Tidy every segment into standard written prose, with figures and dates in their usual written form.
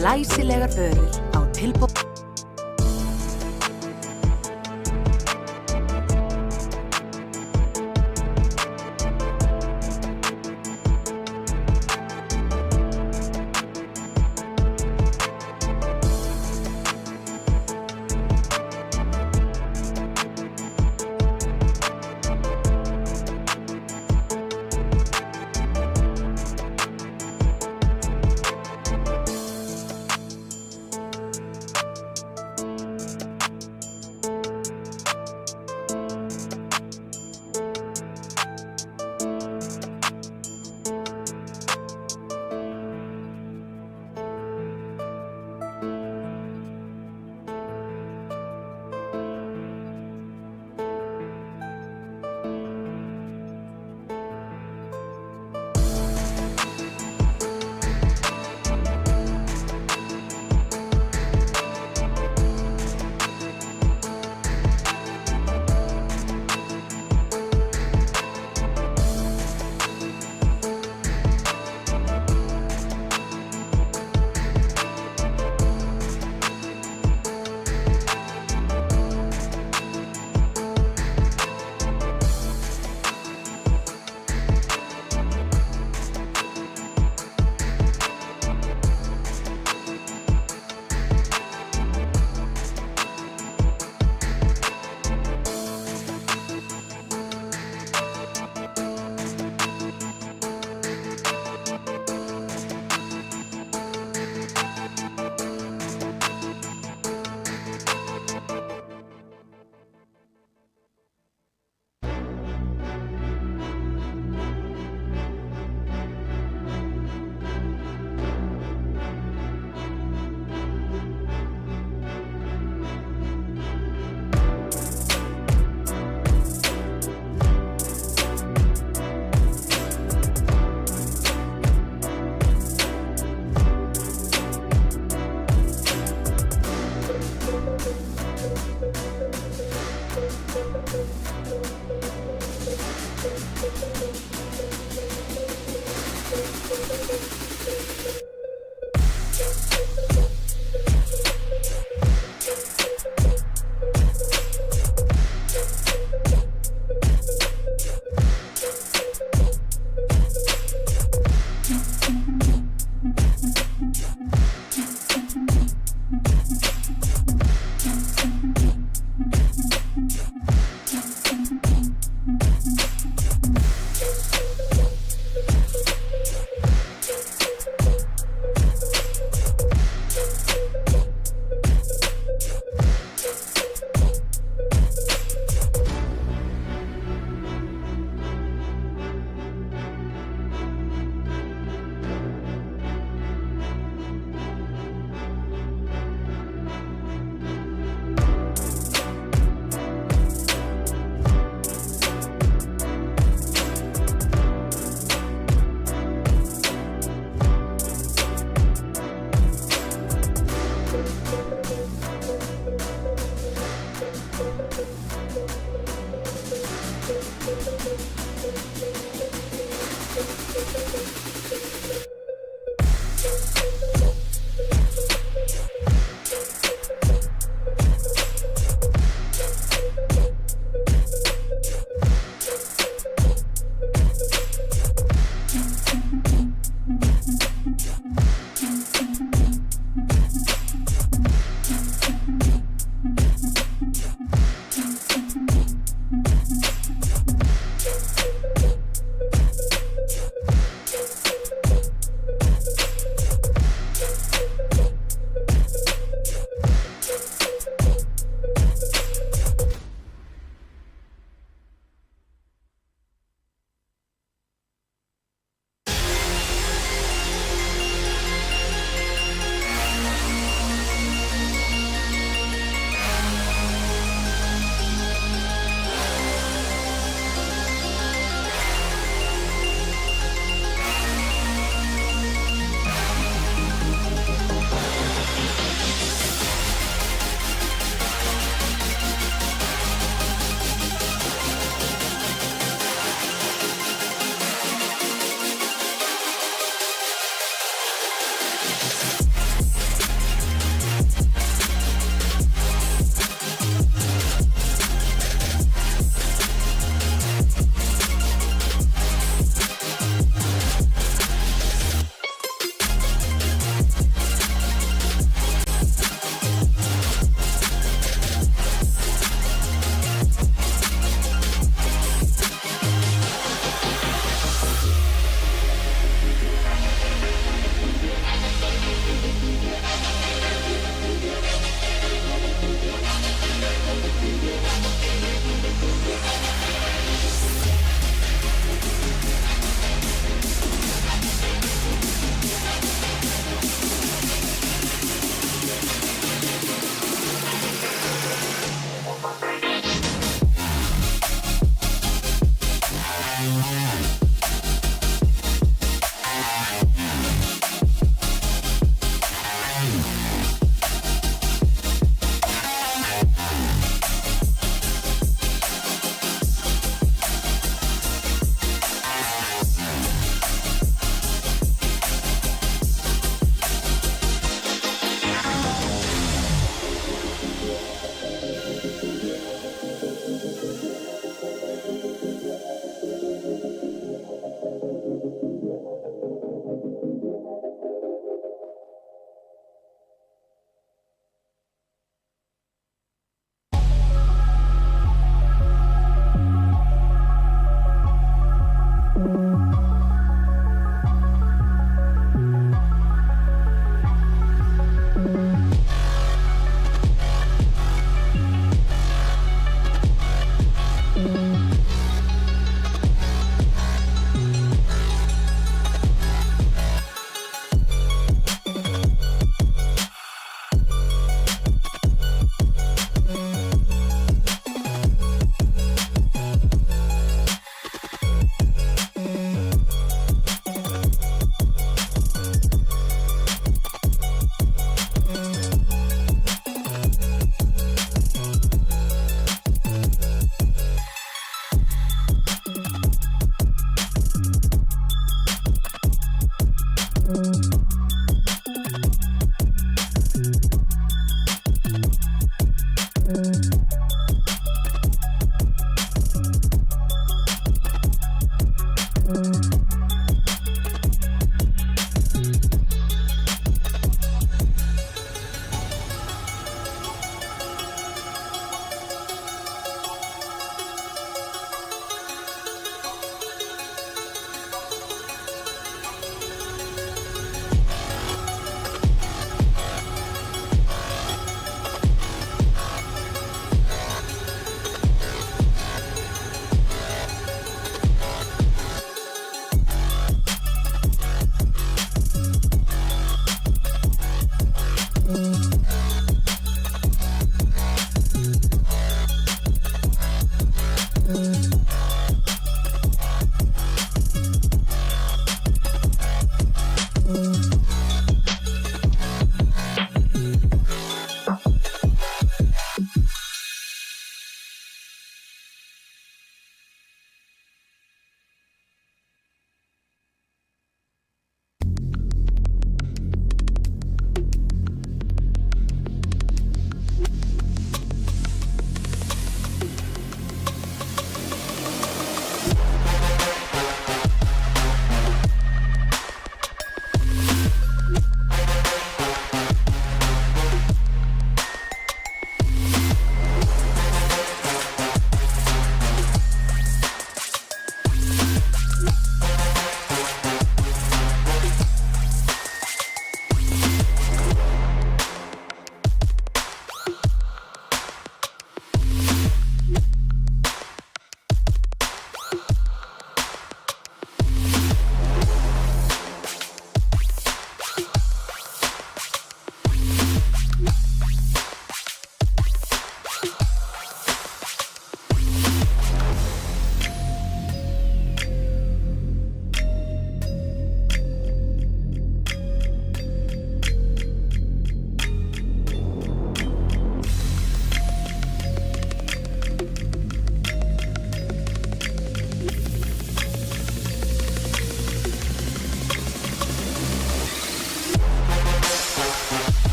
Glæsilegar vörur á tilboð.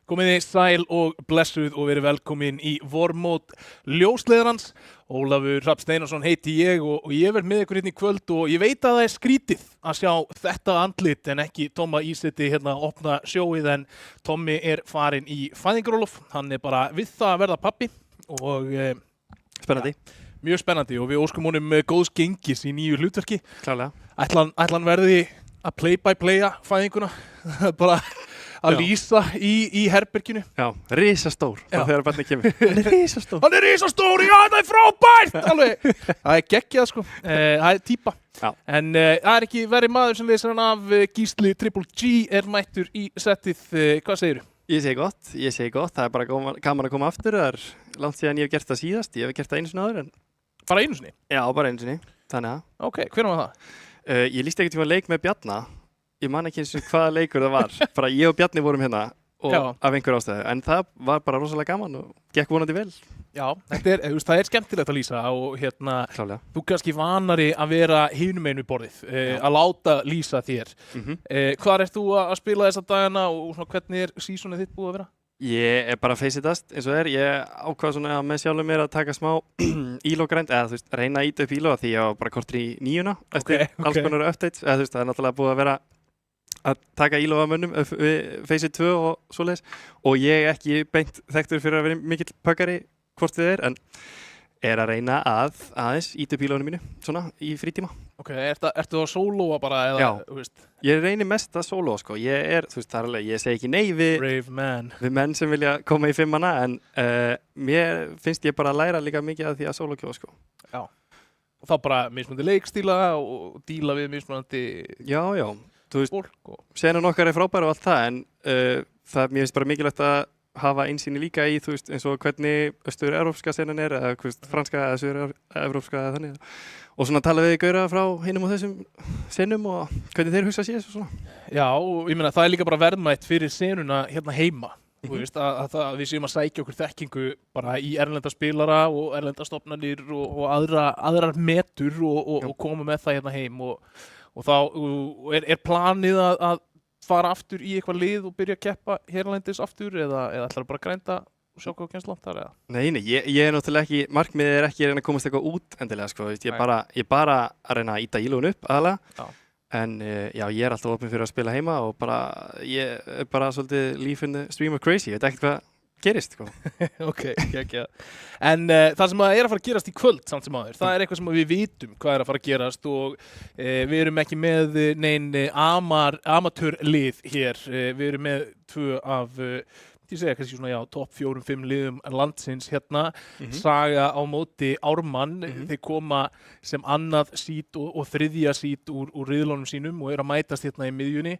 Komiði sæl og blessuð og verið velkomin í vormót ljósleiðarans. Ólafur Hrafn Steinarsson heiti ég og ég verð með ykkur hérna í kvöld og ég veit að það er skrítið að sjá þetta andlit en ekki Tomma Íseti hérna að opna sjóið en Tommi er farinn í fæðingarólof. Hann er bara við það að verða pappi og spennandi. Ja, mjög spennandi og við óskum honum góðs gengis í nýju hlutverki. Klárlega. Ætlan verði að play-by-playa fæðinguna bara að lýsa í herberginu. Já, risastór þegar barnið kemur. Hann er risastór. Hann er risastór, já það er frábært! Alveg, það er geggjað sko, það er típa. Já. En það er ekki verið maður sem leysir hann af Gísli Triple G er mættur í settið, hvað segirðu? Ég segi gott, það er bara gaman að koma aftur, það er langt síðan ég hef gert það síðast, ég hef gert það einu sinni áður en... Bara einu sinni? Já, bara einu sinni, þannig að... Ok, hvernig var það? Ég lýsti ekkert tíma leik með Bjarna. Ég man ekki eins og hvaða leikur það var. Bara ég og Bjarni vorum hérna og af einhver ástæðu. En það var bara rosalega gaman og gekk vonandi vel. Já, það er skemmtilegt að lýsa og hérna, Klálega. Þú kannski vanari að vera hinum einu borðið, að láta lýsa þér. Hvar ert þú að spila þessa dagana og svona, hvernig er seasonið þitt búið að vera? Ég er bara face-itast eins og ég ákvað svona með sjálfum mér að taka smá ílógrænt eða þú veist, reyna að íta upp íló því ég var bara kortur í 9 eftir alls konar updates eða þú veist, það er náttúrulega búið að vera að taka íló af mönnum við Face 2 og svoleiðis og ég ekki beint þekktur fyrir að vera mikill pökkari hvort þið en er að reyna að aðeins íta upp ílóinu mínu svona í frítíma. Ok, ertu að sólóa bara eða, Já, þú veist? Ég reynir mest að sólóa sko, þú veist, það er alveg, ég segi ekki nei við menn sem vilja koma í 5-manna en mér finnst ég bara að læra líka mikið af því að sólókjóða sko. Já, og þá bara mismunandi leikstíla og díla við mismunandi Já, þú veist, fólk senan okkar er frábæra og allt það en mér finnst bara mikilvægt að hafa einsýni líka í, þú veist, eins og hvernig austur-evrópska senan er eða franska eða suður-evrópska eða þannig og svona tala við gaura frá hinum og þessum senum og hvernig þeir hugsa sér og svona. Já, og ég meina það er líka bara verðmætt fyrir senuna hérna heima. Þú veist, að við séum að sækja okkur þekkingu bara í erlenda spilara og erlenda stofnanir og aðrar metur og koma með það hérna heim og þá er planið að fara aftur í eitthvað lið og byrja að keppa hérlendis aftur eða ætlar bara að grænda og sjá hvað kemst langt þar eða? Nei, ég er náttúrulega ekki, markmiðið er ekki að reyna að komast eitthvað út endilega sko, ég er bara að reyna að íta ílóun upp aðalega, en já, ég er alltaf opinn fyrir að spila heima og ég er bara svolítið live in the stream of crazy, ég veit ekkert hvað gerist sko. Ok, ekki. En það sem er að fara að gerast í kvöld samt sem aður, það er eitthvað sem við vitum hvað er að fara að gerast og við erum ekki með nein amatörlið hér, við erum með 2 af ég segja kannski svona, já, topp 4-5 liðum landsins hérna, Saga á móti Ármann, þeir koma sem annað sít og þriðja sít úr riðlunum sínum og eru að mætast hérna í miðjunni.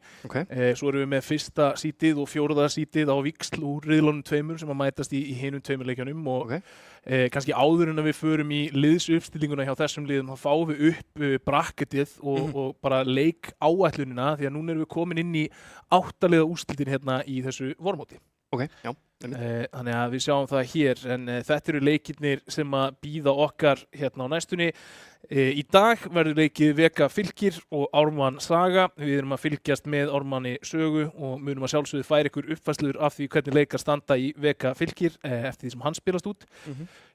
Svo erum við með fyrsta sítið og fjórða sítið á víxl úr riðlunum tveimur sem að mætast í hinum tveimur leikjunum og kannski áður en að við förum í liðsuppstillinguna hjá þessum liðum þá fáum við upp bracketið og bara leik áætlunina því að núna erum við komin inn í 8 liða úrslitin hérna í þessu vormóti. Já. Þannig að við sjáum það hér en þetta eru leikirnir sem að bíða okkar hérna á næstunni. Í dag verður leikið Veka Fylkir og Ármann Saga. Við erum að fylgjast með Ármanni Sögu og munum að sjálfsögðu færa ykkur uppfærslur af því hvernig leikar standa í Veka Fylkir eftir því sem hann spilast út.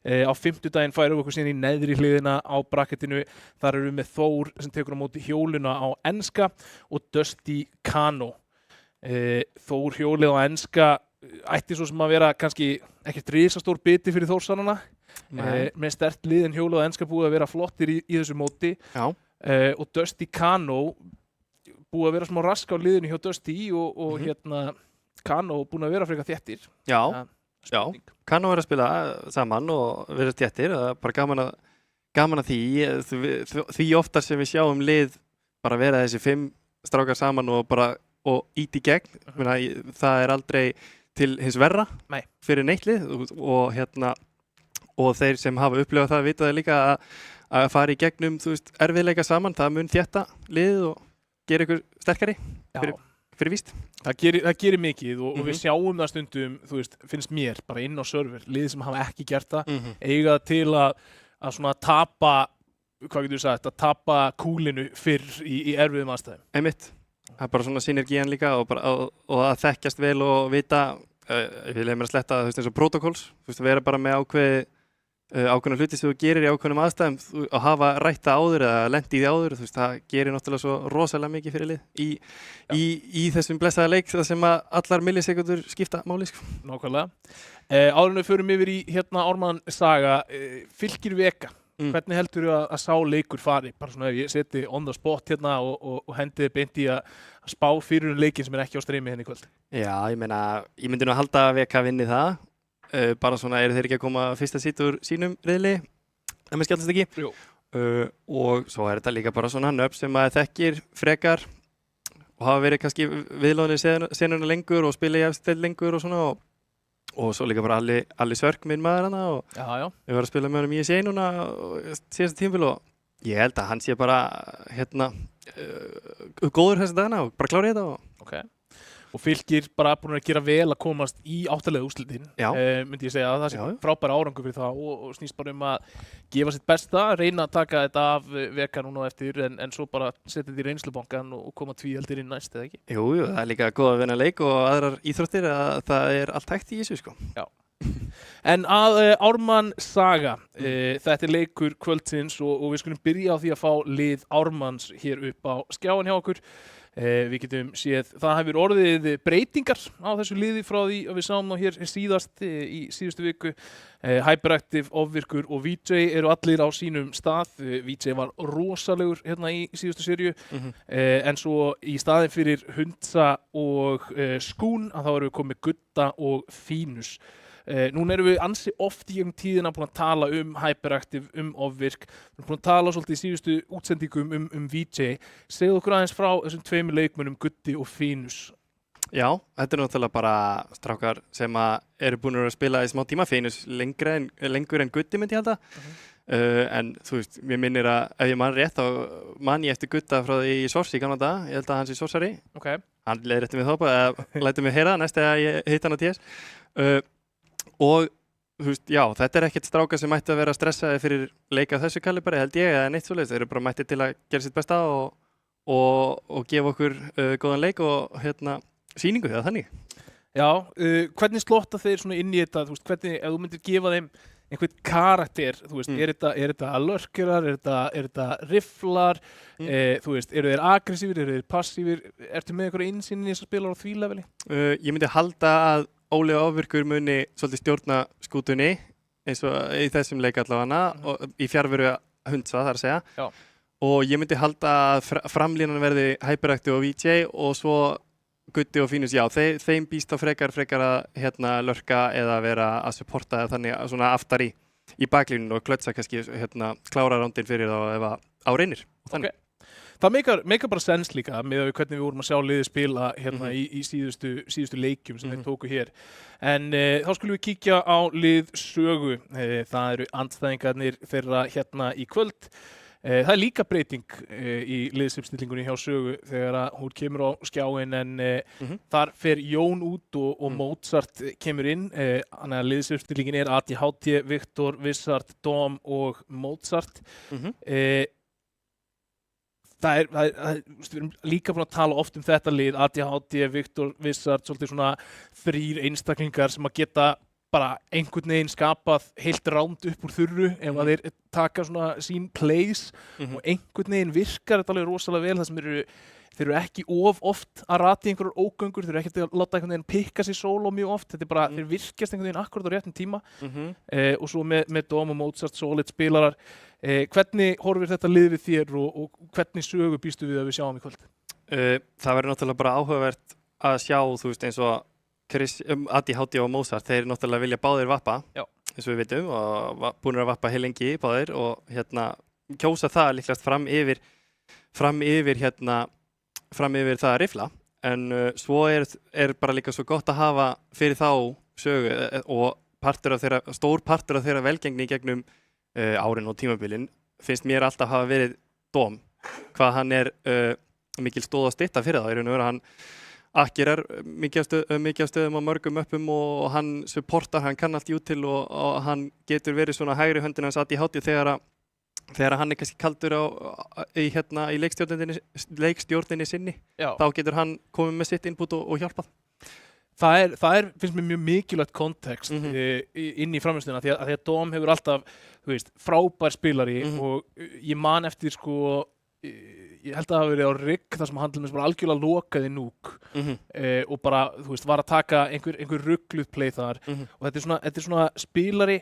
Á fimmtudaginn færum við okkur síðan í neðri hliðina á bracketinu. Þar erum við með Þór sem tekur á móti hjóluna á enska og Dusty Kano. Þór hjólið á enska ætti svo sem að vera kannski ekkert risastór biti fyrir Þórsanana með sterkt lið en hjólið á enska búið að vera flottir í þessu móti og Dusty Kano búið að vera smá rask á liðinu hjá Dusty og hérna Kano búin að vera frekar þéttir. Já, Kano er að spila saman og vera þéttir, það er bara gaman að því oftar sem við sjáum lið bara vera þessi 5 strákar saman og ít í gegn, það er aldrei til hins verra fyrir neitt lið og þeir sem hafa upplifað það vita það líka að fara í gegnum erfiðleika saman, það mun þétta liðið og gera ykkur sterkari fyrir víst. Það gerir mikið og við sjáum það stundum, finnst mér, bara inn á server, lið sem hafa ekki gert það, eiga til að svona tapa, hvað getur þú sagt, að tapa kúlinu fyrr í erfiðum aðstæðum. Einmitt. Það er bara svona synergían líka og að þekkjast vel og vita, ég vil mér að sletta eins og protocols, vera bara með ákveðna hluti sem þú gerir í ákveðnum aðstæðum og hafa rætta áður eða lent í því áður, það gerir náttúrulega svo rosalega mikið fyrir lið í þessum blessaða leik þar sem að allar millisekundur skipta máli. Nákvæmlega. Áður en við förum yfir í hérna Ármann Saga, Fylkir Veka. Hvernig heldur þú að sá leikur fari? Bara svona ef ég seti on the spot hérna og hendi beint í að spá fyrir leikin sem er ekki á streymi henni í kvöld. Já, ég myndi nú að halda að Veka vinni það. Bara svona eru þeir ekki að koma fyrsta sít úr sínum riðli, ef maður skjaldast ekki. Og svo er þetta líka bara svona nöfn sem maður þekkir frekar og hafa verið kannski viðlóðinni senuna lengur og spila í efstöld lengur og svona og svo líka bara Alli Sörk minn maður hana og við varum að spila með honum í ISA núna síðasta tímabil og ég held að hann sé bara góður þessa dagana og bara klárið þetta og Fylkir bara búin að gera vel að komast í 8 liða úrslitin, myndi ég segja að það sé frábæra árangur fyrir það og snýst bara að gefa sitt besta, reyna að taka þetta af Veka núna eftir en svo bara setja þetta í reynslubankan og koma tvíheldir inn næst, eða ekki? Jú, það er líka góð að vinna leik og aðrar íþróttir að það er allt hægt í þessu, sko. Já. En að Ármann Saga, þetta er leikur kvöldsins og við skulum byrja á því að fá lið Ármanns hér upp á skjáin hjá okkur. Við getum séð, það hefur orðið breytingar á þessu liði frá því að við sáum hér síðast í síðustu viku. Hyperactive, Ofvirkur og VJ eru allir á sínum stað. VJ var rosalegur hérna í síðustu seríu en svo í staðin fyrir Hundsa og Skún að þá erum við komið Gutta og Fínus. Núna erum við ansi oft í tíðina búin að tala Hyperactive, Ofvirk. Við erum búin að tala svolítið í síðustu útsendingum VJ. Segðu okkur aðeins frá þessum 2 leikmönnum Gutti og Fínus. Já, þetta er náttúrulega bara strákar sem eru búin að spila í smá tíma. Fínus lengur en Gutti myndi ég halda. En þú veist, mér minnir að ef ég man rétt þá man ég eftir Gutta frá því í Sors í gamla daga. Ég held að hann sé Sorsari. Hann leiðrétti mig þá bara eða lætur mig heyra næst þegar ég hitt hann á TS. Og þú veist, já, þetta er ekkert strákar sem mætti að vera stressaði fyrir leika þessu kaliberi, held ég, eða neitt svoleiðis. Þeir eru bara mætti til að gera sitt besta og gefa okkur góðan leik og sýningu þegar þannig. Já, hvernig slotta þeir svona inn í þetta, þú veist, hvernig, ef þú myndir gefa þeim einhvern karakter, þú veist, er þetta lurkerar, er þetta rifflar, þú veist, eru þeir aggressífir, eru þeir passífir, ertu með einhverja innsýn í þess að spila á því leveli? Ég myndi halda að Óli Ofvirkur muni svolítið stjórna skútunni eins og í þessum leik allavega og í fjarveru Hundsa þar að segja. Já. Og ég myndi halda að framlínan verði Hyperactive og VJ og svo Gutti og Fínus, já, þeim býst þá frekar að lörka eða vera að supporta þannig að svona aftar í baklínun og klötsa kannski klára rándin fyrir þá ef að á reynir. Okay. Það meikar bara sens líka með hvernig við vorum að sjá liðið spila í síðustu leikjum sem þeir tóku hér. En þá skulum við kíkja á lið Sögu. Það eru andstæðingarnir þeirra hérna í kvöld. Það líka breyting í liðsuppstillingunni hjá Sögu þegar hún kemur á skjáin en þar fer Jón út og Mozart kemur inn. Þannig að liðsuppstillingin er ADHD, Viktor, Vissart, Dom og Mozart. Við erum líka búin að tala oft þetta lið, ADHD, Viktor, Vissart, svolítið svona 3 einstaklingar sem að geta bara einhvern veginn skapað heilt ránd upp úr þurru ef að þeir taka svona sín plays og einhvern veginn virkar þetta alveg rosalega vel þar sem þeir eru ekki of oft að rata í einhverjar ógöngur, þeir eru ekki að láta einhvern veginn pikka sér sóló mjög oft, þetta er bara, þeir virkjast einhvern veginn akkurat á réttum tíma og svo með Dom og Mozart, solid spilarar. Hvernig horfir þetta lið við þér og hvernig Sögu býstu við að við sjáum í kvöld? Það verður náttúrulega bara áhugavert að sjá, þú veist, eins og ADHD og Mozart, þeir náttúrulega vilja báðir vappa, eins og við veitum, og búinir að vappa heil lengi báðir og kjósa það líklegast fram yfir það að rifla, en svo er bara líka svo gott að hafa fyrir þá Sögu og stór partur af þeirra velgengni í gegnum árin og tímabilin finnst mér alltaf hafa verið Dom, hvað hann er mikil stóð að stytta fyrir það, í raun og veru hann akkerar mikið af stöðum á mörgum öppum og hann supportar, hann kann allt út til og hann getur verið svona hægri höndin hans ADHD þegar hann er kannski kaldur í leikstjórninni sinni, þá getur hann komið með sitt input og hjálpað. Það finnst mér mjög mikilvægt kontekst inn í framlýstunina því að Dom hefur alltaf, þú veist, frábær spilari og ég man eftir ég held að það hafi verið á rigg þar sem hann til dæmis bara algjörlega lokaði núk og bara, þú veist, var að taka einhver ruggluð play þar og þetta er svona spilari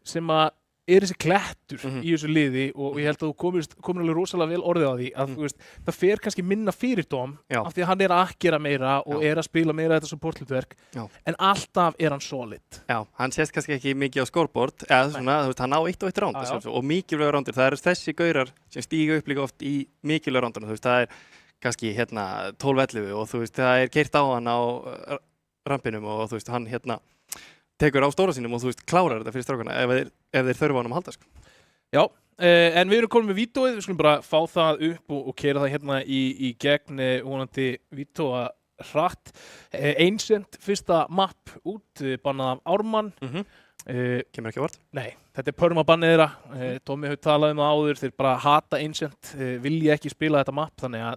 sem að er þessi klettur í þessu liði og ég held að þú komir alveg rosalega vel orðið á því að þú veist, það fer kannski minna fyrir Dom af því að hann er að akkera meira og er að spila meira þetta supporthlutverk en alltaf er hann solid. Já, hann sést kannski ekki mikið á scoreboard eða svona, þú veist, hann á 1 og 1 ránd og mikilvægur rándir, það eru þessi gaurar sem stíga upp líka oft í mikilvægur rándunum, þú veist, það er kannski 12-11 og þú veist, það er keyrt á hann á rampinum og þú veist, hann tekur á stóra sínum og þú veist, klárar þetta fyrir strákana ef þeir þurfa hann að halda sko. Já, en við erum komin með vítóið, við skulum bara fá það upp og keyra það í gegn vonandi vítóa hratt. Ancient, fyrsta mapp út, bannað af Ármann. Kemur ekki á óvart? Nei, þetta er permabannið þeirra. Tommi hefur talað það áður, þeir bara hata Ancient, vilja ekki spila þetta mapp, þannig að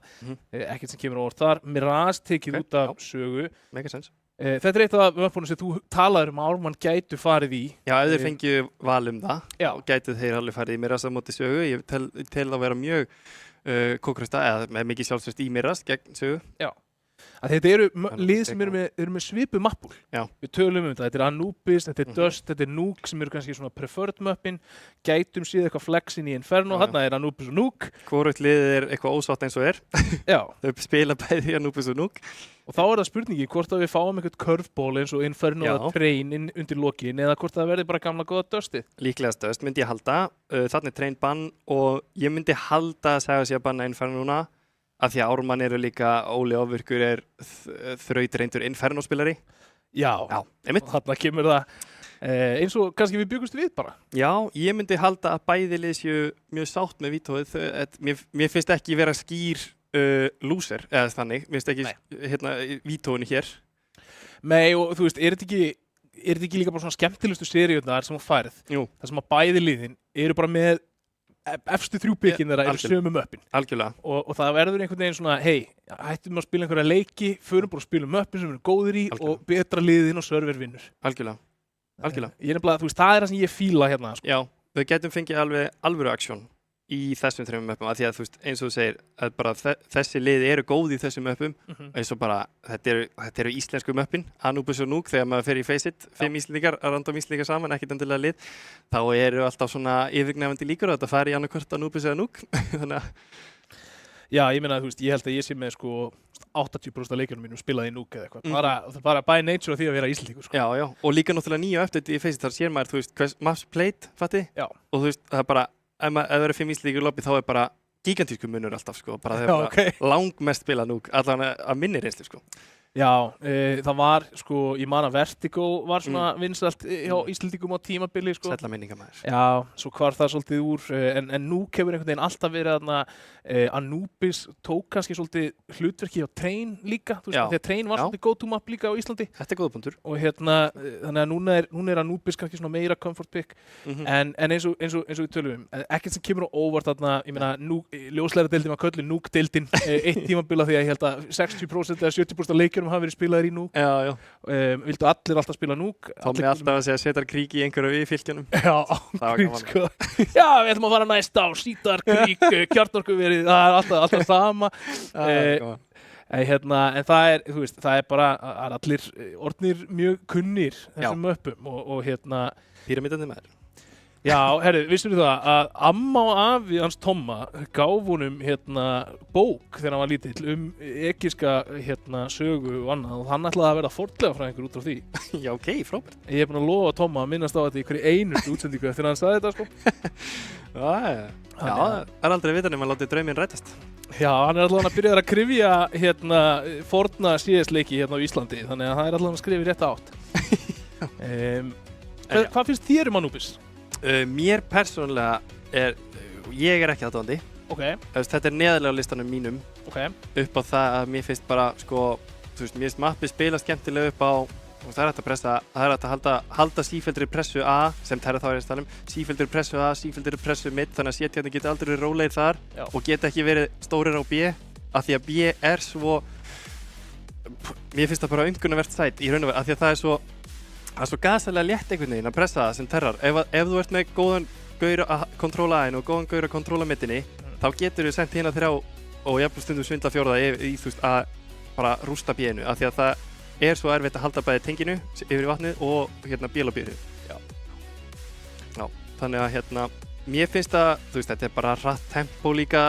ekkert sem kemur á óvart þar. Mirage tekið út af Sögu. Make sense. Þetta er eitt af möppunum sem þú talaður að Ármann gætu farið í. Já, ef þeir fengju val það, gætu þeir alveg farið í Mirage á móti Sögu. Ég tel að vera mjög kókrista, eða með mikið sjálfsvist í Mirage gegn Sögu. Já. Þetta eru lið sem eru með svipu mappul. Við tölum þetta er Anubis, þetta er Dust, þetta er Nuke sem eru kannski svona preferred möppin. Gætum síðan eitthvað flexin í Inferno, þarna er Anubis og Nuke. Hvorugt liðið er eitthvað ósátt eins og Þau spila bæði Anubis og Nuke. Og þá er það spurningi hvort að við fáum eitthvað curveball eins og Inferno eða Train undir lokin eða hvort það verði bara gamla góða Dustið. Líklegast Dust myndi ég halda, þarna er Train bann og ég myndi halda að segja að banna Inferno núna af því að Ármann eru líka, Óli Ofvirkur er þrautreyndur Inferno-spilari. Já, þarna kemur það eins og kannski við byggumst við bara. Já, ég myndi halda að bæði lið séu mjög sátt með vítóið. Mér finnst ekki vera skýr loser, eða þannig, mér finnst ekki vítóinu hér. Nei, og þú veist, er þetta ekki líka bara svona skemmtilegustu seríurnar sem þú færð? Jú. Það sem að bæði liðin eru bara með efstu 3 byggjinn þeirra eru sömu möppin. Algjörlega. Og það verður einhvern veginn svona, hættum að spila einhverja leiki, förum bara að spila möppin sem við erum góðir í og betra liðin og server vinnur. Algjörlega. Ég er nefnilega, þú veist, það er það sem ég fíla hérna. Sko. Já, við getum fengið alveg alvöru aksjón í þessum 3 möppum, af því að þú veist, eins og þú segir, að bara þessi lið eru góð í þessum möppum, eins og bara, þetta eru íslensku möppin, Anubis og Nuke, þegar maður fer í Faceit, 5 íslendingar, random íslendingar saman, ekkert endilega lið, þá eru alltaf svona yfirgnæfandi líkur að þetta fari í annarkvort Anubis eða Nuke, þannig að... Já, ég meina, þú veist, ég held að ég sé með sko 80% af leikjunum mínum spilaði í núk eða eitthvað, bara by nature af því að vera Íslendingur sko. Já, og líka náttúrulega nýja update í Faceit, þar sér maður, þú veist, hvers maps played, fatti? Já. Og þú veist, það bara, ef það eru 5 Íslendingur í lobby, þá bara gigantísku munur alltaf, sko, bara þegar bara langmest spila núk, allavega að minni reynslu, sko. Já, það var, sko, ég man að Vertigo var svona vinsælt hjá Íslendingum á tímabili, sko. Sælla minningamæður. Já, svo hvar það svolítið úr, en núk hefur einhvern veginn alltaf verið þarna, Anubis tók kannski svolítið hlutverki á Train líka, þú veist, því að Train var svolítið go-to map líka á Íslandi. Þetta góða punktur. Og þannig að núna er Anubis kannski svona meira comfort pick, en eins og við tölum ekkert sem kemur á óvart þarna, ég meina, ljósleiradeildin var kölluð núkdeildin eitt tímabil af því að ég held að 60% eða 70% af leikjunum hafa verið spilaðir í núk. Já. Vildu allir alltaf spila núk. Þá með alltaf að segja Setar Krík í einhverju við fylkjunum. Já, ángrín, sko. Já, við ætlum að fara næst á Setar Krík, Kjarnorkuverið, það er alltaf sama. En það er, þú veist, það er bara allir orðnir mjög kunnir þessum möppum og Píramídandi maður. Já, herru, vissum við það að amma og afi hans Tomma gaf honum bók þegar hann var lítill egypska sögu og annað og hann ætlaði að verða fornleifafræðingur út frá því. Já, ok, frábært. Ég er búinn að lofa Tomma að minnast á þetta í hverju einustu útsendingu eftir að hann sagði þetta, sko. Já, það er aldrei að vita nema að láta drauminn rætast. Já, hann er allavega að byrja að krifja forna CS-leiki á Íslandi, þannig að það er allavega að skrifa í rétta átt. Hvað finnst þér Anubis? Mér persónulega ég er ekki aðdáandi. Þetta er neðarlega á listanum mínum upp á það að mér finnst bara, sko, þú veist, mér finnst mappið spila skemmtilega upp á og það er hægt að halda sífelldri pressu A, sem Terra þá er að tala sífelldri pressu A, sífelldri pressu mid, þannig að CT geta aldrei verið rólegir þar og geta ekki verið stórir á B, af því að B er svo, mér finnst það bara aumkunarvert sæt í raun og veru, af því að það er svo gasalega létt einhvern veginn að pressa það sem Terrar. Ef þú ert með góðan gaur að kontróla A-inu og góðan gaur að kontróla midinni, þá getur þú sendt hérna 3 og jafnvel stundum svindla 4 í þú veist að bara rústa B-inu, af því að það er svo erfitt að halda bæði tenginu yfir í vatnið og bílabíru. Já, þannig að mér finnst að, þú veist, þetta er bara hratt tempo líka,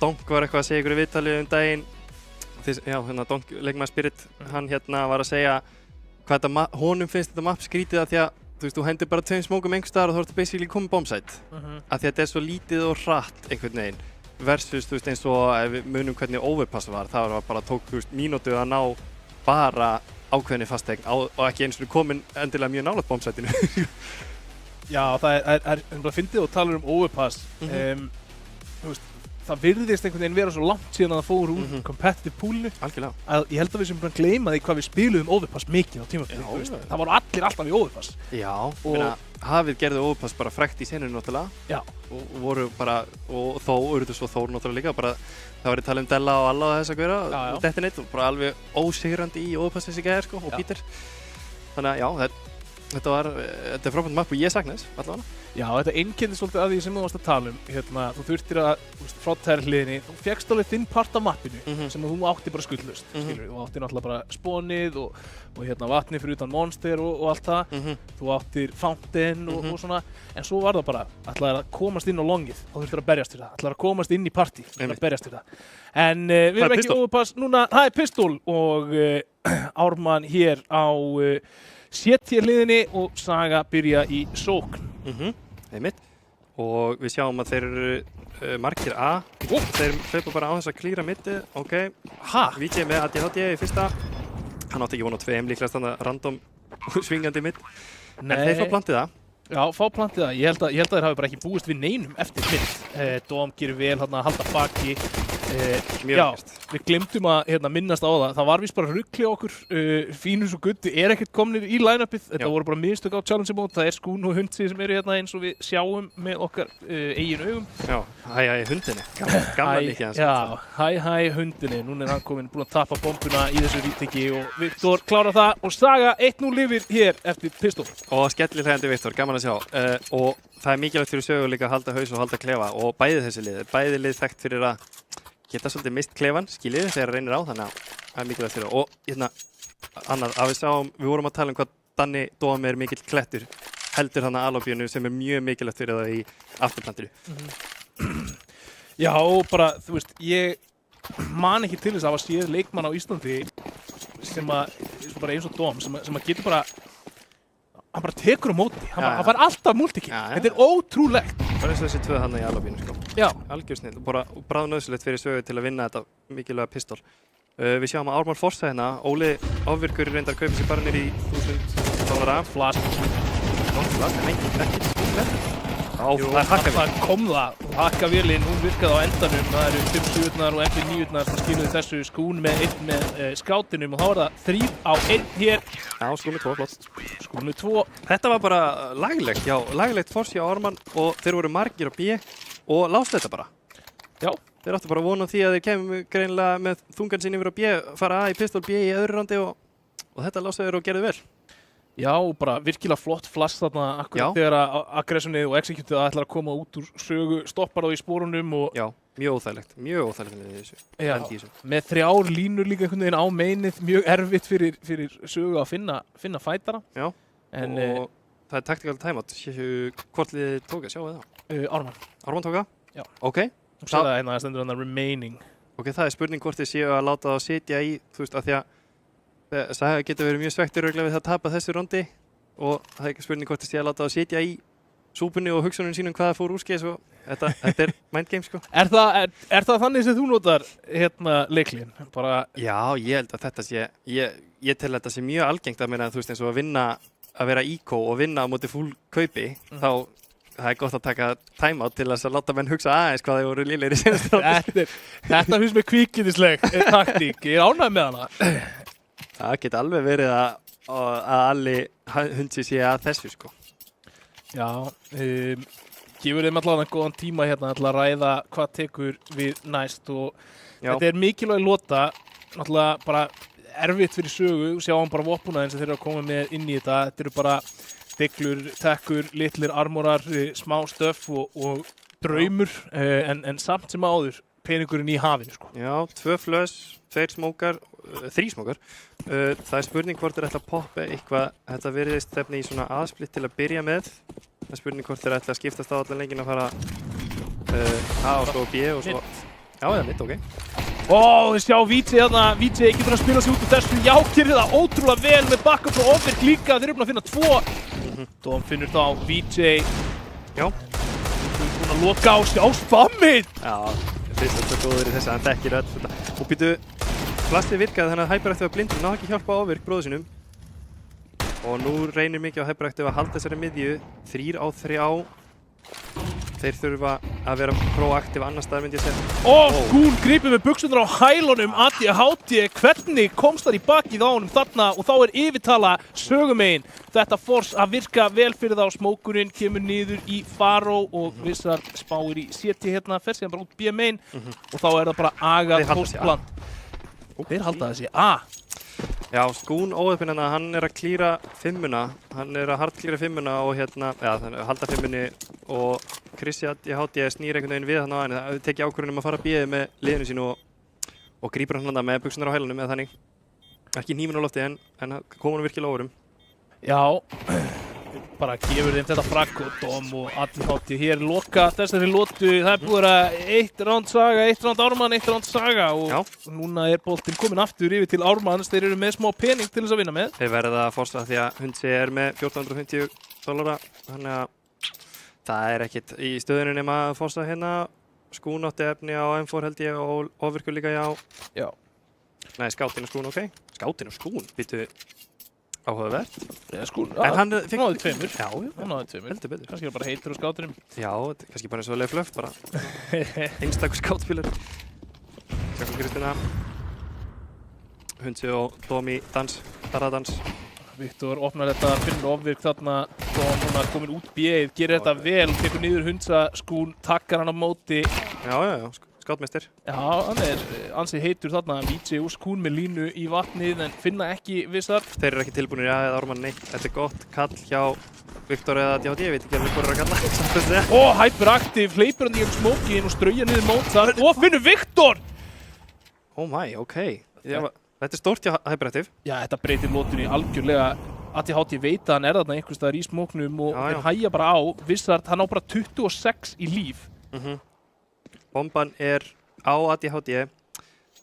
Donk var eitthvað að segja ykkur í viðtali daginn, Donk, leikmaður Spirit, hann var að segja honum finnst þetta map skrítið að því að þú veist, þú hendur bara 2 smókum einhvers staðar og þá ertu basically komið bombsite af því að þetta er svo lítið og hratt einhvern veginn versus, þú veist, eins og ef við munum hvernig overpass var, það var bara tók, þú veist, mínútu að ná bara ákveðinni fastegn og ekki eins og komin endilega mjög nálægt bombsiteinu. Já, það er fyndið og talar overpass, þú veist, það virðist einhvern veginn vera svo langt síðan að það fór úr competitive poolinu. Algjörlega. Að ég held að við sem bara gleyma því hvað við spiluðum overpass mikið á tímabilinu. Það voru allir alltaf í overpass. Já, Hafið gerði overpass bara frækt í senunni náttúrulega. Já. Og voru bara, og Þór náttúrulega líka, bara það var í tala Della og Alla og þess að gera. Og Detonate og bara alveg ósigrandi í overpass þessi gæðir, sko, og Peter. Þannig að já, þetta er frábært mapp og ég sakna þess, allavega. Já, þetta einkennir svolítið að því sem þú varst að tala þú þurftir að, frá Terra-hliðinni, þú fékkst alveg þinn part af mappinu sem þú átti bara skuldlaust, skilur. Þú átti náttúrulega bara spónið og vatni fyrir utan monster og allt það. Þú áttir fountain og svona, en svo var það bara, ætlaðir að komast inn á longið, þá þurftir að berjast fyrir það. Ætlaðir að komast inn í partí, þurftir að berjast fyrir það. En við erum ekki overpass núna, það er Pistol og Ármann hér á CT-hliðinni og Saga byrja í sókn. Einmitt. Og við sjáum að þeir eru margir A. Þeir hlaupa bara á þess að klíra middið. Ok. VJ með ADHD í fyrsta. Hann átti ekki von á 2 líklega standa random svingandi midd. En þeir fá plantið það. Já, fá plantið það. Ég held að þeir hafi bara ekki búist við neinum eftir midd. Dóm gerir vel að halda baki. Já, við glemdum að minnast á það. Það var víst bara rugli á okkur. Fínus og Gutti er ekkert komnir í line-upið. Þetta voru bara mistök á challenge mode. Það er Skún og Hundsi sem eru eins og við sjáum með okkar eigin augum. Já, hæ hundinni. Gamla líkið hans. Já, hæ hundinni. Núna er hann búinn að tappa bombuna í þessu rítiki og Viktor klárar það og Saga 1-0 lifir hér eftir Pistol. Og skellihlegandi Viktor, gaman að sjá. Og það er mikilvægt fyrir sögu líka að halda haus og halda klefa og bæði þessi lið. Bæði lið þekkt fyrir að geta svolítið mist klefan, skiljið, þegar það reynir á, þannig að það er mikilvægt fyrir það. Og annað, að við vorum að tala hvað Danni Dóm er mikill klettur, heldur hann að alobíunu sem er mjög mikilvægt fyrir það í afturplantinu. Já, bara, þú veist, ég man ekki til þess að hafa séð leikmann á Íslandi sem að, bara eins og Dom, sem að getur bara, hann bara tekur á móti, hann fær alltaf multikill. Þetta er ótrúlegt. Bara eins og þessi tvö þarna í alabínu, sko. Já. Algjör snill, bara bráðnauðsynlegt fyrir Sögu til að vinna þetta mikilvæga pistol. Við sjáum að Ármann Forsa hérna, Óli ofvirkur reyndar kaupið sér bara niður í $1000. Flash. Flash, en ekki skúmlega. Jú, það kom það. Hakkavélinn, hún virkaði á endanum. Það eru 5-7-nar og MP9-nar sem skiluðu þessu Skún með einn með skátinum og þá var það 3 á 1 hér. Já, Skún með 2, flott. Skún með 2. Þetta var bara laglegt, já, laglegt Forsi á Ármann og þeir voru margir á B og lástu þetta bara. Já. Þeir áttu bara að vona því að þeir kemur greinilega með þungan sín yfir á B, fara A í pistol, B í öðru randi og þetta lástu þeir og gerðu vel. Já, bara virkilega flott flash þarna akkurat þegar að aggressionið og executið ætlar að koma út úr Sögu, stoppar þá í spórunum og... Já, mjög óþægilegt í þessu. Já, með 3 línur líka einhvern veginn á meinið, mjög erfitt fyrir Sögu að finna fætara. Já, og það er tactical timeout. Hvort liðið tók að sjá það? Ármann. Ármann tók að? Já. Ok. Þú sér það hérna, það stendur hann remaining. Ok, það er spurning hvort þið séu að láta það sitja í, þú veist, að því að Saga getur verið mjög svektur örugglega við það að tapa þessu rondi og það er ekki spurning hvort þið séu að láta það sitja í súpunni og hugsunum sínum hvað það fór úrskeiðis og þetta er mind game, sko. Er það þannig sem þú notar hérna leiklinn? Bara... Já, ég held að þetta sé, ég tel að þetta sé mjög algengt að meina, þú veist, eins og að vera íkó og vinna á móti full kaupi, þá það er gott að taka timeout til að láta menn hugsa aðeins hvað þeir voru lélegir í seinasta rondi. Þetta finnst mér kvikindisleg taktík, ég er ánægð með hana. Það geti alveg verið að allir hundi sé að þessu, sko. Já, gefur þeim allavega góðan tíma hérna til að ræða hvað tekur við næst og þetta er mikilvæg lota, náttúrulega bara erfitt fyrir Sögu, sjáum bara vopnaðin sem þeir eru að koma með inn í þetta. Þetta eru bara deglur, tekkur, litlir armorar, smá stöff og draumur, en samt sem áður peningurinn í hafinu, sko. Já, 2 flöss, 2 smókar, 3 smókar. Það er spurning hvort þeir ætla að poppa eitthvað. Þetta virðist stefni í svona aðsplitt til að byrja með. Það er spurning hvort þeir ætla að skiptast á allan lengin að fara A og svo B og svo... Já, eða mitt, ok. Þið sjá Víti hérna, Víti getur að spila sig út úr þessu. Já, gerir það ótrúlega vel með backup frá Ofvirk líka. Þeir eru búin að finna 2. Dom finnur þá Víti. Já. Þeir eru búin að loka á spammið. Já, fyrst þetta góður í þessu, hann þekkir öll þetta. Og býtu, flastið virkaði þannig að Hyperactive var blindur, ná ekki hjálpa Ofvirk bróður sínum. Og nú reynir mikið á Hyperactive að halda þessari miðju, 3 á 3. Þeir þurfa að vera proaktiv annar staðar, myndi ég segja. Skún grípið með buxurnar á hælunum, ADHD, hvernig komst þar í bakið á honum þarna og þá er yfirtala Sögumegin. Þetta force að virka vel fyrir þá, smókurinn kemur niður í Faro og vissar spáir í CT hérna, fer síðan bara út B-main og þá er það bara agað postplan. Þeir halda þessi A. Já, Skún óöppinn hann er að klíra 5-una, hann er að hardklíra 5-una og hérna, halda 5-unni og Krissi ADHD snýr einhvern veginn við hann á henni, það tekið ákvörðun að fara bíðið með liðinu sínu og grípur hann með buxurnar á hælunum eða þannig. Ekki hnífin á lofti en kom hann virkilega óvarum. Já, bara gefur þeim þetta fragg og Dom og ADHD hér loka þessari lotu. Það er búið að 1 round Saga, 1 round Ármann, 1 round Saga og núna er boltinn komin aftur yfir til Ármanns. Þeir eru með smá pening til þess að vinna með. Þeir verða að forsa því að Hundsi er með $1450, þannig að það er ekkit í stöðunni nema að forsa hérna. Skún átti efni á M4 held ég og Ofvirkur líka já. Nei, Skátin og Skún, ok. Skátin og Skún, býtu áhugavert. Skún, en hann náði 2. Já, hann náði 2. Heldur betur. Kannski bara heitur á Skátinum. Já, kannski bara eins og Leif Löf, bara einstakur skátspílar. Sjáum Kristina. Hundsi og Domi dans, darradans. Viktor opnar þetta, finnur Ofvirk þarna, Dom núna komin út B-ið, gerir þetta vel, tekur niður Hundsa, Skún, takkar hann á móti. Já, skátmeistir. Já, hann er ansi heitur þarna, Víti og Skún með línu í vatnið en finna ekki vissar. Þeir eru ekki tilbúinir að eða Ármann neitt. Þetta er gott kall hjá Viktor eða ADHD, ég veit ekki alveg hvað er að kalla. Hyperactive, hleypur hann í smókin og strauja niður mótsar og finnur Viktor! Oh my, ok. Þetta er stórt hjá Hyperactive. Já, þetta breytir lotunni algjörlega. ADHD veit að hann er þarna einhvers staðar í smóknum og þeir hægja bara á. Vissart, hann á bara 26 í líf. Bomban er á ADHD.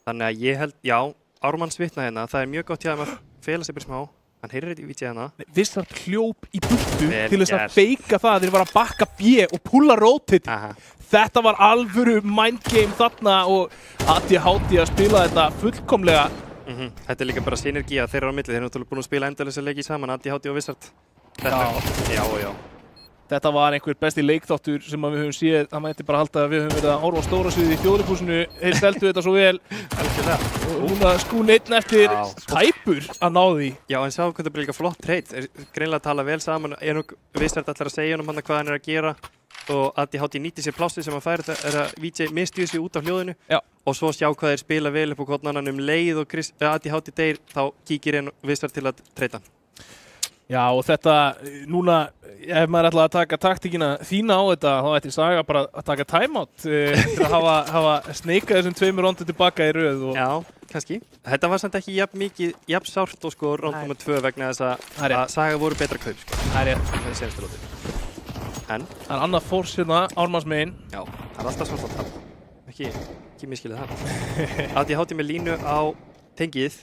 Þannig að ég held, já, Ármann svitnaði hérna, það er mjög gott hjá þeim að fela sig bara smá. Hann heyrir þetta í vítið hérna. Vissart hljóp í burtu Vel til þess að gert. feika það að þeir var að bakka B og pulla rotate. Aha. Þetta var alvöru mindgame þarna og ADHD að spila þetta fullkomlega. Þetta er líka bara synergía þeirra á milli. Þeir eru náttúrulega búin að spila endalisa leiki saman, ADHD og Vissart. Já. Þetta var einhver besti leikþáttur sem við höfum séð. Það mætti bara halda að við höfum verið að horfa á stóra sviðið í Þjóðleikhúsinu. Þeir steldu þetta svo vel. Og núna skún einn eftir tæpur að ná því. Já, en sjáum hvað það blir líka flott trade. Greinilega að tala vel saman. Vissart ætlar að segja hann hvað hann er að gera. Og ADHD nýtti sér plássið sem hann fær. Þetta er að VJ misti sig út af hljóðinu. Já. Og svo sjá hvað þeir spila vel upp á hvorn annan leið og ADHD deyr. Þá kíkir einn Vissart til að treyta hann. Já, og þetta, núna, ef maður ætlaði að taka taktíkina þína á þetta, þá ætti Saga bara að taka timeout til að hafa sneikað þessum 2 rondum tilbaka í röð. Já, kannski. Þetta var samt ekki jafn sárt og sko rond nr. 2 vegna þess að Saga voru betra kaup, sko. Það er rétt. Það er senstu lótið. En? Það er annað fórs hérna, Ármanns megin. Já, það er alltaf svart það. Ekki miskilið það. ADHD með línu á tengið.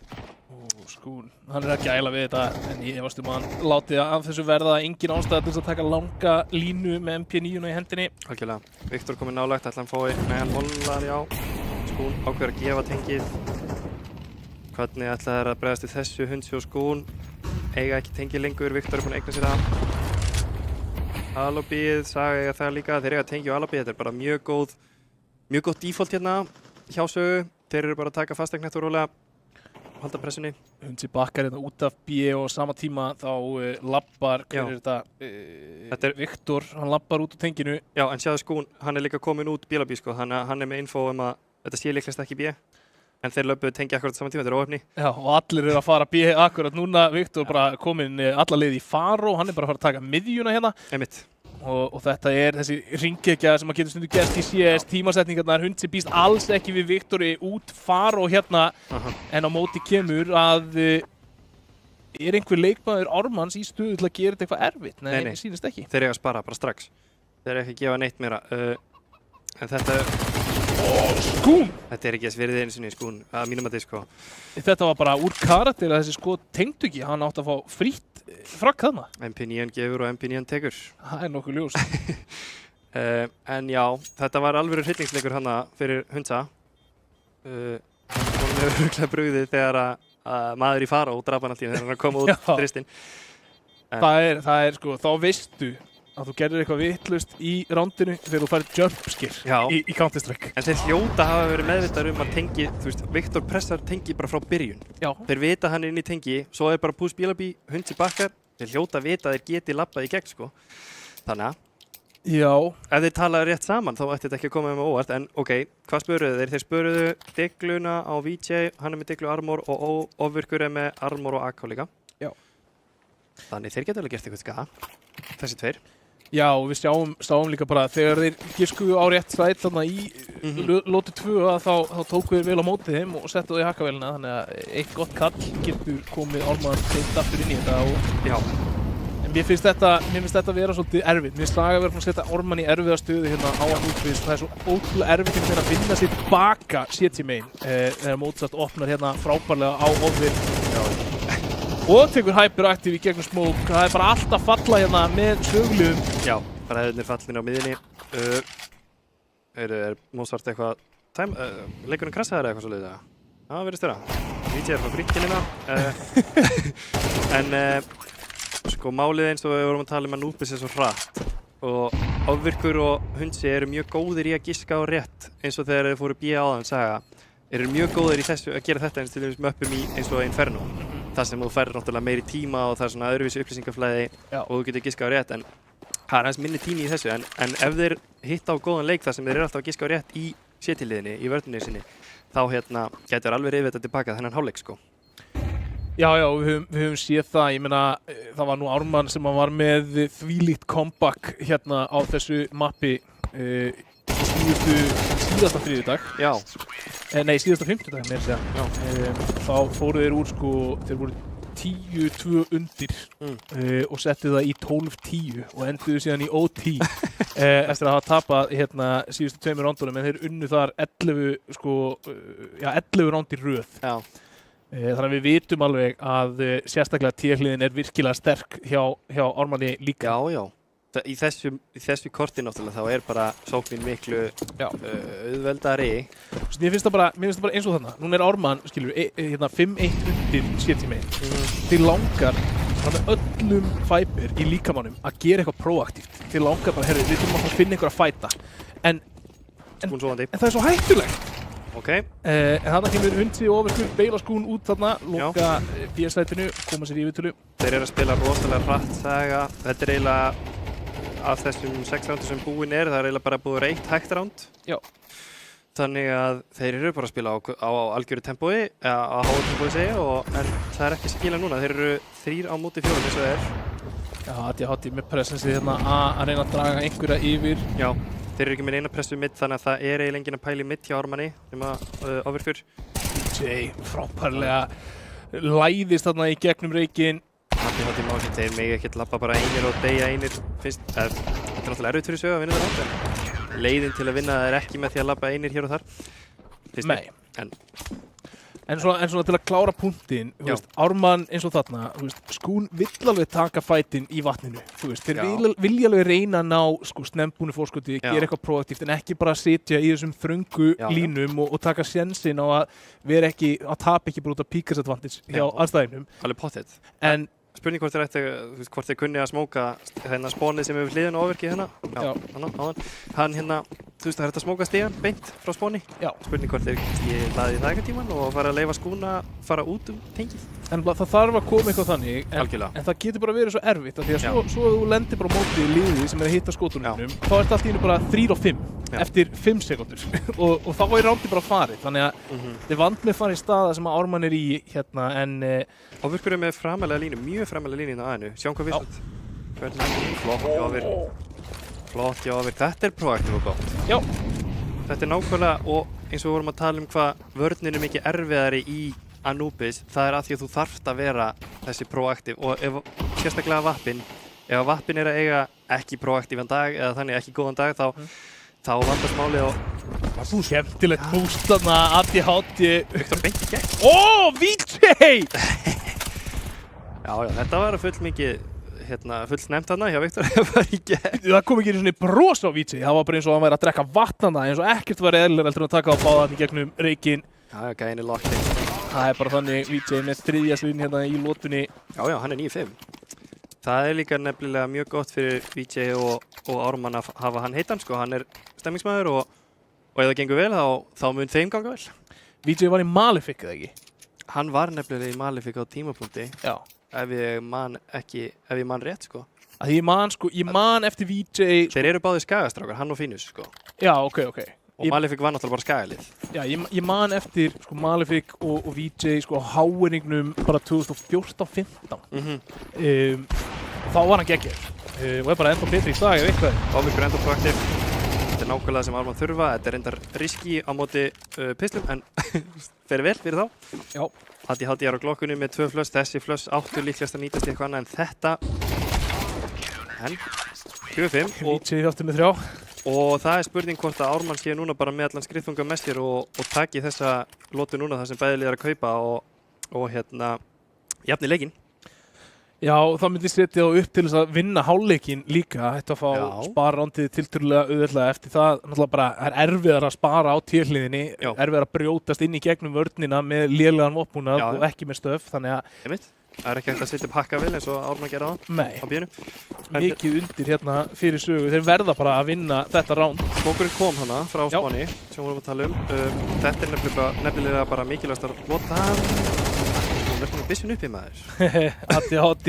Skún, hann er að gæla við þetta en ég efast að hann láti af þessu verða engin ástæða til að taka langa línu með MP9 í hendinni. Algjörlega. Viktor komið nálægt, ætla hann fái, nei hann hollar, já. Skún ákveður að gefa tengið. Hvernig ætla þeir að bregðast við þessu Hundsi og Skún? Eiga ekki tengið lengur, Viktor er búinn að eigna sér það. Alabíð, Saga eiga það líka, þeir eiga tengið og Alabíð, þetta er bara mjög gott default hérna hjá Sögu. Þeir eru bara að taka fastegn eftir rólega. Halda pressunni. Hundsi bakkar hérna út af B og sama tíma þá labbar, hver er þetta? Þetta er Viktor, hann labbar út úr tenginu. Já, en sjáðu Skún, hann er líka komin út bílabí sko, hann er með info að þetta sé líklegast ekki B. En þeir löpuðu tengi akkurat saman tíma, þetta er óefni. Já, og allir eru að fara B akkurat núna. Viktor bara komin alla leið í Faro, hann er bara að fara að taka miðjuna hérna. Einmitt. Og þetta er þessi hringekja sem að getur stundu gerst í CS tímasetningarnar. Hundsi býst alls ekki við Viktori út Faro hérna en á móti kemur að er einhver leikmaður Ármanns í stöðu til að gera þetta eitthvað erfitt? Nei, sýnist ekki. Þeir eiga að spara bara strax. Þeir eiga ekki að gefa neitt meira. En þetta Skún! Þetta er ekki þess verið einu sinni Skún, að mínum að þið sko. Þetta var bara úr karakter að þessi sko tengdu ekki. Hann átti að fá frítt frakk þarna. MP9 gefur og MP9 tekur. Það er nokkuð ljós. En já, þetta var alvöru hryllingsleikur hana fyrir Hundsa. Hún hefur rúglega brugðið þegar að maður í Faro og draf hann alltaf þegar hann er að koma út þristinn. Það er sko, þá veistu að þú gerðir eitthvað vitlaust í rándinu þegar þú færð jumpskir í Counter-Strike. En þeir hljóta hafa verið meðvitaður að tengi, þú veist, Viktor pressar tengi bara frá byrjun. Já. Þeir vita hann inn í tengi, svo er bara push bílabí, Hundsi bakkar, þeir hljóta að vita að þeir geti labbað í gegn, sko. Þannig að, ef þeir talaðu rétt saman, þá ætti þetta ekki að koma með óvart, en ok, hvað spöruðu þeir? Þeir spöruðu Digluna á VJ, hann er með Diglu Armor og Ofvirkur er með Armor og AK líka. Já. Þannig þeir geta alveg gert eitthvað skaða, þessi tveir. Já, og við sáum líka bara þegar þeir giskuðu á rétt svæt þarna í lóti 2 þá tóku þeir vel á móti þeim og settu það í hakkavélina þannig að eitt gott kall getur komið Ármann seint aftur inn í þetta og en mér finnst þetta vera svolítið erfitt. Mér finnst Saga vera að setja Ármann í erfiða stöðu hérna á að útvist. Það er svo ótrúlega erfitt fyrir að vinna sér baka CT main þegar Mozart opnar hérna frábærlega á Ofvirk. Og tekur hyperaktiv í gegnum smoke. Það er bara allt að falla hérna með sögulegum. Já, bara hefðirnir fallin á miðinni. Er Mozart eitthvað leikurinn krassaður eða eitthvað svo leiðið? Já, verðist vera. VJ er frá fríkkinina. En sko málið eins og við vorum að tala að Núbis er svo hratt. Og Ofvirkur og Hundsi eru mjög góðir í að giska á rétt eins og þegar þeir fóru B áðan Saga. Eru mjög góðir í þessu að gera þetta eins til dæmis með uppum í eins og Inferno. Það sem þú færður náttúrulega meiri tíma og það er svona öðruvísi upplýsingaflæði og þú getur giskað á rétt en það er aðeins minni tími í þessu en ef þeir hitta á góðan leik þar sem þeir eru alltaf að giska á rétt í CT-liðinni, í vörninni sinni þá getur alveg rifið þetta tilbaka þennan hálfleik sko. Já, við höfum séð það, ég meina það var nú Ármann sem var með þvílíkt comeback hérna á þessu mappi síðasta þriðjudag. Já. Nei, síðasta fimmtudag meira segja. Þá fóru þeir úr sko, þeir voru 10-2 undir og settu það í 12-10 og enduðu síðan í OT eftir að hafa tapað síðustu 2 rándunum en þeir unnu þar 11 ránd í röð. Já. Þannig að við vitum alveg að sérstaklega T-hliðin virkilega sterk hjá Ármanni líka. Já. Í þessu korti náttúrulega þá bara sóknin miklu auðveldari. Mér finnst það bara eins og þarna. Núna Ármann, skilur, 5-1 undir sér Þeir langar með öllum fæber í líkamannum að gera eitthvað proaktíft. Þeir langar bara, við þurfum að finna einhver að fæta. En það svo hættulegt. Okay. En þarna kemur Hundsi og Overkur beila skún út þarna, loka BS-sætinu, koma sér í yfirtölu. Þeir að spila rosalega hratt saga. Þetta eiginlega af þessum 6 rándur sem búin það eiginlega bara búið reitt hægt ránd. Já. Þannig að þeir eru bara að spila á algjöru tempói, á háu tempói en það ekki skila núna. Þeir eru 3 á móti 4 eins og það Já, þetta hátt í með pressensið að reyna að draga einhverja yfir. Já, þeir eru ekki með eina pressu mitt þannig að það eiginlega enginn að pæla í mitt hjá Ármanni nema Overkur. Frábærlega læðist þarna í gegnum reikinn. Hátti máli, þeir megi ekkert labba bara einir og deyja einir fyrst. Þetta náttúrulega erfitt fyrir sögu að vinna það ránd. Leiðin til að vinna það ekki með því að labba einir hér og þar. Nei. En svona til að klára punktinn, Ármann eins og þarna, skún vill alveg taka fætinn í vatninu. Þeir vilja alveg reyna að ná snembúnu fórskoti, gera eitthvað proaktíft en ekki bara sitja í þessum þröngu línum og taka sénsinn á að vera ekki, að tapa ekki bara út af Píkars advantage hjá aðstæðinum. Alveg pottet. En spurning hvort þeir kunni að smóka þennan spónið sem við hliðin og Overkið hann það er að smóka stígan beint frá spóni. Spurning hvort þeir laði það eitthvað tíman og fara að leyfa skúna fara út tengið. En það þarf að koma eitthvað þannig en það getur bara verið svo erfitt af því að svo þú lendir bara á móti liði sem að hitta skotunum þá allt í einu bara 3-5 eftir 5 sekúndur og þá var rándi bara farið þannig að þið vant með fara í staða sem að Ármann í en Overkur með framalega línu, mjög framalega línu í aðeinu. Sjáum hvað við Flott hjá Overk. Þetta proaktív og gott. Já. Þetta nákvæmlega og eins og við vorum að tala hvað vörnin mikið erfiðari í Anubis, það að því að þú þarft að vera þessi proaktív og sérstaklega vappin, ef vappin að eiga ekki proaktívan dag eða þannig ekki góðan dag þá vandast málið og skemmtilegt búst þarna ADHD Viktor beint í gegn. VJ! Já, þetta var full mikið full nefnt þarna hjá Viktor Það kom ekki einu svona bros á VJ, það var bara eins og hann væri að drekka vatn þarna eins og ekkert var eðlilega heldur að taka á báðan í gegnum reikinn. Já, gæðin locked. Það bara þannig VJ með 3. svinn í lótunni. Já, hann 9-5. Það líka nefnilega mjög gott fyrir VJ og Ármann að hafa hann heitan, hann stemmingsmaður og ef það gengur vel þá mun þeim ganga vel. VJ var í Malefic eða ekki? Hann var nefnilega í Malefic á tímapunkti. Já. Ef ég man rétt, Að ég man eftir VJ... Þeir eru báðir skagastrákar, hann og Fínus, Já, ok. Og Malefic var náttúrulega bara skagalið. Já, ég man eftir Malefic og VJ háeringnum bara 2014-15. Þá var hann geggjaður. Og bara enda betri í dag ef eitthvað. Overkur enda proaktív. Þetta nákvæmlega sem Ármann þurfa. Þetta reyndar riski á móti pislum, en fer vel fyrir þá. Já. ADHD á glokkunni með 2 flöss. Þessi flöss áttu líklegast að nýtast í eitthvað annað en þetta. En 4-5. VJ áttu með 3. Og það spurning hvort að Ármann sé núna bara með allan skriðþunga með sér og taki þessa lotu núna þar sem bæði liðar að kaupa og jafni leikinn. Já, það myndi setja þá upp til þess að vinna hálfleikinn líka. Þetta að fá spara rándið tiltölulega auðveldlega eftir það. Náttúrulega bara erfiðar að spara á T-hliðinni, erfiðar að brjótast inn í gegnum vörnina með lélegan vopnbúnað og ekki með stöf, þannig að það ekki hægt að setja upp hakka vel eins og Ármann gera það á bínu. Mikið undir fyrir sögu. Þeir verða bara að vinna þetta ránd. Smókurinn kom hana frá Spáni sem vorum að tala Þetta nefnilega bara mikilvægastar lota. Verður með byssun uppi maður. ADHD,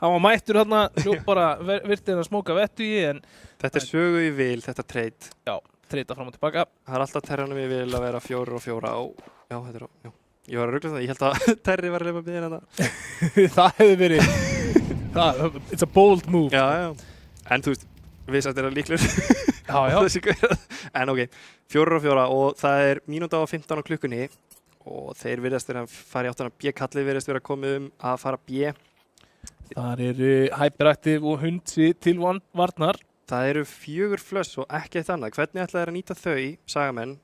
hann var mættur hérna, bara virti hann að smóka vettu í en... Þetta sögu í vil, þetta trade. Já, trade fram og tilbaka. Það alltaf terranum í vil að vera 4 og 4 á... Já, þetta ég var að rugla það, ég held að Terri var að leifa byggðin þetta. Það hefði verið... It's a bold move. Já. En þú veist, við sætt líklur. Já. En ok, 4 og 4 og það mínúta á 15 á klukkunni og þeir virðast vera að fara í áttuna B, kallið virðast vera að koma að fara B. Þar eru Hyperactive og Hundsi til varnar. Það eru 4 flöss og ekki eitt annað. Hvernig ætla þeir að nýta þau, sagamenn?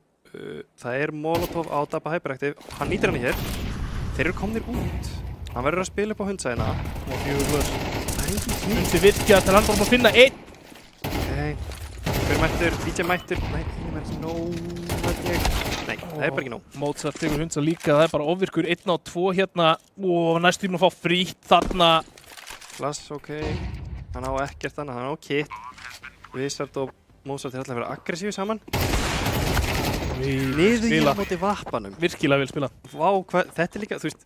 Það Molotov á Dabba Hyperactive, hann nýtir hann í hér. Þeir eru komnir út. Hann verður að spila upp á Hundsæðina. Og 4 flöss. Hundsi virkja til hann bara að finna 1. Hver mættur? DJ mættur? Nei, það ekki nóg. Nei, það bara ekki nóg. Mozart tekur Hundsa líka, það bara ofvirkur 1 á 2 hérna og næst tíma að fá frítt þarna. Flass, ok. Hann á ekkert annað, hann á kit. Wizard og Mozart alltaf vera aggressífi saman. Niður í móti vappanum. Virkilega vel spila. Vá, þetta líka, þú veist,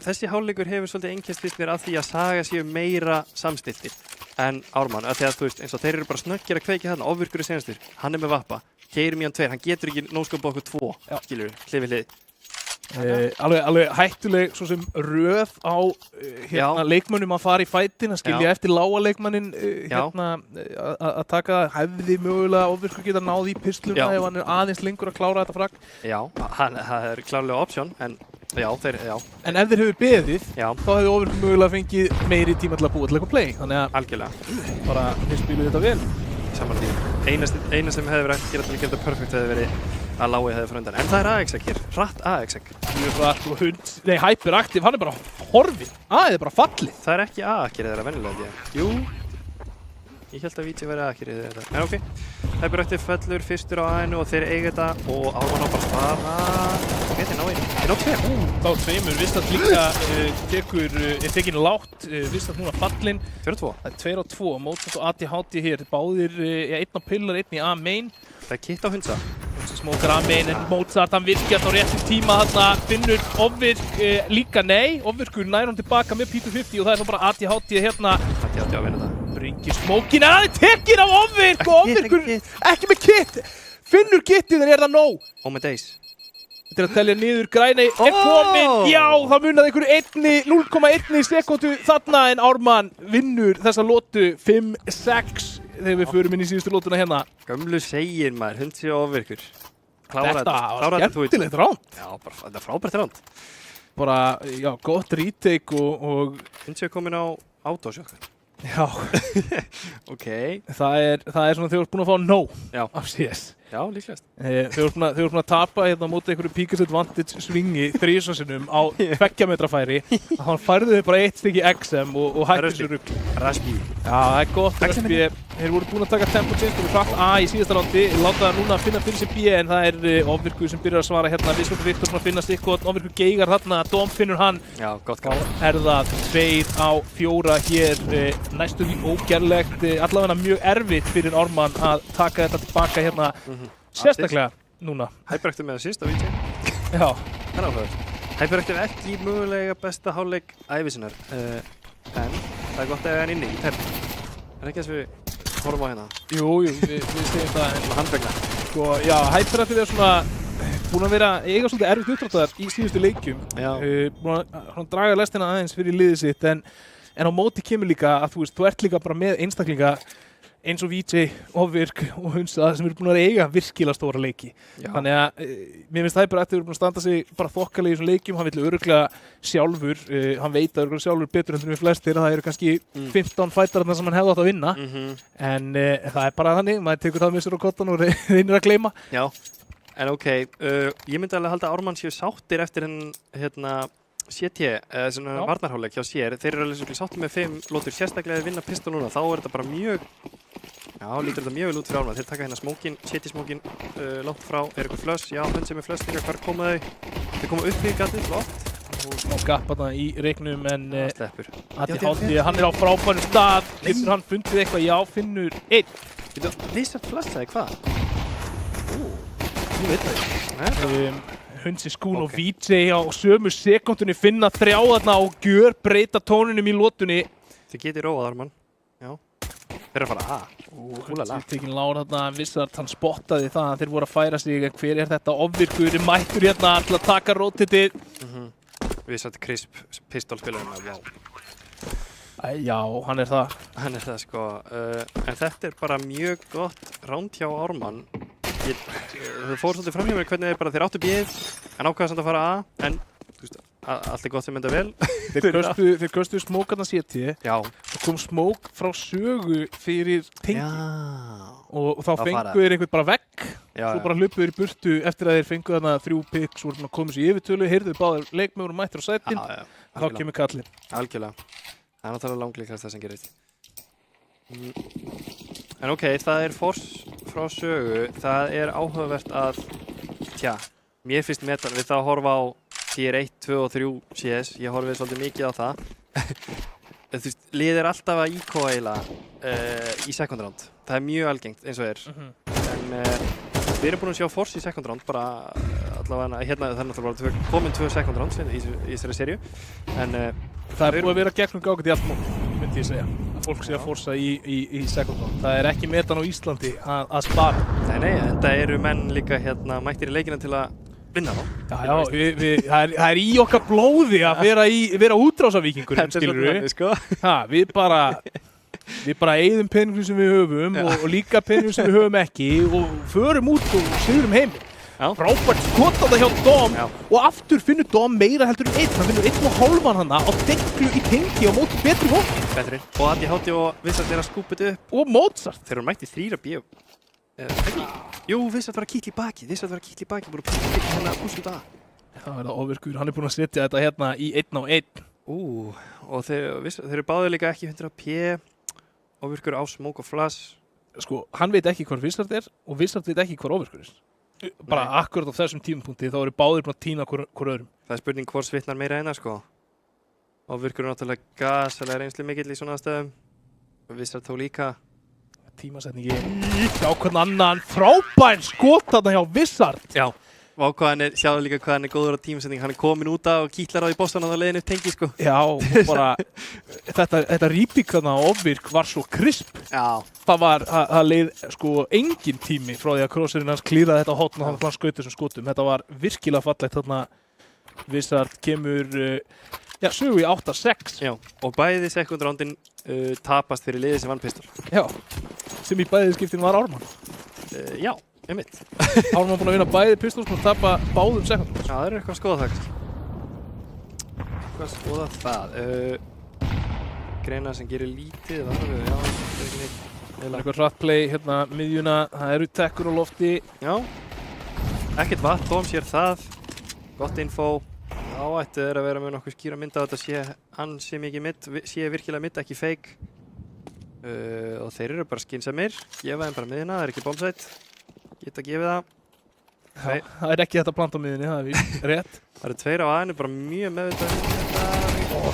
þessi hálfleikur hefur svolítið einkennst mér af því að Saga séu meira samstiltir en Ármann, af því að þú veist, eins og þeir eru bara snöggir að kveikja þarna, ofvirkur í senastur, hann með vappa, keyrum í hann 2, hann getur ekki nóskópa okkur 2, skilur við, hlið við hlið. Alveg hættuleg svo sem röð á leikmönnum að fara í fætin, að skilja eftir lága leikmannin að taka hefði mögulega ofvirkur geta náð í pisluna ef hann aðeins lengur að klára þetta fragg. Já, það klárlega option, en En ef þeir hefur beðið, þá hefði ofvirkur mögulega fengið meiri tíma til að búa til eitthvað play. Þannig að algjörlega. Bara þeir spiluðu þetta vel. Samanlega því. Eina sem hefði verið að gera til að gera þetta perfekt hefði verið að Lái hefði frá undan. En það AXX hér. Hratt AXX. Mjög hratt og Hyperactive, hann bara horfinn. Það bara fallið. Það ekki A-akkir þeirra venjulega. Jú. Ég held að vídeo verið A-akkir þeirra. En ok. Hyperactive fellur fyrstur á A-inu og þeir eiga þetta og Ármann á bara spara. Ok, þeir ná einu. Þeir ná 2. Þá 2. Vistart líka tekin lágt. Vistart núna fallinn. 2-2. Það 2-2. Mozart og ADHD hér. Báðir 1 á pillar, 1 í A-main. Það kitt á Hundsa. Smókar A-main en Mozart hann virkjar á réttum tíma þarna. Finnur ofvirk líka nei. Ofvirkur nær hann tilbaka með P250 og það svo bara ADHD hérna. ADHD að vinna það. Bringir smókin en hann tekin af ofvirk og ofvirkur ekki með kitt. Finnur kittið en það nóg. Og með Days. Þetta að telja niður, Græney komin, já, það munaði einhverju 0,1 sekúndu þarna en Ármann vinnur þessa lotu 5-6 þegar við förum inn í síðustu lotuna hérna. Gömlu segir maður, Hundsi og ofvirkur. Þetta var skemmtilegt ránd. Já, bara þetta frábært ránd. Bara, já, gott retake og Hundsi komin á autosjokk. Já. Ok. Það er svona þegar þú ert búin að fá no af CS. Já, líklegast. Þeir voru búin að tapa hérna móti einhverju Peakers Advantage svingi 3 sinnum á 2 metra færi. Hann færði þau bara 1 stykki XM og hætti þessu rugg. Raspi. Já, það er gott Raspi. Þeir voru búin að taka tempo change og hratt A í síðasta rándi. Láta núna að finna fyrir sér B en það er ofvirkur sem byrjar að svara hérna. Vistart og Viktor að finna stikkot. Ofvirkur geigar þarna. Dom finnur hann. Já, gott gaf. Er það 2 á 4 hér. Næstum því ógerlegt. Allavega mjög erfitt fyrir Ármann að taka þetta tilbaka hérna. Sérstaklega núna. Hyperactive með assist á víti. Já. Það áhugaður. Hyperactive ekki mögulega besta hálfleik ævisinnar. En það er gott að hann inni í terni. Er ekki þess að við horfum á hérna? Jú, við segjum það. Svona handbegna. Sko, já, Hyperactive er svona búin að vera eiga svolítið erfitt uppdráttar í síðustu leikjum. Já. Búin að draga lestina aðeins fyrir liðið sitt en á móti kemur líka að þú ert líka bara með einstaklinga eins og VJ, Ofvirk og Hunsa sem eru búin að eiga virkilega stóra leiki. Já. Þannig að mér finnst Hyperactive búin að standa sig bara þokkalega í þessum leikjum. Hann vill örugglega sjálfur, hann veit að örugglega sjálfur betur en við flestir að það eru kannski 15 fætararna sem hann hefði átt að vinna. En það er bara þannig, maður tekur það með sér á kottan og reynir að gleyma. Já, en ok, ég myndi alveg halda að Ármann séu sáttir eftir hérna CT, svona varnarháleik hjá sér. Þeir eru alveg sáttir með 5 lótur, sérstaklega að vinna pistol núna. Þá er þetta bara mjög lítur þetta mjög vel út fyrir Ármann. Þeir taka hérna smókin, CT-smókin langt frá. Er eitthvað flöss? Já, Hundsi með flöss líka. Hvar koma þau? Þau koma upp í gatið, flott. Og smá gap þarna í reiknum en sleppur. ADHD, hann er á frábærum stað. Getur hann fundið eitthvað? Já, finnur 1. Vissart flassaði hvað? Ég veit það ekki. Hundsi, Skún og VJ á sömu sekundunni finna 3 þarna og gjör breyta tóninum í lotunni. Þið getið róað, Ármann. Já. Þeir eru að fara A. Hundsi tekinn lágur þarna, Vissart, hann spottaði það að þeir voru að færa sig. Hver er þetta ofvirkur? Mættur hérna til að taka rótitið. Vissart Crisp, pistolspilurinn. Já, hann er það. Hann er það, sko. En þetta er bara mjög gott ránd hjá Ármann. Það fór svolítið fram hjá mér hvernig þeir áttu bíð. En ákveða samt að fara A, en þú veist, allt gott sem mynda vel. Þeir köstuðu smókarna CT Já. og kom smók frá sögu fyrir tengi. Já. Og þá Það fengu fara. þeir einhvern bara vekk, Já, svo bara hlupu þeir í burtu eftir að þeir fengu þarna 3 picks, voru búin að koma sér í yfirtölu, heyrðu báðir leikmenn voru mættir á sætin, þá kemur kallinn. Algjörlega. Það er náttúrulega langlíkast það sem gerist. En ok, það er frá sögu. Það er áhugavert að, mér finnst metal við það að horfa á tier 1, 2 og 3 CS. Ég horfið svolítið mikið á það. Þú veist, lið er alltaf að íkóa eiginlega í second round. Það er mjög algengt eins og er. En við erum búin að sjá Force í second round, bara allavega, hérna það er náttúrulega bara komin 2 second rounds í þessari serju. En það er búið að vera gegnum gágætt í allt mót, myndi ég segja. Að fólk sé að forsa í second round. Það er ekki metan á Íslandi að spara. Nei, en það eru menn líka mættir í leikina til að vinna þá. Já, það er í okkar blóði að vera útrásavíkingurinn, skilur við. Sko. Við bara eyðum peningum sem við höfum og líka peningum sem við höfum ekki og förum út og sigurum heim. Frábært skot á það hjá Dom og aftur finnur Dom meira heldur en 1. Hann finnur 1,5 hana á deklu í tengi á móti betri hótt. Betri. Og ADHD og Vissart er að skúpa þetta upp. Og Mozart. Þeir eru mætti 3 B. Ekki? Jú, Vissart var að kýtla í baki. Búin að píla hérna úrslut að. Það er það ofirkur. Hann er búin að setja þetta hérna í 1 á 1. Og þeir eru báðir líka ekki 100 P. Ofirkur á smoke og flash. Sko, hann veit ekki hvar Vissart er og Vissart veit ekki hvar ofirkur er. Bara akkurat á þessum tímapunkti þá eru báðir búin að týna hvor öðrum. Það er spurning hvort svitnar meira eina sko. Ofirkur er náttúrulega gasalega reynslu mikill í svona stöðum. Vissart þó líka. Tímasetningi. Sjá hvern annan frábær skot þarna hjá Vissart. Já. Sjáðu líka hvað hann er góður á tímasetning. Hann er komin út af og kýtlar á í bossan og það leiðin upp tengi sko. Já, og bara þetta rýpík þarna á ofvirk var svo krisp. Já. Það leið sko engin tími frá því að krosserinn hans klíraði þetta á hotn og hann skaut þessum skotum. Þetta var virkilega fallegt þarna. Vissart kemur sögu í 8-6. Já, og bæði second roundin tapast fyrir liðið sem vann pistol. Já, sem í bæði skiptin var Ármann. Já, einmitt. Ármann búinn að vinna bæði pistols og tapa báðum second. Já, það er eitthvað að skoða það. Eitthvað að skoða það. Greina sem gerir lítið, það er eitthvað hratt play hérna miðjuna, það eru tekkur á lofti. Já, ekkert vatn, Dóm sér það. Gott info. Ættu þeir að vera með nokkuð skýra mynd að þetta sé mikið mitt, sé virkilega mitt, ekki fake. Og þeir eru bara skynsamir, gefa þeim bara miðina, það er ekki bombsite. Geta gefið það. Það er ekki þetta plant á miðinni, það er rétt. Það eru 2 á aðinu, bara mjög meðvitað.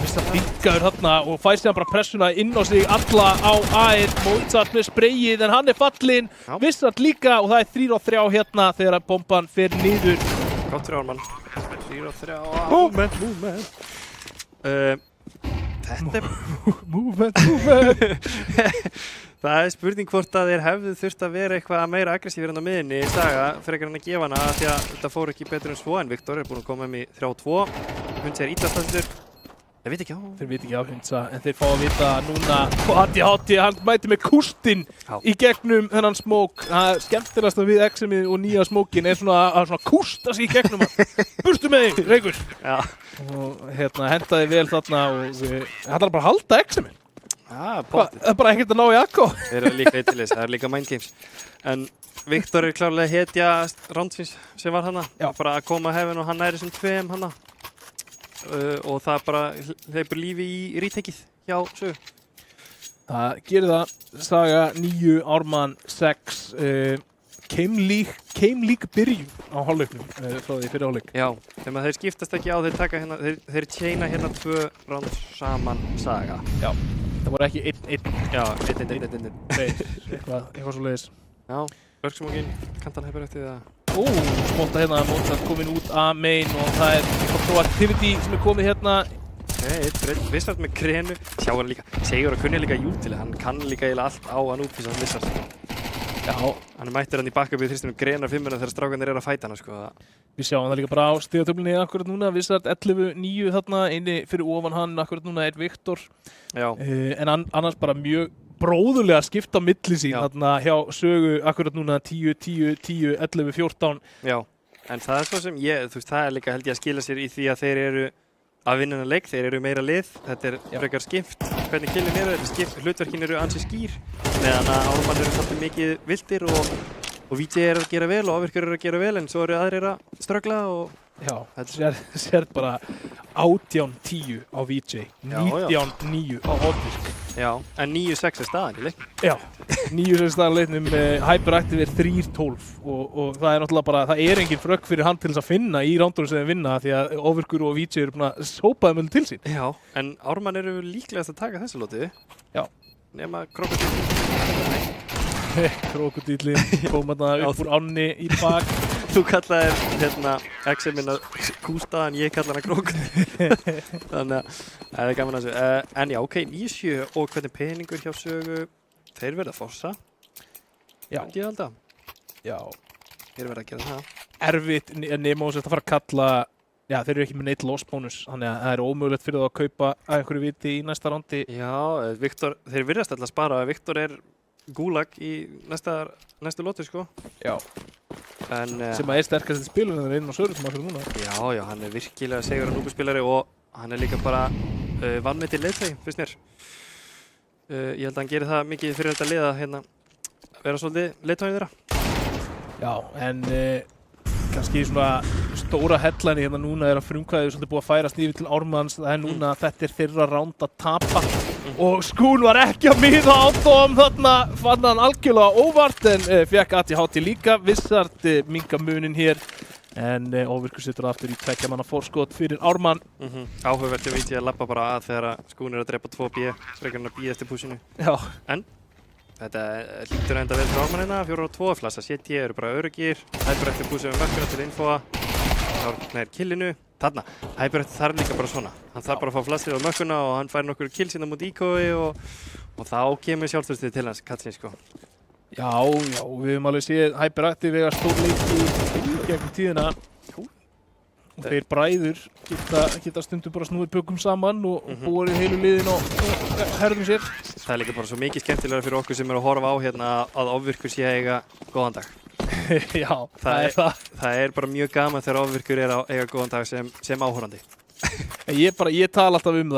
Vissart líkaður þarna og fær síðan bara pressuna inn á sig alla á A1. Mozart með sprayið en hann er fallinn. Vissart líka og það er 3 á 3 hérna þegar bomban fer niður. Gátt fyrir Ármann. 4 og 3 movement. Þetta er movement. Það er spurning hvort að þeir hefðu þurft að vera eitthvað meira aggressífur enn á miðinni í Saga frekar en að gefa hana því að þetta fór ekki betur en svo en Viktor er búinn að koma í 3-2. Hundsa er ítlastandur. Þeir veit ekki á. Þeir veit ekki á Hundsa en þeir fá að vita núna ADHD, hann mæti með kústinn í gegnum þennan smók. Það skemmtilegasta við XM-ið og nýja smókin er svona kústa sig í gegnum hann. Burtu með þig, Reykur. Já. Og hendaði vel þarna og hann er bara að halda XM-ið. Það er bara ekkert að ná í akko. Þeir eru líka eitthvað, það er líka mind games. En Viktor er klárlega hetja roundsins sem var hana. Bara að koma að hefðin og hann næri sem 2 hana. Og það bara hleypur lífi í rítekið hjá sögu. Það gerir það. Saga 9, Ármann 6. Keimlík byrjun á hálfleiknum frá því fyrir hálfleik. Já, þegar þeir skiptast ekki á, þeir taka hérna, þeir chaina hérna 2 rounds saman Saga. Já, það voru ekki 1-1. Já, 1-1. Eitthvað svo leiðis. Já, Örksmókin, kantan hefur eftir það. Spotta hérna, Mozart komin út að main og það er proactivity sem er komið hérna. Vissart með krenu, sjá hann líka, segur að kunni líka jútileg, hann kann líka eiginlega allt á hann út þess að Vissart. Já. Hann mættir hann í backupið þrýstunum grenar 5 þegar strákarnir eru að fæta hana sko. Við sjáum það líka bara á stigatöflunni akkurat núna, Vissart 11-9 þarna, inni fyrir ofan hann akkurat núna er Viktor. Já. En annars bara mjög bróðulega skipta á milli sín þarna hjá sögu akkurat núna 10, 10, 10, 11, 14. Já. En það svo sem þú veist, það líka held ég að skila sér í því að þeir eru að vinna þennan leik, þeir eru meira lið, þetta frekar skipt, hvernig killin eru, þetta skipt, hlutverkin eru ansi skýr, meðan að Ármann eru svolítið mikið vildir og VJ að gera vel og Ofvirkur að gera vel, en svo eru aðrir að ströggla og... Já, sér bara 18-10 á VJ, 19-9 á Ofvirk. Já, en 9-6 staðan í leiknum. Já, 9-6 staðan í leiknum, Hyperactive 3-12 og það náttúrulega bara, það engin frökk fyrir hann til þess að finna í rándunum sem þeir vinna því að Ofvirkur og VJ eru búin að sópa þeim til sín. Já, en Ármann eru líklegast að taka þessu lótið. Já. Nema Krokodíllinn. Krokodíllinn kom þarna upp úr ánni í bak. Þú kallaðir exið minna Kústa en ég kalla hana Krokodíll. Þannig að það er gaman að þessu. En já, ok, 9-7 og hvernig peningur hjá Sögu, þeir verða að fossa. Já. Ég held að. Já. Þeir verða að gera það. Erfitt nema þess að fara að kalla, já þeir eru ekki með neitt loss bónus, þannig að það er ómögulegt fyrir það að kaupa að einhverju viti í næsta rándi. Já, Viktor, þeir virðast alltaf að spara að Viktor Gulag í næstu lótu, sko. Já. En, sem að sterkast í spilun en það inn á Söru sem að fyrir núna. Já, hann virkilega segur að núbuspilari og hann líka bara vanmetið leiðtægi, finnst mér. Ég held að hann gerir það mikið fyrir þetta lið að vera svolítið leiðtægin þeirra. Já, en kannski svona stóra headline núna að frumkvæðið svolítið búið að færast yfir til Ármanns. Það núna þetta þeirra ránd að tapa. Og Skúl var ekki að miða á Dóm, þarna fann hann algjörlega óvart en fekk ATHT líka, Vissart minka munin hér en Ofvirkur situr aftur í 2 manna forskot fyrir Ármann. Áhugavert ég veit ég að labba bara að þegar Skúl að drepa 2B, frekar hann að bíða eftir púsinu. Já. En þetta lítur enda vel fyrir Ármann hérna, 4-2 flassa, CT eru bara öruggir, Hyper eftir púsið með mörkuna til infóa, þá er killinu. Þarna, Hyper þarf líka bara svona. Hann þarf bara að fá flassið á mökkuna og hann fær nokkur kill síðan mútið íkói og þá kemur sjálfstöðstið til hans, kallinn sko. Já, við höfum alveg séð Hyperactive eiga stórleiki í gegnum tíðina. Og þeir bræður geta stundum bara snúið bökum saman og búið heilu liðin og herðum sér. Það líka bara svo mikið skemmtilegra fyrir okkur sem að horfa á að Ofvirkur sé að eiga góðan dag. Já, það bara mjög gaman þegar Ofvirkur að eiga góðan dag sem áhorfandi. Ég tala alltaf um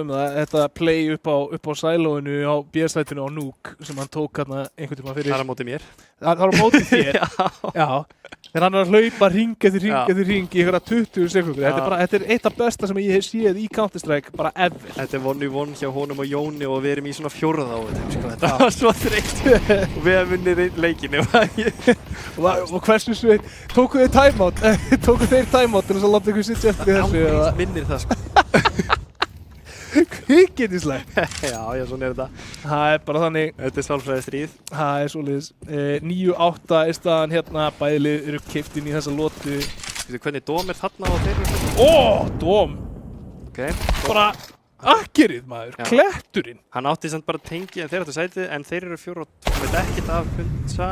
það, þetta play upp á sælóinu á B-sætinu á Nuke sem hann tók einhvern tíma fyrir. Það er á móti mér. Það er á móti þér? Já. Þegar hann er að hlaupa hring eftir hring í einhverja 20 sekundur. Þetta er eitt af besta sem ég hef séð í Counter-Strike, bara ever. Þetta er 1v1 hjá honum og Jóni og við erum í svona 4ða á þetta. Þetta var svo þreytt og við hefum vunnið leikinu. Og hversu sveit, tóku þeir timeout? Tóku þeir timeout til þess að láta ykkur sitja eftir þessu? Já, minnir það sko. Kvikindislega. Já, svona er þetta. Það er bara þannig. Þetta er sálfræði stríð. Það er svoleiðis. 9-8 er staðan hérna. Bæði lið eru keypt inn í þessa lotu. Hvernig Dóm er þarna og þeir eru? Dóm! Ok. Bara akkerið maður. Já. Kletturinn. Hann átti samt bara tengi en þeir áttu sætið en þeir eru 4 og veit ekkert af hundsa.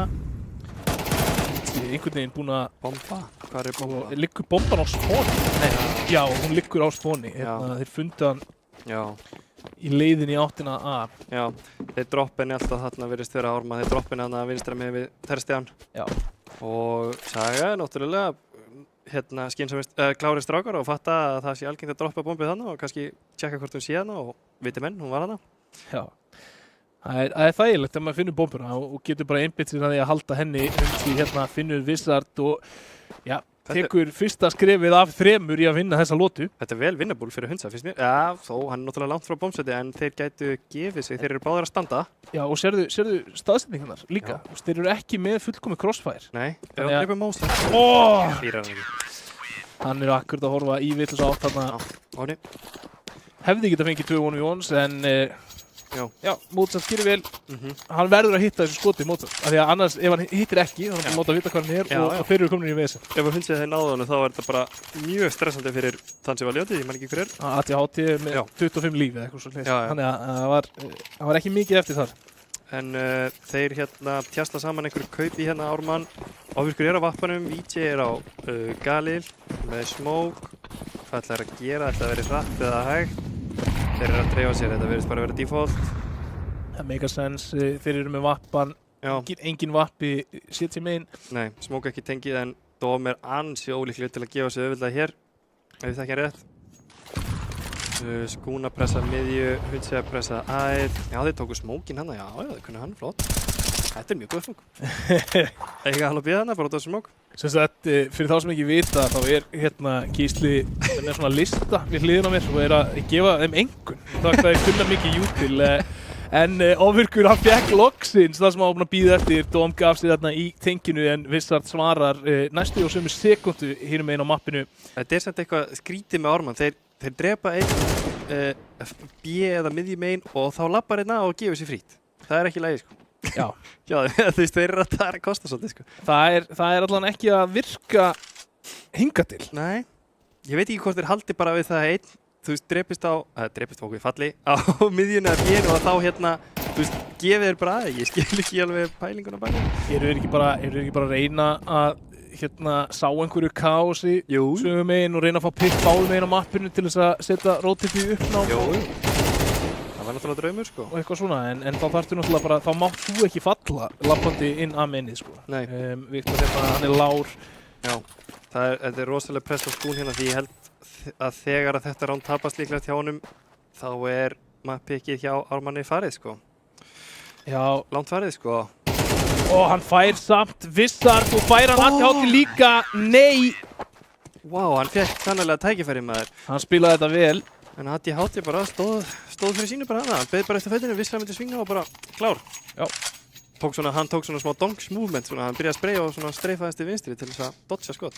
Einhvern veginn búin að... Bomba? Hvað er bomba? Liggur bomban á spóni? Nei. Já, hún liggur á spóni. Þeir fundu hann í leiðinni í áttina að. Já, þeir droppinni alltaf þarna virðist vera Ármann. Þeir droppinni þarna vinstra með við Terstegan. Já. Og Saga náttúrulega klárið strákar og fatta að það sé algengt að droppa bombið þarna og kannski tjekka hvort hún sé hana og viti menn, hún var hana. Já. Það er þægilegt þegar maður finnur bombuna og getur bara einbytt sér að því að halda henni því finnur Vissart og tekur fyrsta skrefið af 3 í að vinna þessa lotu. Þetta er vel vinnabúl fyrir Hundsa, finnst mér. Já, þó, hann er náttúrulega langt frá bombseti en þeir gætu gefið sig, þeir eru báðir að standa. Já, og sérðu staðsetningarnar líka. Þeir eru ekki með fullkomið crossfire. Nei, er hann eitthvað mósla? Flýrar hann ekki. Hann er akkurat að horfa í vitlaus átt þarna. Hefði getað fengið 2 1v1s en já, Mozart gerir vel. Hann verður að hitta þessu skoti Mozart. Af því að annars, ef hann hittir ekki, þá er hann móta að vita hvað hann er og þeir eru komin í vesen. Ef hann finnst þeir náðu hann, þá er þetta bara mjög stressandi fyrir þann sem var ljótið, ég man ekki hver er. ATHT með 25 líf eða eitthvað svo hlýst. Þannig að það var ekki mikið eftir þar. En þeir tjasla saman einhverju kaupi Ármann. Ofvirkur er á vappanum, VJ er á Galil með smoke. Hvað ætlar að gera? Ætlar að vera hratt eða hægt? Þeir eru að dreifa sér, þetta verðist bara að vera default. Það make a sense, þeir eru með vappan Já. Engin vappi sétt sér megin. Nei, smók ekki tengið en Dóm ansi ólíklega til að gefa sig auðvitað hér ef ég þekki hann rétt. Skúna pressa miðju, Hundsi að pressa æð. Já, þeir tóku smókin hann, já, þeir kunni hann, flott. Þetta mjög góð smók. Eiga hann að bíða hana, bara út á smók. Sem sagt, fyrir þá sem ekki vita, þá hérna Gísli með svona lista við hliðina á mér og að gefa þeim engun. Það kunna mikið jútil. En Ofvirkur, hann fékk loksins það sem hann var búinn að bíða eftir. Dóm gaf sér þarna í tenginu en Vissard svarar næstu og sömu sekundu hinum megin á mappinu. Þetta samt eitthvað skrítið með Ármann. Þeir drepa einn B eða miðjumegin og þá lappar einn og gefur sér frít. Það er ekki lagi, sko. Já. Já, þú veist, þeir það að kosta svolítið, sko. Það er allan ekki að virka hingað til. Nei, ég veit ekki hvort þeir haldi bara við það að einn, þú veist, drepist okkur í falli á miðjunni eða bjénu og þá þú veist, gefið þér bara að, ég skil ekki alveg pælinguna bæði. Eru þeir ekki bara að reyna að sá einhverju kaosi sögum megin og reyna að fá pick báðum megin á mappinu til þess að setja rótipið uppnám? Jú, það var náttúrulega draumur, sko. Og eitthvað svona, en þá þarftu náttúrulega bara, þá mátt þú ekki falla lappandi inn að mennið, sko. Nei. Viktor hann er lár. Já, þetta er rosalega press á skún hérna því ég held að þegar að þetta rán tapast líklega hjá honum þá er mappickið hjá Ármanni farið, sko. Já. Langt farið, sko. Og hann fær samt Vissard og fær hann ATH líka. Nei! Vá, hann fekk sannlega tækifæri maður. Hann spilaði þetta vel. En ATH bara stóð fyrir sínu bara hana. Hann beið bara eftir fætinu, Vissard myndi svinga og bara klár. Já. Hann tók svona smá donks movement, hann byrjaði að spreyja og svona streifaðist til vinstri til þess að dodja skot.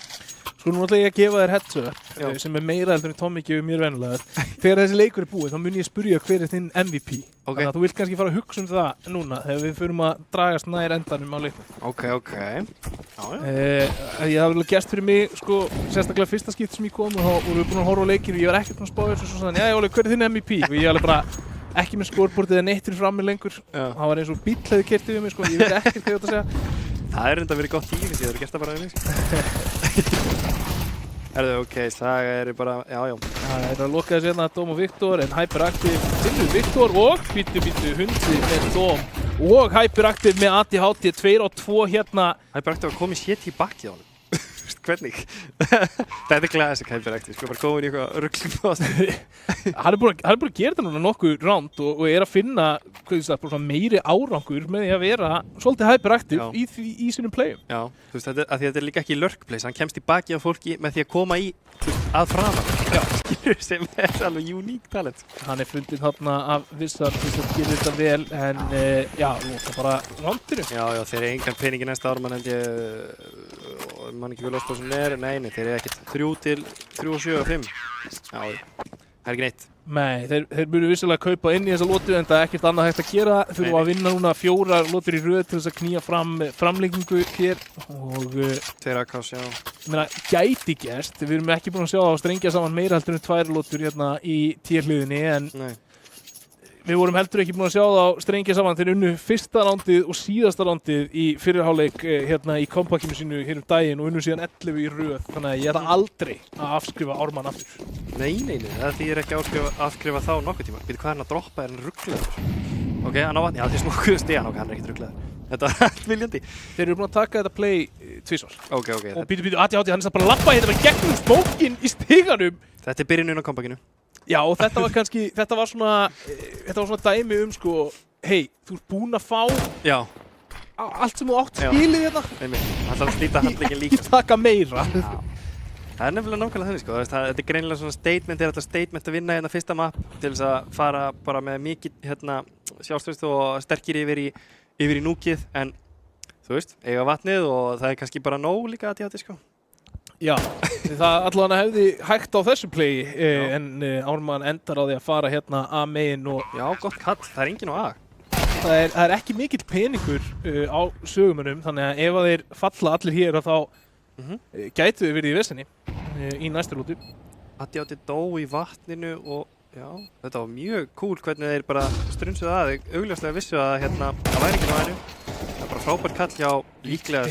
Sko nú ætla ég að gefa þér heads up sem er meira heldur en Tommy gefur mér venjulega. Þegar þessi leikur er búið þá mun ég spyrja hver er þinn MVP. Þannig að þú vilt kannski fara að hugsa það núna þegar við förum að dragast nær endanum á leiknum. Ok. Ég hafði vel gert fyrir mig, sko, sérstaklega fyrsta skipti sem ég kom og við búin að horfa á leikinu og ég var ekkert búin að spá þessu og svo þannig, Óli, hver er þinn MVP? Og ég alveg bara ekki með scoreboardið eða neitt fyrir frammi lengur. Það var eins og bíll hefði keyrt yfir mig, sko, ég veit ekkert hvað ég átt að segja. Það er enda verið gott tími því það er gert það bara við mig. Ok, það er bara, já. Það er að loka þessi hérna Dóm og Viktor en Hyperactive sinnur Viktor og bítu Hundi með Dóm og Hyperactive með ATH 2 og 2 hérna. Hyperactive var komið sér í bakið á honum. Hvernig? Þetta er classic Hyperactive, sko, bara komin í eitthvað ruglum á þessu. Hann er búin að gera þetta núna nokkuð ránd og er að finna meiri árangur með því að vera svolítið Hyperactive í sínum playum. Já, þú veist, þetta er líka ekki lurkplays, hann kemst í bakið á fólki með því að koma í að framan. Já, skilur sem er alveg unique talent. Hann er fundinn þarna af Vissard gerir þetta vel en lóka bara rándinu. Já, þeir eru engan pening í næsta ármann en mann ekki vel ást á sem nei, þeir eru ekkert 3 til 3 og 7 og 5. Já, það er ekki neitt. Nei, þeir munu vissilega kaupa inn í þessa lotu en það er ekkert annað hægt að gera. Þurfa að vinna núna 4 lotur í röð til þess að knýja fram framlengingu hér og 2 AKs, já. Ég meina, gæti gerst. Við erum ekki búin að sjá það að strengja saman meira heldur en 2 lotur hérna í tierhliðinni en við vorum heldur ekki búin að sjá það á strengja saman. Þeir unnu fyrsta rándið og síðasta rándið í fyrri hálfleik hérna í kompakinu sínu hér daginn og unnu síðan 11 í röð. Þannig að ég ætla aldrei að afskrifa Ármann aftur. Nei, það þýðir ekki að afskrifa þá nokkuð tíma. Býtu, hvað er hann að droppa? Er hann rugglaður? Ok, hann á vatni. Já, þeir smókuðu stigan. Ok, hann er ekkert rugglaður. Þetta var allt viljandi. Þeir eru búin að taka þetta play tvisvar. Ok. Og býtu, ATH, hann er bara að labba hérna bara gegnum smókin í stiganum. Þetta er byrjunin á kompakinu. Já, og þetta var svona dæmi sko, hei, þú ert búinn að fá allt sem þú átt skilið hérna. Það ætlar að slíta handlegginn líka. Ekki taka meira. Það er nefnilega nákvæmlega þannig, sko. Þetta er greinilega svona statement að vinna hérna fyrsta map til þess að fara bara með mikið sjálfstraust og sterkir yfir í núkið, en þú veist, eiga vatnið og það er kannski bara nóg líka að sko. Já, það allavega hefði hægt á þessu play en Ármann endar á því að fara hérna að megin og já, gott kall, það er enginn á A. Það er ekki mikill peningur á sögumunum, þannig að ef þeir falla allir hér þá gætu við verið í vesinni í næstu lútu. ATH dó í vatninu og já, þetta var mjög cool hvernig þeir bara strunsuðu að, þeir augljóslega vissu að það væri ekki náðinu. Það er bara frábært kall hjá líklega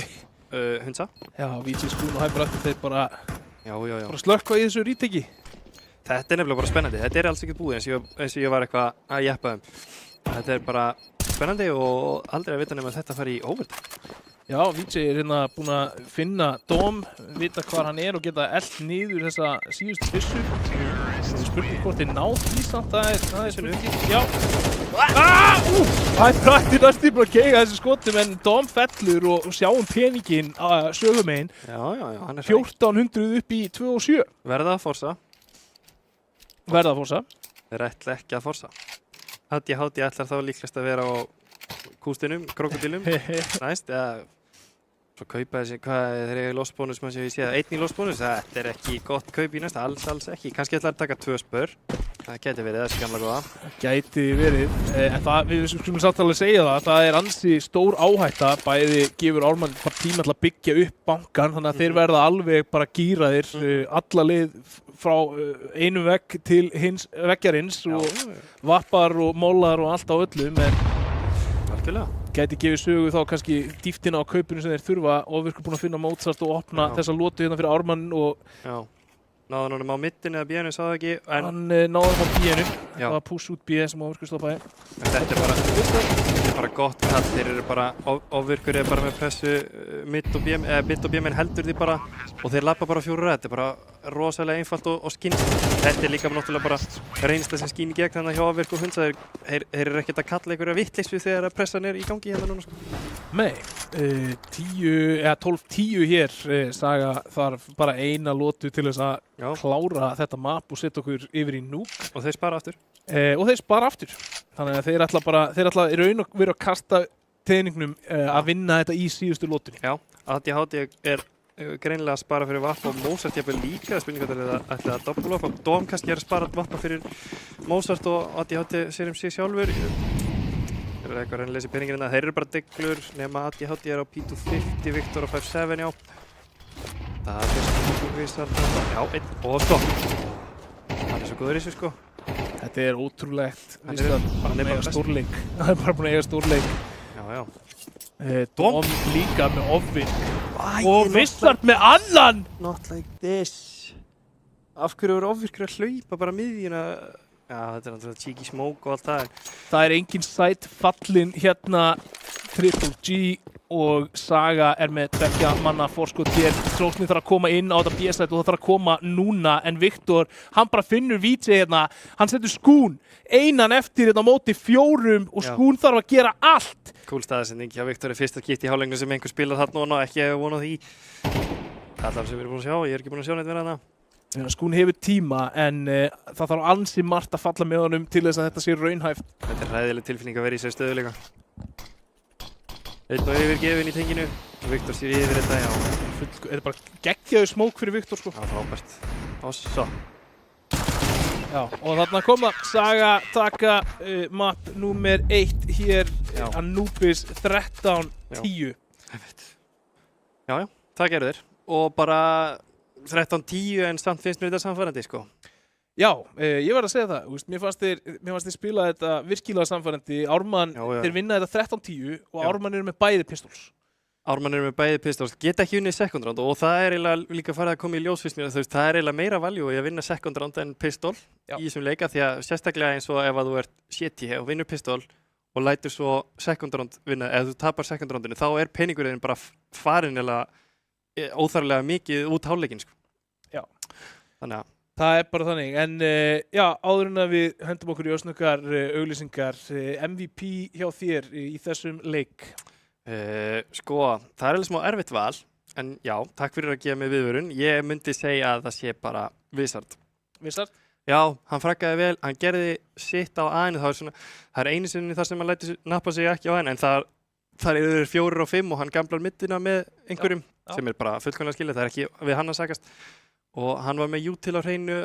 Hundsa. Já, VG Skún og Hyperactive þeir bara slökkva í þessu ríteki. Þetta er nefnilega bara spennandi. Þetta er alls ekkert búið eins og ég var eitthvað að jeppa þeim. Þetta bara spennandi og aldrei að vita nema að þetta fari í overtime. Já, Vítsei hérna búinn að finna Dom, vita hvar hann og geta elt niður þessa síðustu byssu. Spurning hvort þið náð í samt, það er spurning. Já. Það er prættir næstum búinn að keiga þessi skotum en Dom fellur og sjáum peninginn sögumegin. Já, hann 1400 upp í 2 og 7. Verða að forsa. Verða að forsa. Þeir ætla ekki að forsa. Hátti ætlar þá líklegast að vera á kústinum, krokodilum, næst, eða svo kaupa þessi, þeir eru í losbónus, ég sé að 1 í losbónus, þetta ekki gott kaup í næsta, alls ekki. Kannski ætlar að taka 2 spör, það gæti verið þessi gamla góða. Gæti verið, en við skulum samt alveg segja það er ansi stór áhætta, bæði gefur Ármann bara tíma til að byggja upp bankan, þannig að þeir verða alveg bara gíraðir, alla leið frá einu vegg til hins veggjarins og vappar og mólar og allt á öllum, en gæti gefið sögu þá kannski dýftina á kaupinu sem þeir þurfa og við erum búin að finna Mozart og opna þessa lotu hérna fyrir Ármann og náðan honum á middin eða B-inu, sá það ekki en hann náði hann á B-inu, það var push út B sem ofvirkur stoppaði. Þetta er bara gott kall, þeir eru bara ofvirkur er bara með pressu midd og B-menn heldur því bara og þeir lappa bara 4 ræð, þetta er bara rosalega einfalt og skinn. Þetta er líka náttúrulega bara reynsta sem skín í gegn þannig hjá ofvirk og hundsa, þeir eru ekkert að kalla einhverja vittleysu þegar pressan er í gangi hérna núna. Nei, 12-10 hér, Saga þarf bara eina lotu til þess að klára þetta map og setja okkur yfir í núk. Og þeir spara aftur. Þannig að þeir ætla í raun og veru að kasta teningnum að vinna þetta í síðustu lotunni. Já, Hátti er greinilega að spara fyrir Vappa og Mozart jafnvel líka, spurningar er ætla að doppula og Dom kannski er að spara Vappa fyrir Mozart og Hátti sér sig sjálfur. Þeir eru eitthvað að reyna að lesa peningina, þeir eru bara deglur nema Hátti er á P250, Viktor á 5-7, já. Það er fyrst já, 1 og stopp. Hann er svo góður í þessu sko. Þetta er ótrúlegt, hann er bara búin að eiga stórleik. Já. Dom líka með ofvirk og Vissart með annan! Not like this. Af hverju eru ofvirkur að hlaupa bara miðjuna? Já, þetta er náttúrulega cheeky smoke og allt það. Það er engin sæt fallin hérna, Triple G og Saga er með 2 manna forskot hér. Tróknir þarf að koma inn á þetta B-sæt og það þarf að koma núna en Viktor, hann bara finnur Vítsei hérna, hann setur skún einan eftir hérna á móti 4 og skún þarf að gera allt. Cool staðsending hjá Viktor, fyrsta kitt í hálfleiknum sem einhver spilar þarna og ekki hefur vonað því. Allar sem við erum búin að sjá, ég er ekki búin að sjá neitt verið hana. Skún hefur tíma en það þarf ansi margt að falla með honum til þess að þetta sé raunhæft. Þetta er hræðileg tilfinning að vera í sér stöðuleika. Einn og yfirgefin í tenginu og Viktor sér yfir þetta, já. Þetta er bara geggjaður smók fyrir Viktor sko. Já, frábært. Og svo. Já, og þarna koma Saga taka map númer 1 hér, Anubis 13-10. Já, það gerðu þeir. Og bara 13-10 en samt finnst mér þetta samfærandi sko. Já, ég verð að segja það, mér fannst þeir spila þetta virkilega samfærandi. Ármann, þeir vinna þetta 13-10 og Ármann eru með bæði pistols. Ármann eru með bæði pistols, geta ekki unnið second round og það er eiginlega líka farið að koma í ljós fyrst mér. Það er eiginlega meira value í að vinna second round en pistol í þessum leika því að sérstaklega eins og ef að þú ert shitty og vinnur pistol og lætur svo second round vinna, eða þú tapar second roundinu þá er peningurinn bara farin eða óþarflega mikið út hálfleikinn sko. Já. Þannig að það er bara þannig, en já, áður en að við hendum okkur í ösnökkar auglýsingar, MVP hjá þér í þessum leik? Sko, það er alveg smá erfitt val, en já, takk fyrir að gefa mig viðvörun. Ég myndi segja að það sé bara Vissart. Vissart? Já, hann fraggaði vel, hann gerði sitt á A-inu, það er einu sinni þar sem hann læti nappa sig ekki á henn, en það eru 4 og 5 og hann gamlar middina með einhverjum sem er bara fullkomlega skilja, það er ekki við hann að sakast. Og hann var með Util á hreinu,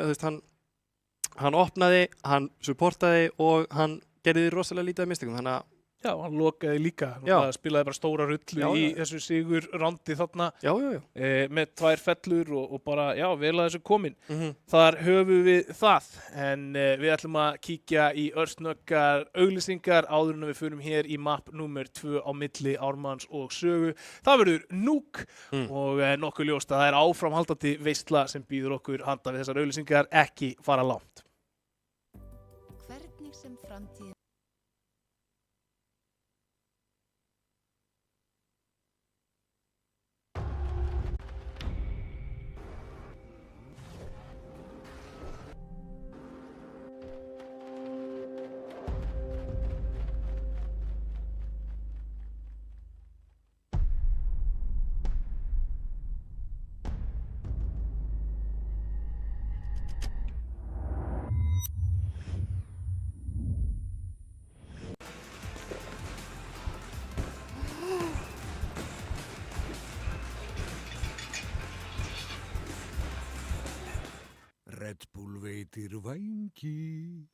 hann opnaði, hann supportaði og hann gerði rosalega lítið af mistökum, þannig að já, hann lokaði líka, hann spilaði bara stóra rullu í þessu sigur randi þarna með 2 fellur og bara, já, vel að þessu komin. Þar höfum við það, en við ætlum að kíkja í örsnöggar auglýsingar áður en við förum hér í map númer 2 á milli Ármanns og Sögu. Það verður núk og nokkuð ljóst að það er áframhaldandi veisla sem býður okkur handa við þessar auglýsingar, ekki fara langt. Hvernig sem framtíðin heitir vængi.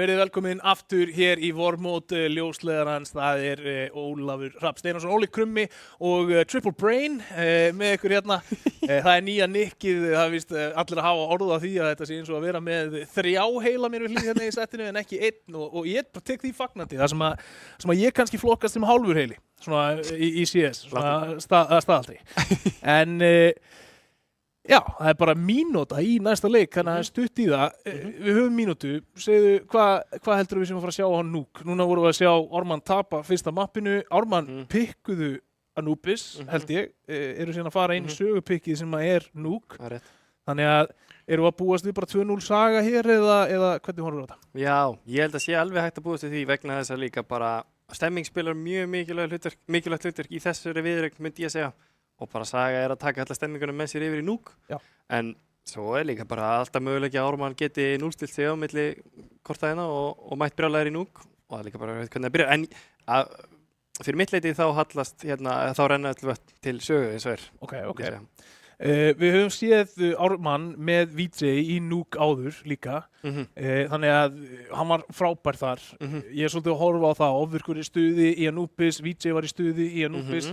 verið velkomin aftur hér í vormót ljóslegarans. Það Ólafur Hrafn Steinarsson, Óli Krummi og Triple Brain með ykkur hérna. Það nýja nikkið, það er víst allir að hafa orð á því að þetta sé eins og að vera með 3 heila mér við hlýð hérna í settinu en ekki 1 og ég bara tek því fagnandi. Það sem að ég kannski flokkast sem hálfur heili svona í CS, svona staðaldri. En já, það bara mínúta í næsta leik, þannig að það stutt í það. Við höfum mínútu, segðu, hvað heldur við sem að fara að sjá á Nuuk? Núna vorum við að sjá Ármann tapa fyrsta mappinu, Ármann pikkuðu Anubis, held ég, eru síðan að fara inn í sögupikkið sem að Nuuk. Þannig að eru að búast við bara 2-0 saga hér eða hvernig horfum við á þetta? Já, ég held að sé alveg hægt að búast við því vegna þess að líka bara stemming spilar mjög mikilvægt hlutverk í þessari viðureign, myndi ég segja. Og bara Saga að taka alla stemmingunum með sér yfir í Nuuk. En svo líka bara alltaf möguleiki að Ármann geti núllstilt sig á milli korta hérna og mætt brjálæðir í Nuuk. Og það líka bara hvernig það byrjar. En fyrir mitt leiti þá hallast hérna, þá renna allir vött til sögu eins og Ok. Við höfum séð Ármann með VJ í Nuuk áður líka. Þannig að hann var frábær þar. Ég svolítið að horfa á það, Ofvirkur í stuði í Anubis, VJ var í stuði í Anubis.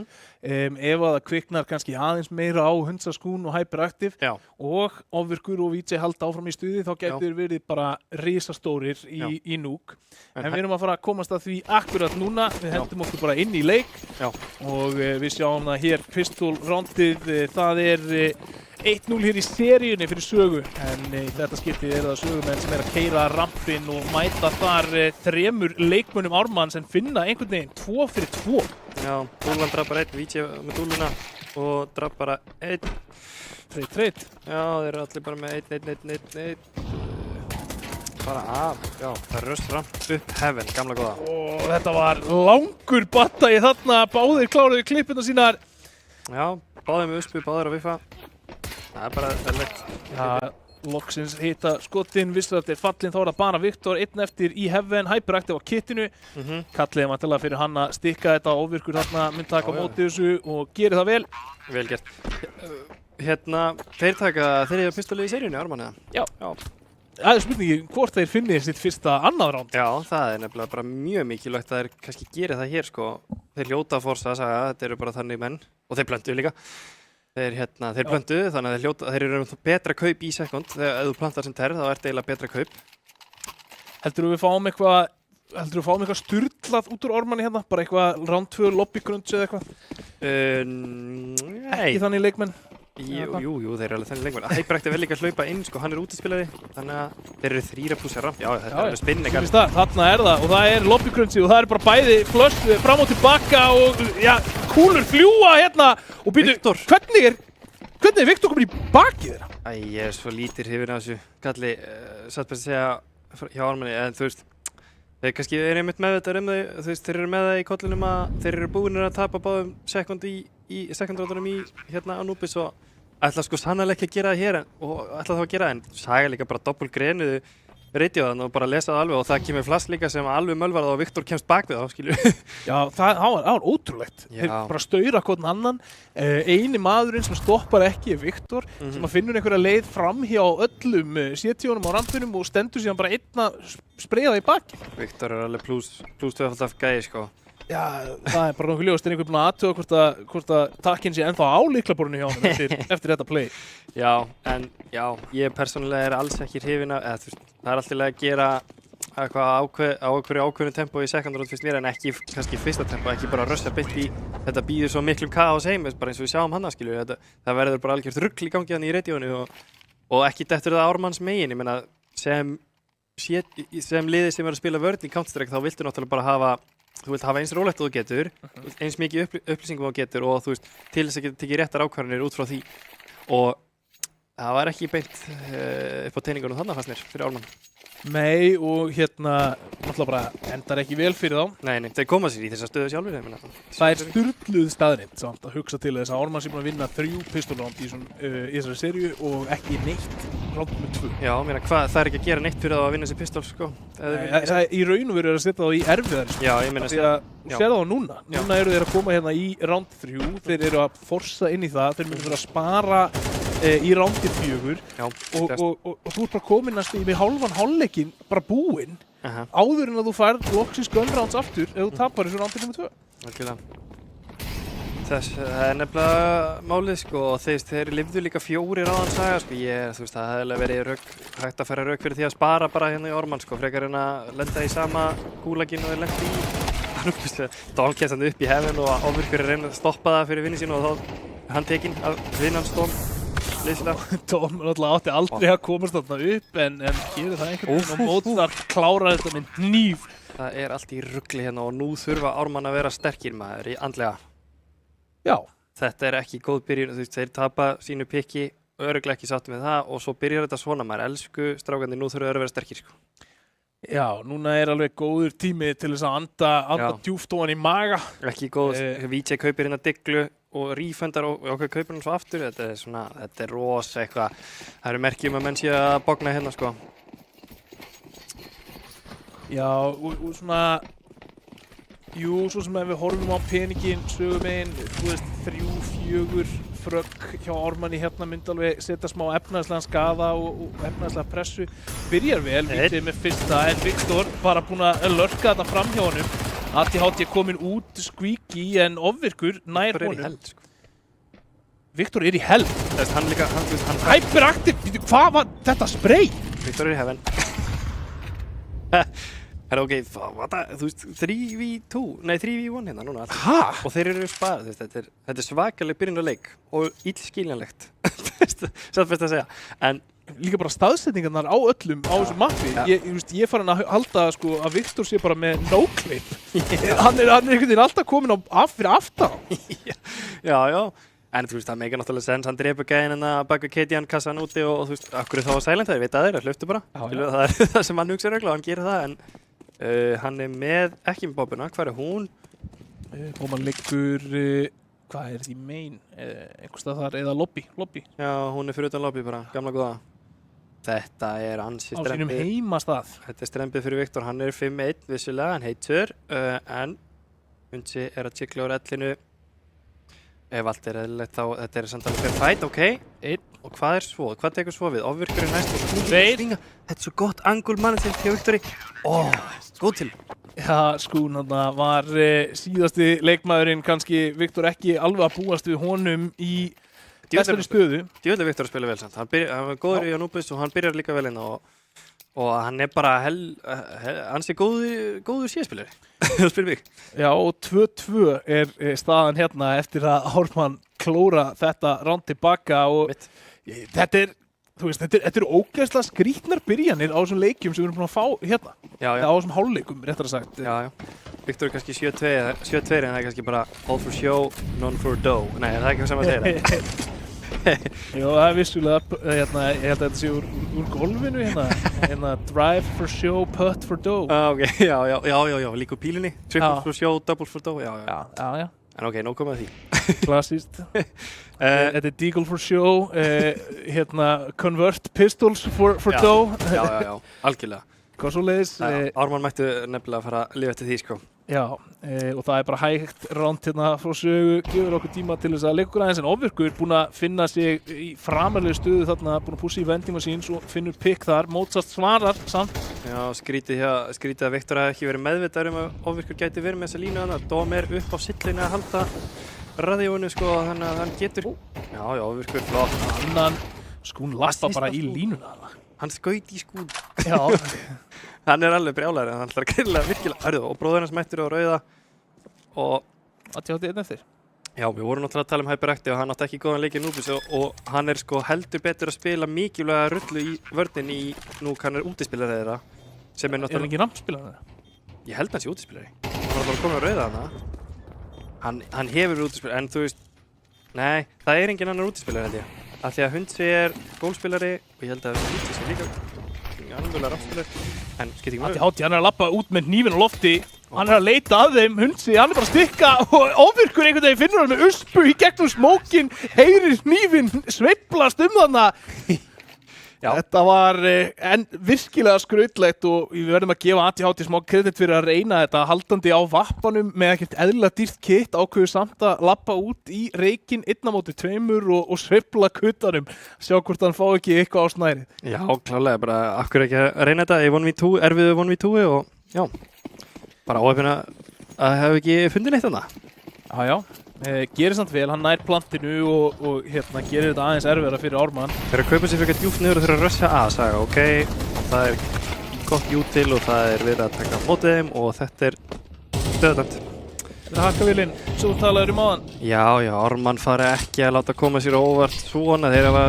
Ef að það kviknar kannski aðeins meira á Hundsaskún og Hyperactive og Ofvirkur og VJ halda áfram í stuði, þá getur verið bara risastórir í Nuuk. En við erum að fara að komast að því akkurat núna. Við hendum okkur bara inn í leik og við sjáum það hér Pistol rondið, það 1-0 hér í seríunni fyrir sögu, en í þetta skiptið það sögumenn sem að keyra rampinn og mæta þar 3 leikmönnum Ármanns en finna einhvern veginn 2 fyrir 2. Já, Dúlan draf bara 1, VJ með Dúluna og draf bara 1. Trade. Já, þeir eru allir bara með 1. Bara af, já, það röst ramp upp Heaven, gamla góða. Og þetta var langur battagi þarna, báðir kláruðu klippuna sínar. Já, báðir með uspu, báðir að viffa. Það er bara verðlegt. Já, loksins hita skotin, vissur að þetta fallin, þá það bara Viktor, 1 eftir í Heaven, Hyperactive á kittinu. Kalliði vantilega fyrir hann að stikka þetta Ofvirkur þarna, mynd taka á móti þessu og gerir það vel. Vel gert. Hérna, þeir eru pistolið í seríunni, Ármann eða? Já. Það er spurningi hvort þeir finni sitt fyrsta annað ránd. Já, það er nefnilega bara mjög mikilvægt að þeir kannski geri það hér sko. Þeir hljóta að forsa að sagja, þetta eru bara þannig menn og þeir blönduðu líka. Þeir blönduðu þannig að þeir eru betra kaup í sekund. Þegar þú plantar sem terð þá ert eiginlega betra kaup. Heldur við fáum eitthvað sturlað út úr Ármanni hérna? Bara eitthvað round 2 lobbygrunds eða eitthvað? Nei. Ekki þannig leikmenn? Jú, þeir eru alveg þannig leikmenn. Hyperactive vel líka að hlaupa inn, sko, hann er útispilari, þannig að þeir eru 3 pluss ramp. Já, þetta er alveg spinningar. Þarna það og það lobbygrundsið og það er bara bæði flush fram og tilbaka og kúlur fljúa hérna og býtu, hvernig er Viktor komin í bakið þeirra? Ég er svo lítir hrifinn af þessu kalli, satt best að segja hjá Ármanni, en þú veist, þeir kannski eru einmitt meðvitaðir þau, þú veist, þeir eru með það í kollinum að þeir eru búinir að tapa báðum sekundrátunum í hérna Anubis og ætla sko sannarlega ekki að gera það hér og ætla þá að gera það, en Saga líka bara doppelgrenuðu radioðan og bara lesa það alveg og það kemur flass líka sem alveg mölvarð og Viktor kemst bak við þá, skilju. Já, það var ótrúlegt. Þeir bara staura hvern annan. Eini maðurinn sem stoppar ekki er Viktor, sem að finnur einhverja leið fram hjá öllum CT-unum á rampinum og stendur síðan bara einn að spreyja það í baki. Viktor er alveg plus 2 af gæði, sko. Já, það er bara nokkuð ljóst, en einhvern veginn að aðtuga hvort að takkinn sé ennþá á lyklaborðinu hjá honum eftir þetta play. Já, en ég persónulega er alls ekki hrifinn af, það er alltaf að gera eitthvað á einhverju ákveðnu tempó í second-round fyrst mér en ekki kannski fyrsta tempó, ekki bara rössa beint í þetta býður svo miklum kaos heim, bara eins og við sjáum hana, skilju, það verður bara algjört rugl í gangi hann í radioinu og ekki dettur það Ármanns megin, ég meina sem liðið sem er að spila vörn í Counter-Strike þá viltu náttúrulega bara þú vilt hafa eins rólegt og þú getur, eins mikið upplýsingum þú getur og þú veist, til þess að geta tekið réttar ákvarðanir út frá því og það var ekki beint upp á teiningunum þarna fannst mér fyrir Ármann. Nei, og náttúrulega bara endar ekki vel fyrir þá. Nei, þeir koma sér í þessa stöðu sjálfur. Það er sturluð staðreind samt að hugsa til þess að Ármann sé búinn að vinna 3 pistolround í þessari seríu og ekki neitt round með 2. Já, mér það er ekki að gera neitt fyrir það að vinna þessi pistol, sko. Í raun og veru að setja þá í erfiðari, sko. Já, ég meina því að sér það á núna. Núna eru þeir að koma hérna í round 3, þeir eru að forsa inn í það, þeir myndu vera að spara í rándi 4 Já, og þú ert bara komin næstu með hálfan hálfleikin bara búinn Aha, áður en að þú færð loksins gun rounds aftur ef þú tapar þessu rándi nr. 2. algjörlega. Það er nefnilega málið sko og þeir lifðu líka 4 ráðan saga sko. Þú veist, það hefði verið hægt að færa rauk fyrir því að spara bara hérna í Orman sko, frekar en að lenda í sama gúlaginn og þeir lendi í. Dom kemst hann upp í hefinn og Ofvirkur er reynið að stoppa það fyrir vinni sín og þá er hann tekinn af vinnans Dom. Dom átti aldrei að komast þarna upp en gerir það einhvern veginn og Mozart klárar þetta með hníf. Það er allt í rugli hérna og nú þurfa Ármann að vera sterkir maður í andlega. Já. Þetta er ekki góð byrjun, þú veist, þeir tapa sínu pikki, örugglega ekki sátt með það og svo byrjar þetta svona maður, elsku strákandi, nú þurfa þeir að vera sterkir sko. Já, núna er alveg góður tími til þess að anda djúpt ofan í maga. Ekki góð, VJ kaupir hérna Diglu og refundar og okkur kaupir hann svo aftur, þetta er rosa eitthvað, það eru merki að menn sé að bogna hérna sko. Já, og svona jú, svo sem ef við horfum á peningin sögumegin, þú veist, 3-4 frögg hjá Ármanni hérna myndi alveg setja smá efnaðslegan skaða og efnaðslega pressu. Byrjar vel, Víti með fyrsta, en Viktor bara búinn að lörka þetta fram hjá honum. ATHT komin út, squeaky, en Ofvirkur nær honum. Viktor er í held, sko. Viktor er í held? Þess, hann líka, hann Hyperactive, hvað var þetta spray? Viktor er í heaven. Herra, ok, þú veist, 3v2, nei 3v1 hérna núna. Hæ? Og þeir eru sparað, þetta er svakaleg byrjun á leik og illskiljanlegt, satt best að segja. En líka bara staðsetningarnar á öllum á þessu mappi. Ég farin að halda sko, að Viktor sé bara með no-clip. Hann er einhvern veginn alltaf komin fyrir aftan. Já. En þú veist, það meikar náttúrulega sens, hann drepur gæðin en að baka KTN kassan úti og þú veist, akkur er þá silent, það veit að þeir, hlöftu bara. Það er það sem hann hugsa regla og hann gerir það, en hann er með, ekki með bobbuna, hvað er hún? Bóman liggur, hvað er því main, einhverstað þar, eða lobby. Já, hún er fyrir utan lobby bara, gamla góða. Þetta er ansi strempið. Á sínum heimastað. Þetta er strempið fyrir Viktor, hann er 5-1 vissulega, hann heitur, en Hunsi er að tjekla úr ellinu. Ef allt er eðlilegt þá, þetta er samt alveg fyrir fæt, ok. 1, og hvað er svo? Hvað tekur svo við? Ofvirkur er næst og Skún svinga. Þetta er svo gott angul mannið til hjá Viktori. Góð til. Já, Skún var síðasti leikmaðurinn, kannski Viktor ekki alveg að búast við honum í þessari stöðu. Djöfull er Viktor að spila vel samt. Hann var góður í Anubis og hann byrjar líka vel inn og hann er bara ansi góður síðaspilari. Það spyrir mig. Já, og 2-2 er staðan hérna eftir að Ármann klóra þetta ránd tilbaka og þetta er ógeðslega skrítnar byrjanir á þessum leikjum sem við erum búin að fá hérna. Já. Á þessum hálfleikum, réttar að sagt. Já. Viktor er kannski 7-2 en það er kannski bara all for show, none for dough. Nei, það er ekki það sem að segja það. Jó, það er vissulega, ég held að þetta sé úr golfinu hérna, drive for show, putt for dough. Ok, já, líka úr pílunni, triple for show, double for dough, já. En ok, nóg komið að því. Klassíst. Þetta er deagle for show, convert pistols for dough. Já, algjörlega. Hvað svo leiðis? Ármann mættu nefnilega að fara að lifa eftir því, sko. Já, og það er bara hægt ránd hérna frá sögu, gefur okkur tíma til þess að leika okkur aðeins en Ofvirkur búinn að finna sig í framarlegu stöðu þarna, búinn að pússa í vending machines og finnur pick þar, Mozart svarar samt. Já, skrítið að Viktor hafi ekki verið meðvitaður að Ofvirkur gæti verið með þessa línu þannig að Dom er upp á sillinu að halda radíónu sko, þannig að hann getur. Já, Ofvirkur flott. Annan Skún lappa bara í línuna þarna. Hann skaut í Skún. Já. Hann er alveg brjálæri, hann ætlar greinilega virkilega og bróður hans mættur á rauða og ATHT einn eftir. Já, við vorum náttúrulega að tala um Hyperactive og hann átti ekki góðan leik í Nubis og hann er sko heldur betur að spila mikilvæga rullu í vörnin í hann er útispilari þeirra sem er náttúrulega... Er hann ekki rampspilari þeirra? Ég held hann sé útispilari. Hann var alltaf komið á rauða hana. Hann hefur útispilari en þú veist, nei, það er engin annar útispilari held ég. Af því að Hunsi er gólspilari og ég held að Hunsi sé líka alveg rampspilari. En skipt ekki mjög. ATHT, hann er að lappa út með hnífinn á lofti. Hann er að leita að þeim, Hunsi, hann er bara að stikka og Ofvirkur einhvern veginn finnur hann með uspu í gegnum smókin, heyrir hnífinn sveiflast þarna. Já. Þetta var virkilega skrautlegt og við verðum að gefa ATHT smá kredit fyrir að reyna þetta haldandi á vappanum með ekkert eðlilega dýrt kit, ákveðu samt að lappa út í reikinn 1-2 og sveifla kuttanum, sjá hvort hann fá ekki eitthvað á snærið. Já, klálega, bara af hverju ekki að reyna þetta í 1v2, erfiðu 1v2 og já, bara áhefina að hafa ekki fundið neitt þarna. Já. Gerir samt vel, hann nær plantinu og hérna gerir þetta aðeins erfiðara fyrir Ármann. Þeir að kaupa sér fyrir djúpt niður og þeir að rössa að saga, ok, það er gott jú til og það er verið að taka á móti þeim og þetta er döðdæmt. Þetta er hakkavílinn, svo talaður áðan. Já, Ármann fari ekki að láta koma sér á óvart svona, þeir hafa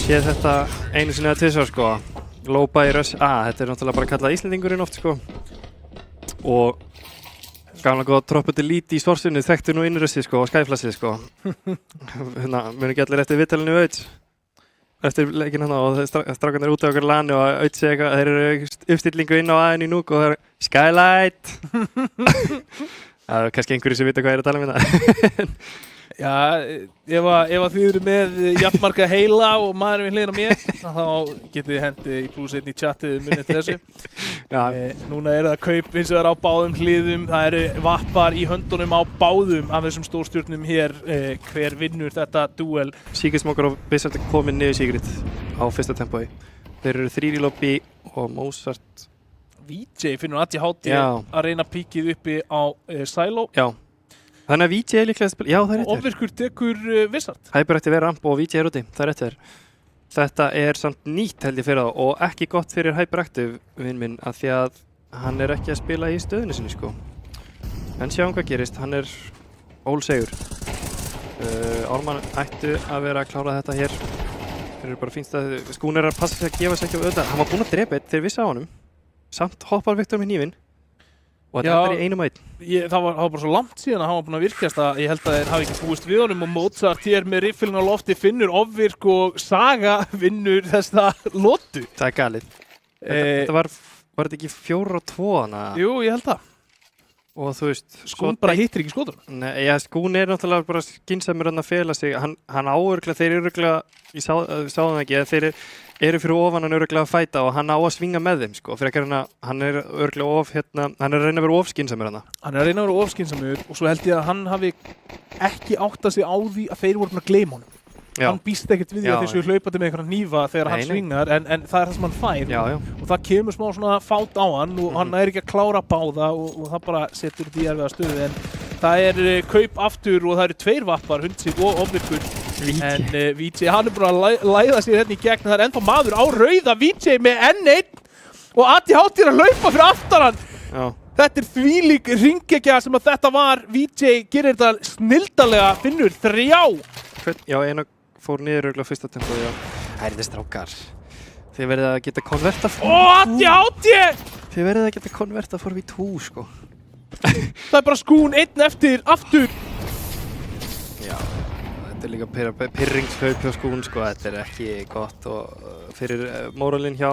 séð þetta einu sinni eða tvisvar sko, lópa í röss A, þetta er náttúrulega bara kallað Íslendingurinn oft sko og gamla góða troppu til líti í Svorsunni þekktu nú innrössið sko og skæflassið sko. Muni ekki allir eftir viðtalinu Auðs eftir leikinn hann og strákarnir úti á okkur lani og Auðs segi eitthvað, þeir eru uppstillingu inn á aðeins í núk og það er Skylight. Það er kannski einhverju sem vita hvað er að tala um þetta. Já, ef að þið eru með jafnmarga heila og maðurinn við hliðina á mér, þá getið þið hendið í +1 í chatið munið þessu. Núna er það kaup eins og það er á báðum hliðum, það eru vappar í höndunum á báðum af þessum stórstjörnum hér, hver vinnur þetta duel. Secret Smoker og Wizard er komin niður Secret á fyrsta tempói. Þeir eru 3 í lobby og Mozart. VJ finnur ATHT að reyna píkið uppi á Silo. Já. Þannig að VJ er líklega að spila, já það er rétt. Ofvirkur tekur Wizard. Hyper ætti að vera ramp og VJ er úti, það er rétt þér. Þetta er samt nýtt held ég fyrir þá og ekki gott fyrir Hyperactive vinn minn af því að hann er ekki að spila í stöðunni sinni sko. En sjáum hvað gerist, hann er ólsegur. Ármann ættu að vera að klára þetta hér. Þeir eru bara fínst að Skún er að passa sig að gefa sig ekki á auðvitað. Hann var búinn að drepa eitt þegar vissi á honum. Samt hoppar Viktor með hnífinn. Og þetta er í einum og einn. Það var bara svo langt síðan að hann var búinn að virkjast að ég held að þeir hafi ekki búist við honum og Mozart hér með riffilinn á lofti finnur ofvirk og Saga vinnur þessa lotu. Það er galið. Þetta var þetta ekki 4-2 hana? Jú, ég held það. Og þú veist... Skún bara hittir ekki skotum. Nei, já, Skún er náttúrulega bara skynsamur að fela sig. Hann áörglega, þeir eru örglega, ég sá það ekki, að þeir eru fyrir ofan hann örglega að fæta og hann á að svinga með þeim, sko. Fyrir ekki hann er örglega hann er að reyna að vera skynsamur hann. Hann er að reyna að vera skynsamur og svo held ég að hann hafi ekki áttað sig á því að þeir voru búin að gleyma honum. Já. Hann býst ekkert við því að þeir séu hlaupandi með einhverja hnífa þegar hann svingar en það er það sem hann fær og það kemur smá svona fát á hann og hann er ekki að klára báða og það bara setur þetta í erfiða stöðu en það er kaup aftur og það eru 2 vappar, Hundsig og Ofvirkur en VJ hann er bara að læða sér hérna í gegn það er ennþá maður á rauða VJ með N1 og ATHT er að hlaupa fyrir aftan hann. Já. Þetta er þvílík hringekja sem að þetta var VJ gerir þetta snildalega finnur 3. Já, einu fór niður örgulega fyrsta tempói, já. Það er þetta strákar. Þið verðið að geta konverta ATHT! Þið verðið að geta konverta for V2, sko. Það er bara Skún einn eftir, aftur. Já, þetta er líka pirringskaup hjá Skún, sko. Þetta er ekki gott og fyrir móralinn hjá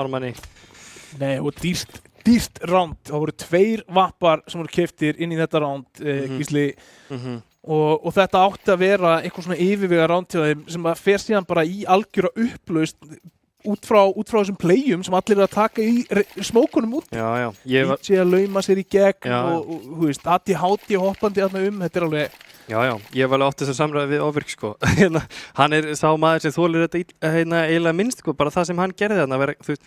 Ármanni. Nei, og dýrt ránd. Það voru 2 vappar sem voru keyptir inn í þetta ránd, Gísli. Og þetta átti að vera eitthvað svona yfirvega rándtjóðum sem að fer síðan bara í algjöra upplaust út frá þessum playum sem allir eru að taka í smókunum út. Já. VJ að lauma sér í gegn og þú veist, ATHT hoppandi þarna þetta er alveg... Já, ég var alveg átt þess að samræða við Ofvirk, sko. Hann er sá maður sem þolir þetta eiginlega minnst, sko, bara það sem hann gerði þarna. Þú veist,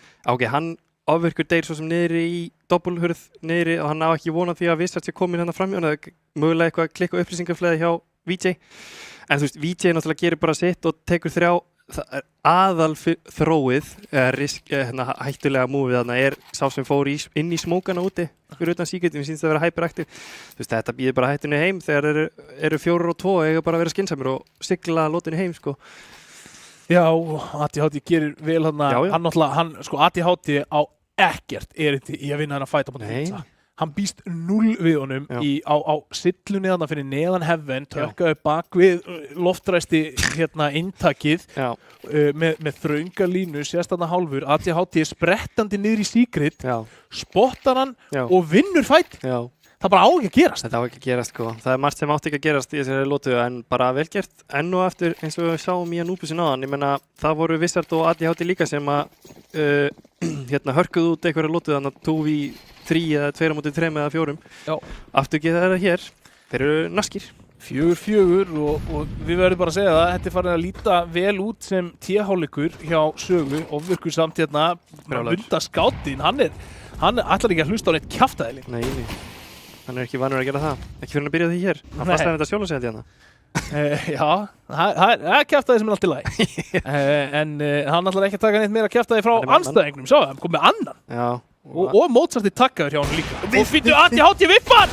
hann Ofvirkur deyr svo sem niðri í doppulhurð niðri og hann á ekki vona því að Wizard sé komin hérna fram í hann eða mögulega eitthvað að klikka upplýsingaflæði hjá VJ. En þú veist, VJ náttúrulega gerir bara sitt og tekur 3 aðal þróið hættulega múfið þarna er sá sem fór inn í smókana úti fyrir utan Secret, mér sýnst það að vera Hyperactive. Þú veist, þetta býðir bara hættunni heim þegar eru 4-2 eiga bara að vera skynsamur og sigla lótunni heim, sko. Já, ATHT gerir vel hann sko ATHT á ekkert erindi í að vinna hann að fæta búin Pizza. Hann býst 0 við honum á sillunni þarna fyrir neðan Heaven, tökkaði bak við loftræsti inntakið með þrönga línu, sést þarna hálfur, ATHT er sprettandi niður í Secret, spottar hann og vinnur fæt. það bara á ekki að gerast. Þetta á ekki að gerast sko. Það er margt sem átti ekki að gerast í þessari lotu en bara vel gert enn og aftur eins og við sáum í Anubisin áðan. Ég meina það voru Wizard og ADHD líka sem að hörkuðu út einhverja lotu þannig að 2v3 eða 2-3 eða 4. Já. Aftur geta það hér. Þeir eru naskir. 4-4 og við verðum bara að segja það, þetta er farin að líta vel út sem T-hálfleikur hjá Sögu og virkur samt hérna Munda skáttinn, hann ætlar ekki að hlusta á neitt kjaftaði. Nei. Hann er ekki vanur að gera það. Ekki fyrir hann að byrja því hér. Hann fastnaði þetta sjálf og segja hérna. Já, það er kjaftaði sem er allt í lagi. En hann ætlar ekki að taka neitt meira kjaftaði frá anstæðingnum. Sjá, hann kom með annan. Já. Og Mozarti takkaður hjá hann líka. Og fyrir ADHD vippar!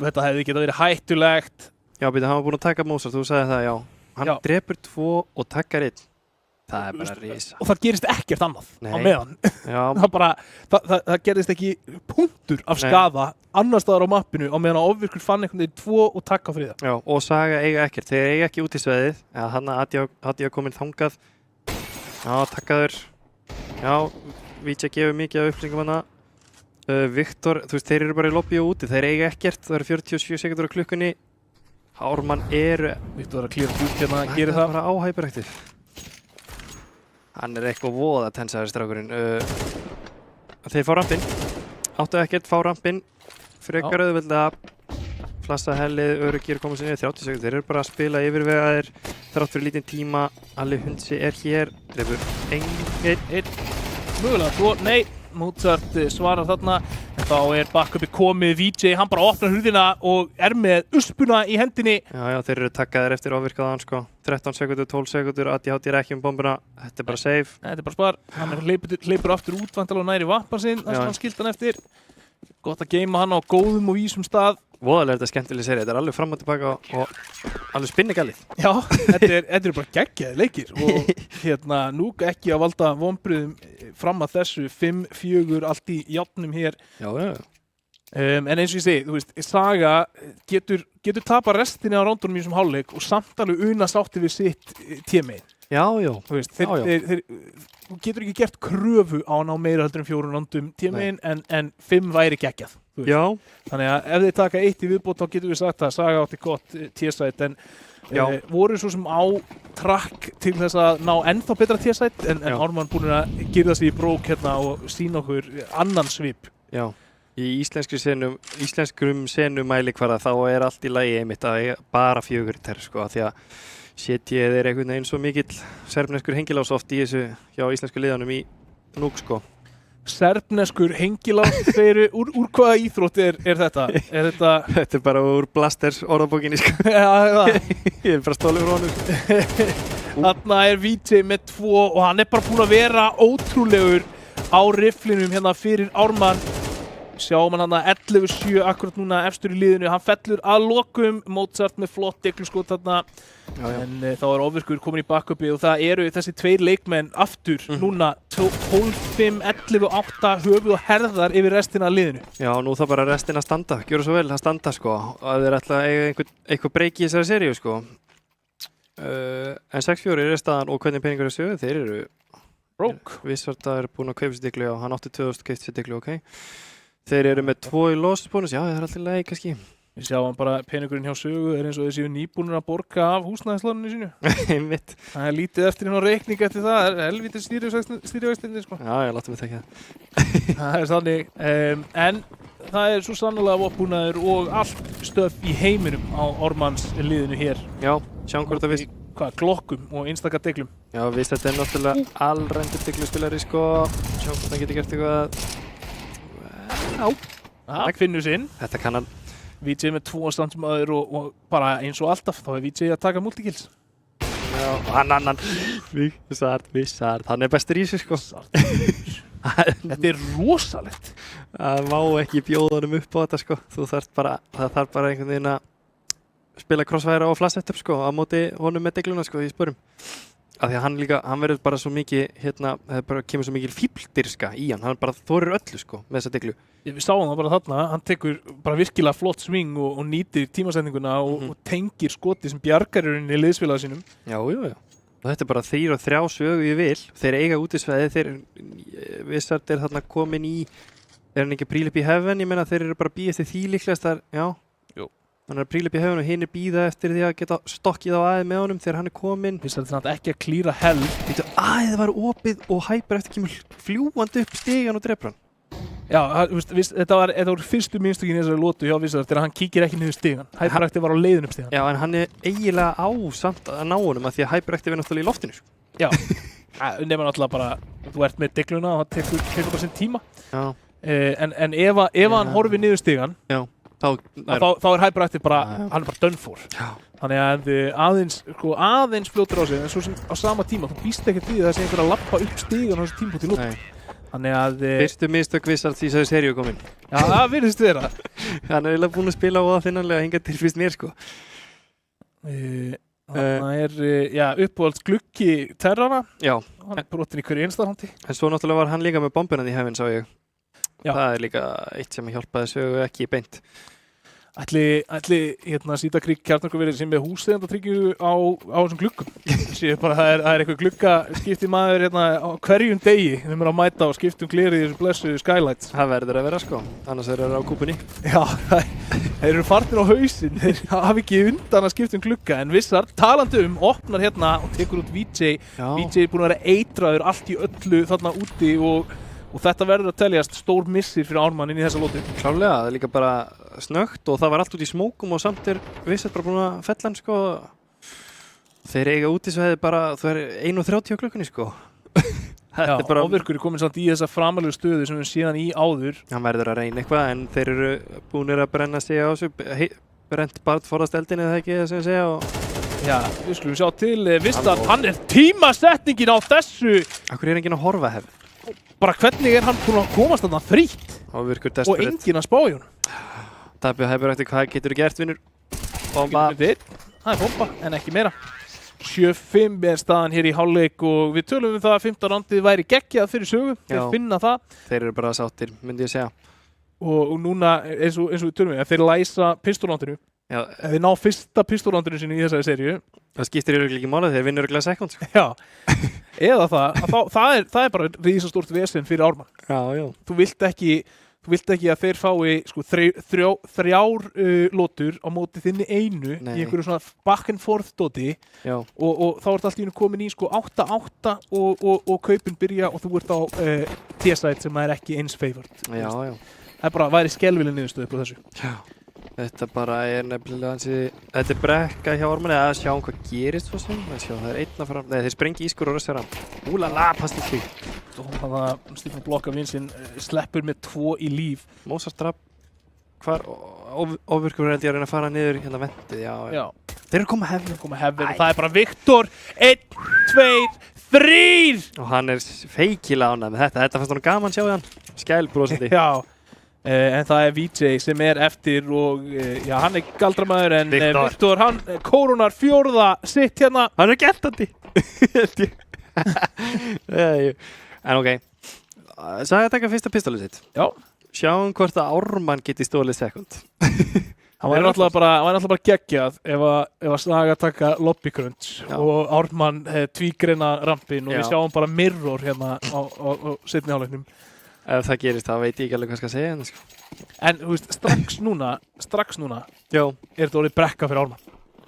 Þetta hefði getað verið hættulegt. Já, hann var búinn að taka Mozart, þú sagði það, já. Hann drepur 2 og takkar 1. Það er bara risa. Og það gerist ekkert annað á meðan. Já. það gerist ekki punktur af skaða annars staðar á mappinu á meðan að ofvirkur fann einhvern veginn 2 og takka fyrir það. Já, og Saga eiga ekkert. Þeir eiga ekki út í sveðið. Já, hann að komin þangað. Já, takkaður. Já, Vítja gefur mikið af upplýsingum hana. Viktor, þú veist, þeir eru bara í lobby og úti. Þeir eiga ekkert. Það eru 47 sekundur á klukkunni. Ármann eru... Viktor að klíra út hérna, gerir það. Bara áhæpuræktið. Hann er eitthvað voða tensaður strákurinn. Þeir fá rampinn. Áttu ekkert, fá rampinn. Frekar auðveldlega. Flassa hellið, öruggir komið sér niður 30 sekúndur. Þeir eru bara að spila yfirvegaðir. Þrátt fyrir lítinn tíma. Alli Hundsi er hér. Drefur einn. Mögulega 2. Nei, Mozart svarar þarna. En þá er backupi komið. VJ, hann bara opnar hurðina og er með uspuna í hendinni. Já, þeir eru takkaðir eftir ofvirkaðan sko. 13 sekundur, 12 sekundur, ADHD er ekki bombuna. Þetta er bara safe. Þetta er bara spar. Hann hleypur aftur út vantilega og næri vappan sinn. Það sem hann skilt hann eftir. Gott að geima hann á góðum og vísum stað. Voðalega er þetta skemmtileg sería. Þetta er alveg fram og tilbaka og alveg spinnigallið. Já, þetta er bara geggjaði leikir og nú ekki að valda vonbrigðum fram að þessu 5-4 allt í játnum hér. Já. En eins og ég segi, þú veist, Saga getur tapa restina á rándunum í þessum hálfleik og samt alveg unast átti við sitt tímið. Já. Þú veist, þú getur ekki gert kröfu á ná meira heldur en 4 rándum tímið en 5 væri geggjað. Já. Þannig að ef þið taka 1 í viðbót þá getum við sagt að Saga átti gott T-sæt en voru svo sem á trakk til þess að ná ennþá betra T-sæt en Ármann búinn að gera sig í brók hérna og sína okkur annan svip. Já. Í íslenskrum senumælikvarða þá er allt í lagi einmitt að bara 4 ter sko því að setjið er einhvern veginn svo mikill serbneskur hengilás oft í þessu hjá íslensku liðanum í núk sko. Serbneskur hengilás, þeir úr hvaða íþrótt er þetta? Þetta er bara úr Blasters orðabókinni sko. Já. Ég er bara stólið frá honum. Þarna er VJ með 2 og hann er bara búinn að vera ótrúlegur á rifflinum hérna fyrir Ármann. Sjáum hann að 11-7 akkurat núna efstur í liðinu. Hann fellur að lokum. Mozart með flott degluskot þarna. Já. En þá er ofvirkur komin í backupi og það eru þessi 2 leikmenn aftur núna 12-5, 11-8 höfuð og herðar yfir restina af liðinu. Já, nú þá bara restina að standa. Gjöra svo vel að standa sko. Að þeir ætla að eiga eitthvað breyki í þessari seríu sko. En 6-4 er staðan og hvernig peningur er sögu? Þeir eru Broke. Wizard er búinn að kaupa sér deglu og hann átti 2000 keipt sér deglu, ok. Þeir eru með 2 í lost bónus, já það er alltaf leið kannski. Við sjáum bara peningurinn hjá Sögu er eins og þessi nýbúnir að borga af húsnæðisláninu sínu. Einmitt. Það er lítið eftir hérna á reikning eftir það, það er helvítið stýrivextinni sko. Já, ég láta mig þekka það. Það er þannig, en það er svo sannlega vopnbúnaður og allt stöf í heiminum á Ármanns liðinu hér. Já, sjáum hvort að við... Glokkum og einstaka deglum. Já, við þetta er náttúrulega allrændur degluspilari sko. Sjáum hvort hann getur gert eitthvað. Það finnur sinn. Þetta kann hann. VJ með 2 standsmaður og bara eins og alltaf þá er VJ að taka multikills. Já, hann. Vissard. Hann er bestur í sig sko. Þetta er rosalegt. Það má ekki bjóða honum upp á þetta sko. Það þarf bara einhvern veginn að spila crossfire og flash setup sko. Á móti honum með degluna sko í spörum. Af því að hann verður bara svo mikið, það bara kemur svo mikið fíbldirska í hann bara þorir öllu sko með þessa deglu. Við sáum það bara þarna, hann tekur bara virkilega flott sving og nýtir tímasendinguna og tengir skoti sem bjargar í rauninni liðsfélaga sínum. Já. Og þetta er bara 3 og 3 sögu í vil. Þeir eiga útisvæði, Wizard er þarna komin í Er hann ekki að príla upp í heaven? Ég meina þeir eru bara að bíða eftir því líklegast þar, já. Jú. Hann er að príla upp í heaven og hinn er bíða eftir því að geta stokkið á aðeins með honum þegar hann er kominn. Vissar þetta ekki að klíra hell. Þetta aðeins var opið og Hyper eftir kemur fljúandi upp stigan og drepur hann. Já, þetta voru fyrstu minnstökin í þessari lotu hjá Vissar þegar hann kíkir ekki niður stigan. Hyperactive var á leiðin upp stigan. Já, en hann er eiginlega á samt að ná honum að því að Hyperactive er náttúrulega í loftinu. Sko. Já, nema náttúrulega bara, þú ert með degluna og það tekur bara sinn tíma. Já. En ef hann horfir niður stigan, já. Þá er Hyperactive bara, hann er bara done for. Já. Þannig að aðeins fljótur á sig, en svo sem á sama tíma, þú býst ekki því að það sé einhver að lappa upp stigan á þessu tímpúti í lotu. Þannig að... Fyrstu mistök Vissar því þessu seríu kominn. Já, það virðist vera. Hann er eiginlega búinn að spila á það þinnanlega hinga til fyrst mér, sko. Það er uppáhalds gluggi Terrana. Já. Hann er brotin í hverju einstafandi. En svo náttúrulega var hann líka með bombunandi í hefinn, sá ég. Já. Það er líka eitt sem hjálpaði sögu ekki beint. Ætli Sítakrík kjarnorkuverið sem með húseigendatryggju á þessum gluggum. Sér bara það er eitthvað gluggaskipti maður á hverjum degi þeim er að mæta og skiptum glerið í þessu blessu skylights. Það verður að vera sko, annars eru það á kúpunni. Já, þeir eru farnir á hausinn, þeir hafa ekki undan að skiptum glugga en Vissar, talandi opnar hérna og tekur út VJ. VJ er búinn að vera eitraður allt í öllu þarna úti og þetta verður að teljast stór missir fyrir Ármann inn í þessa lotu. Klárlega, það er líka bara snöggt og það var allt út í smókum og samt er Vissar bara búin að fella hann sko. Þeir eiga útisvæði bara, það er 1:30 á klukkunni sko. Já, bara... Ofvirkur er komin samt í þessa framalegu stöðu sem við síðan í áður. Hann verður að reyna eitthvað en þeir eru búinir að brenna sig á þessu. Brent Bart forðast eldinni eða ekki það sem ég segja og... Já, við skulum sjá til Vissar, hann er tímasetningin á þessu! Akkur er enginn að horfa hefði? Bara hvernig er hann búinn að komast þarna frítt og enginn að spá í honum? Tappi og Hyperactive, hvað getur þú gert, vinnur? Bomba. Það er bomba, en ekki meira. 7-5 er staðan hér í hálfleik og við tölum það að 15. randið væri geggjað fyrir sögu. Þeir finna það. Þeir eru bara sáttir, myndi ég segja. Og núna, eins og við tölum við, þeir læsa pistolrandinu. Já. Þeir ná fyrsta pistolrandinu sinni í þessari seríu. Það skiptir yfirlega ekki máli, þeir vinnur örugglega second. Já. Eða það er bara risastórt vesen fyrir Ármann. Já. Þú vilt ekki að þeir fái sko, þrjár lotur á móti þinni einu í einhverju svona back and forth doti og þá ert allt í einu komin í sko 8-8 og kaupin byrja og þú ert á T-side sem er ekki eins favored. Já. Það er bara væri skelvileg niðurstöðu upp á þessu. Já. Þetta bara er nefnilega þetta er brekka hjá Ármanni að sjá hvað gerist svo sem. Það er einn að fara, nei þeir sprengi ískur og rössara. Úlala, past í því. Og hann Stefán Blokka vinsinn sleppur með 2 í líf. Mozart draf, hvar ofvirkur er held ég að reyna að fara niður hérna vendið, já. Þeir eru komað hefðin. Og það er bara Viktor, 1, 2, 3! Og hann er feikilega ánægð með þetta fannst hann gaman sjáðu hann, skælbrósandi. Já. En það er VJ sem er eftir og hann er galdramæður en Viktor hann kórunar 4. sitt hérna. Hann er geltandi. En ok, sagði að taka fyrsta pistolið sitt. Já. Sjáum hvort að Ármann geti stólið second. Hann væri náttúrulega bara geggjað ef að Saga taka lobby crunch og Ármann tvígreina rampin og við sjáum bara mirror hérna á seinni hálfleiknum. Ef það gerist, þá veit ég ekki alveg hvað skal segja henni, sko. En, þú veist, strax núna er þetta orðið brekka fyrir Ármann.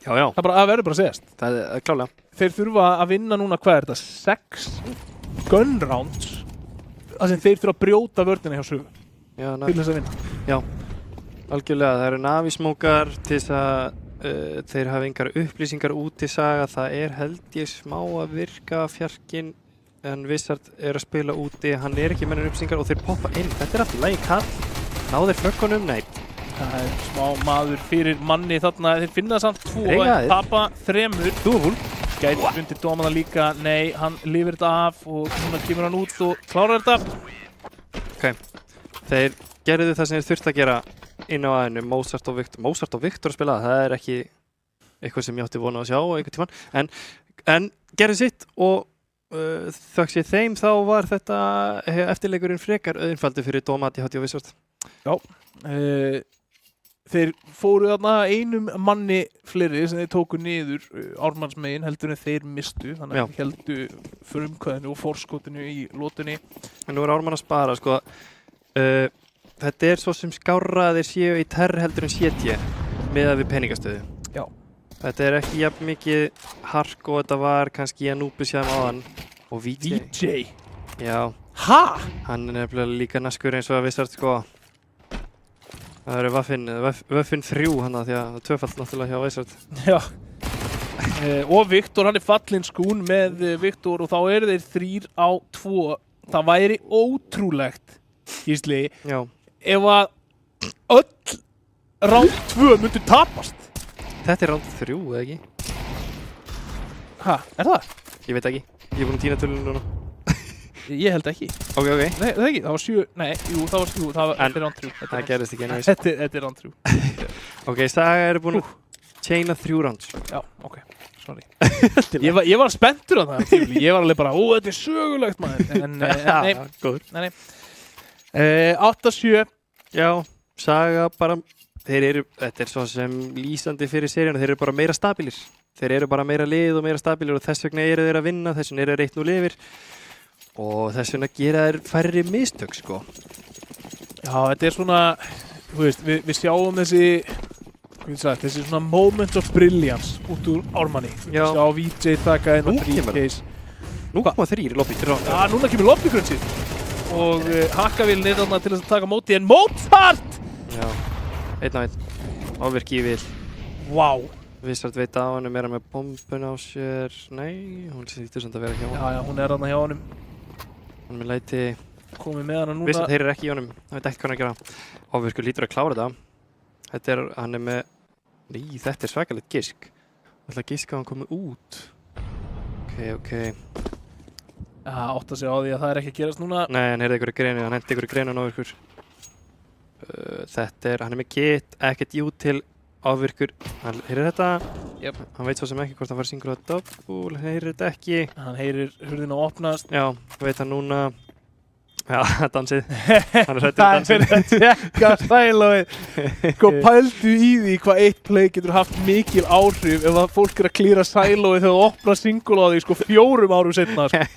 Já. Það verður bara að segjast. Það er klálega. Þeir þurfa að vinna núna, hvað er þetta? 6 gun rounds. Það sem þeir þurfa að brjóta vörnina hjá sögu. Já, til þess að vinna. Já, algjörlega. Það eru navísmókar til þess að þeir hafa engar upplýsingar út í Saga. Það er held ég smá að virka fjarkinn. En Vissar er að spila úti, hann er ekki með uppsingar og þeir poppa inn. Þetta er alltaf lægi kall. Náður flökkunum, nei. Það er smá maður fyrir manni þarna. Þeir finna samt 2 og tapa 3. Dúvul. Gæti undir dómana líka. Nei, hann lifir þetta af og núna kemur hann út og klárar þetta. Ok. Þeir gerðu það sem þeir þurftu að gera inn á aðeinu. Mozart og Viktor að spila. Það er ekki eitthvað sem ég átti vona að sjá einhvern tímann. En gerðu sitt og þökk sér þeim þá var þetta eftirleikurinn frekar auðinfaldi fyrir Dómati og Vissart. Já, þeir fóru þarna einum manni fleiri sem þeir tóku niður Ármanns megin heldur en þeir mistu þannig að þeir heldu frumkvæðinu og forskotinu í lotunni. En nú er Ármann að spara sko þetta er svo sem skárra að þeir séu í terr heldur en CT miðað við peningastöðu. Já. Þetta er ekki jafn mikið hark og þetta var kannski Anubis hjá áðan og VJ. VJ? Já. Ha? Hann er nefnilega líka naskur eins og að Wizard sko. Það eru Waffin 3 hann því að það er tvöfalt náttúrulega hjá Wizard. Já. Og Viktor, hann er fallinn skún með Viktor og þá eru þeir 3 á 2. Það væri ótrúlegt, Gísli, Já. ef að öll round 2 myndu tapast. Þetta er round 3, eða ekki? Ha, er það? Ég veit ekki. Ég er búinn að týna tölunum núna. Ég held ekki. Ok. Nei, það ekki, það var 7, nei, jú, það var 7, þetta er round 3. Það gerðist ekki einu. Þetta er round 3. Ok, Saga eru búin að chaina 3 rounds. Já, ok, sorry. Ég var spenntur á það, ég var alveg bara, þetta er sögulegt maður, en nei, góður. Nei. 8-7. Já, Saga bara, þetta er svo sem lýsandi fyrir seríuna, þeir eru bara meira stabilir. Þeir eru bara meira lið og meira stabilir og þess vegna eru þeir að vinna, þess vegna eru þeir 1-0 yfir og þess vegna gera þeir færri mistök, sko. Já, þetta er svona, þú veist, við sjáum þessi svona moment of brilliance út úr Ármanni. Já. Sjá VJ taka inn á 3 case. Nú koma 3 í lobby. Já, núna kemur lobbygrunnsið og Hakkavíl niðurna til þess að taka móti en Mozart! Já, 1-1. Ofvirk í vil. Vá. Wizard veit á hann, er hann með bombun á sér? Nei, hún sýttur samt að vera hjá hann. Já, hún er þarna hjá honum. Hann er með læti. Komið með hana núna. Wizard heyrir ekki í honum, það veit ekki hvað hann að gera. Ofvirkur lítur að klára þetta. Hann er með... Nei, þetta er svakalegt gisk. Það ætla að giska að hann komið út. Ok. Já, átta sig á því að það er ekki að gerast núna. Nei, hann heyrði einhverju greinu, hann hendi einhverju greinu á Ofvirkur. Hann er með kit, ekkert jú til Ofvirkur. Hann heyrir þetta. Yep. Hann veit svo sem ekki hvort hann fara syngur á double, heyrir þetta ekki. Hann heyrir hurðina að opnast. Já, veit hann núna. Já, dansið. Hann er hrættur Það dansið. er fyrir að tjekka sælóið. Sko, pældu í því hvað eitt play getur haft mikil áhrif ef að fólk er að klíra sælóið þegar það opna single á því, sko, 4 árum setna, sko.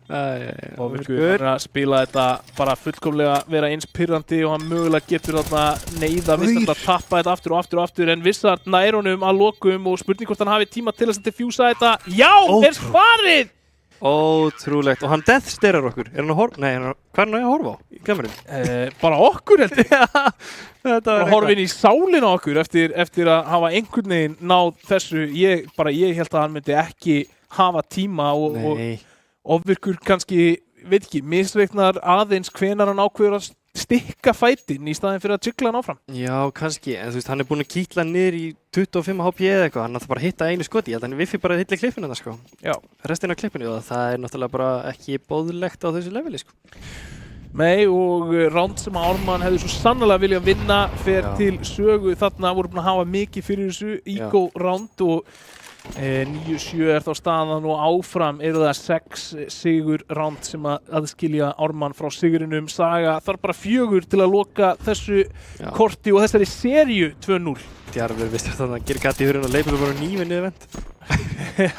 Og hann er að spila þetta bara fullkomlega vera eins pirrandi og hann mögulega getur þarna neyða Wizard að tappa þetta aftur og aftur en Wizard nær honum að lokum og spurning hvort hann hafi tíma til þess að diffjúsa þetta. Já, er svarið! Ótrúlegt. Og hann deathsterar okkur. Er hann að horfa? Nei, hvað er hann að horfa á? Í kamerun? Bara okkur, held ég. Þetta Bara horfinn í sálina okkur eftir að hafa einhvern veginn náð þessu. Ég held að hann myndi ekki hafa tíma og Ofvirkur kannski, veit ekki, misreiknar aðeins hvenar hann ákveður að stikka fætinn í staðinn fyrir að jiggla hann áfram. Já, kannski, en þú veist, hann er búinn að kýtla niður í 25 HP eða eitthvað, hann ætla bara að hitta einu skoti, ég held að hann viffi bara að hitla klippinu þetta, sko. Já. Restin af klippinu, og það er náttúrulega bara ekki boðlegt á þessu leveli, sko. Nei, og round sem að Ármann hefði svo sannlega viljað vinna fer til sögu þarna, voru búin að hafa mikið fyrir þessu ego round og 9-7 er þá staðan og áfram eru það 6 sigur round sem að skilja Ármann frá sigurinum. Saga þarf bara 4 til að loka þessu korti og þessari seríu 2-0. Djarfur, veistu þannig að gera gæti í hurinn og leipur bara nývinni event.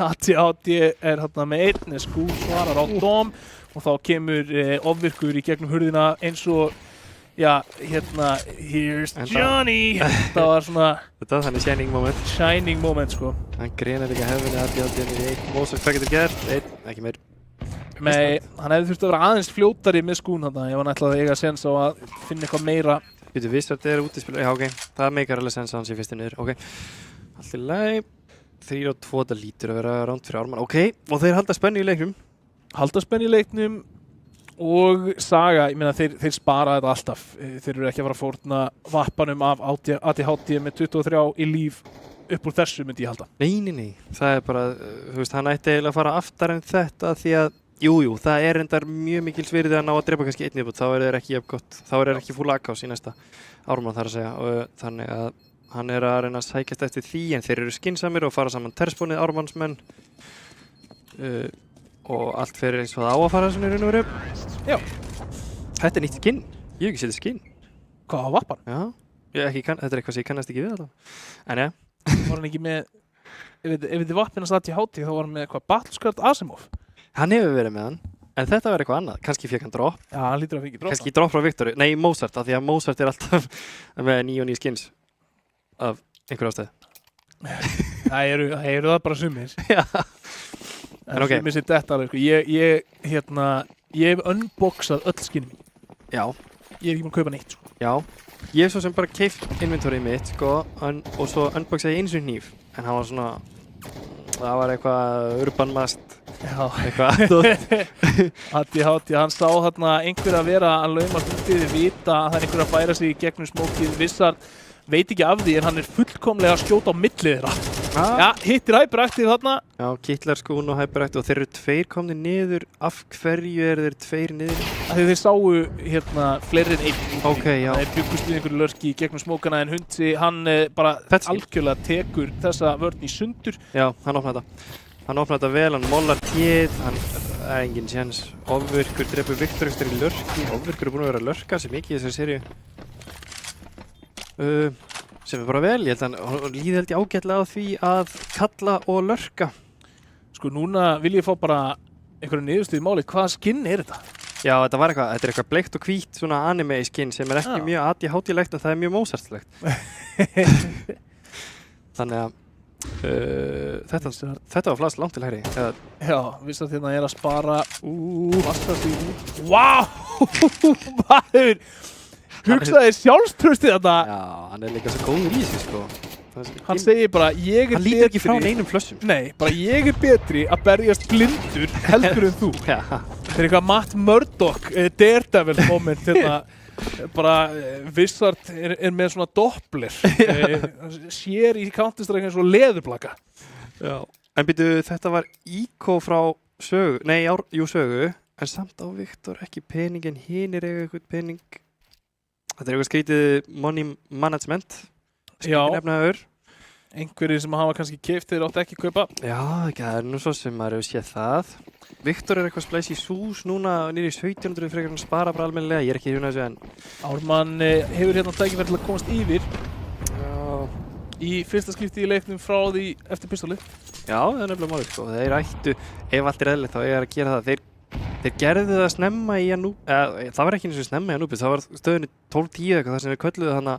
AT er þarna með 1, Skú svarar á dóm og þá kemur Ofvirkur í gegnum hurðina eins og here's Johnny. Það var svona Þetta var þannig shining moment, sko. Hann grenar líka hefðinni AT í 1 Mozart, hvað getur gert? 1, ekki meir. Nei, hann hefði þurft að vera aðeins fljótari með skún þarna ef hann ætlaði að eiga sens á að finna eitthvað meira. Býtu, Wizard út í spilu, já, ok. Það meikar alveg sens að hann sé fyrstu niður, ok. Allt í lagi. 3-2, það lítur að vera round fyrir Ármann, ok. Og þeir halda spennu í leiknum. Halda spennu í leiknum. Og Saga, ég meina þeir spara þetta alltaf. Þeir eru ekki að fara að fórna vappanum af ATHD með 23 í líf upp úr þessu, myndi ég halda. Nei. Það er bara, þú veist, hann ætti eiginlega að fara aftar en þetta því að, jú, það er endar mjög mikil svirði að ná að drepa kannski 1 viðbót. Þá er þeir ekki jafn gott. Þá er þeir ekki full AK í næsta Ármann þar að segja. Og þannig að hann er að reyna að sækjast eftir því en þeir eru skynsamir og fara saman terspónið Ármannsmenn. Og allt fyrir eins og það á að fara svona í raun og veru. Já. Þetta er nýtt skinn. Ég hef ekki setið skinn. Hvað, á vappan? Já. Þetta er eitthvað sem ég kannast ekki við alltaf. En ja. Var hann ekki með, ef þetta vappinast ATHD þá var hann með eitthvað Battlescard Asimov. Hann hefur verið með hann. En þetta var eitthvað annað, kannski fekk hann drop. Já, hann lítur að fengi droppa. Kannski drop frá Viktor, nei Mozart, af því að Mozart alltaf með 9 og 9 skins af einhver ástæð. Það eru það bara sumir. Já. En ok. Sumir sér þetta alveg, sko. Ég hef unboxað öll skinni mín. Já. Ég hef ekki búin að kaupa neitt, sko. Já. Ég hef svo sem bara keypt inventory mitt, sko, og svo unboxaði ég einu sinni hníf. En hann var svona, það var eitthvað Urban Mast, eitthvað. ADHD, hann sá þarna einhver að vera að laumast út í því vita að það er einhver að færa sig í gegnum smókið Vissard. Veit ekki af því en hann er fullkomlega að skjóta á milli þeirra. Já, hittir Hyperactive þarna. Já, Kittlar, Skún og Hyperactive og þeir eru 2 komnir niður. Af hverju eru þeir 2 niður? Þegar þeir sáu fleiri en einn. Ok, já. Það er byggust við einhverju lörki í gegnum smókana en Hundsi, hann bara algjörlega tekur þessa vörn í sundur. Já, hann opnaði þetta. Hann opnaði þetta vel, hann mollar téð, hann er engin séns. Ofvirkur drepur Viktor eftir í lörki. Ofvirkur er búin að vera að lörka sem mikið í þessari seríu. Sem er bara vel, ég held að hann líði held ég ágætlega á því að kalla og lörka. Sko núna vil ég fá bara einhverju niðurstöðu í máli, hvaða skinn er þetta? Já, þetta er eitthvað bleikt og hvítt svona anime skinn sem er ekki mjög ADHD-legt en það er mjög Mozart-legt. Þannig að þetta var flast langt til hægri. Já, viss að hérna er að spara vastast í maður! Hugsaði sjálfströstið þetta. Já, hann er líka svo góður í þessu sko. Hann segir bara, ég er betri. Hann lítur ekki frá neinum flössum. Nei, bara ég er betri að berjast blindur heldur en þú. Já. Það er eitthvað Matt Murdock, Daredevil moment hérna. Bara Vissard er með svona doppler. Sér í Counter-Strike eins og leðurblaka. Já. En byrju, þetta var Íko frá sögu. Nei, sögu. En samt á Viktor ekki pening en hinir eiga eitthvað pening. Þetta er eitthvað skrítið money management. Já. Nefnaður. Einhverjir sem hafa kannski keypt þeir áttu ekki að kaupa. Já, það er nú svo sem maður hefur séð það. Viktor er eitthvað splæs í sús núna nýri í 1700 frekar hann spara bara almennilega. Ég er ekki hérna þessu en. Ármann hefur hérna tækifæri til að komast yfir. Já. Í fyrsta skipti í leiknum frá því eftir pistolið. Já, það er nefnilega málið sko. Þeir ættu, ef allt er eðlilegt þá eiga að gera það. Þeir gerðu það snemma í það var ekki eins og snemma í Anubis, það var stöðunni 12-10 eitthvað þar sem þeir kölluðu þannig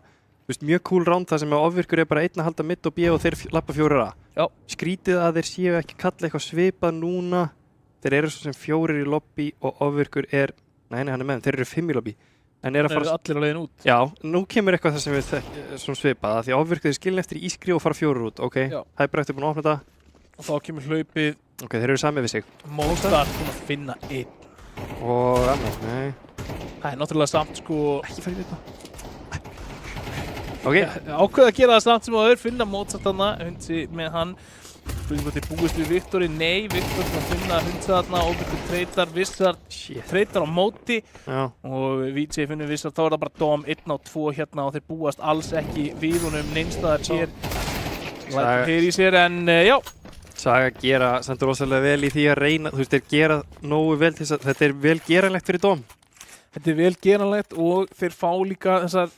mjög cool round þar sem ofvirkur er bara einn að halda mitt og B og þeir lappa 4A. Já. Skrítið að þeir séu ekki kalla eitthvað svipað núna. Þeir eru svo sem 4 í lobby og ofvirkur er, nei hann er með þeim, þeir eru 5 í lobby. En er að fara allir á leiðin út. Já, nú kemur eitthvað þar sem við svona svipað því ofvirkur þeir skilja eftir ískri og fara 4 út, ok? Hyperactive búin að opna þetta. Og þá kemur hlaupið. Ok, þeir eru samið við sig. Mozart búin að finna einn. Og annars, nei. Það er náttúrulega samt sko. Ekki fara í þetta. Ok. Ákveð að gera það samt sem að þeir finna Mozart hana, Hundsi með hann. Spurning hvort þeir búist við Viktori. Nei, Viktor búin að finna Hundsa þarna og Viktor treytar, Vissard treytar á móti. Já. Og VJ finnur Vissard, þá er það bara Dom 1 á 2 hérna og þeir búast alls ekki við honum neinstaðar sér. Lætur heyri í sér en já. Saga gera samt rosalega vel í því að reyna, þú veist, þeir gera nógu vel til þess að þetta er vel geranlegt fyrir Dom. Þetta er vel geranlegt og þeir fá líka þessar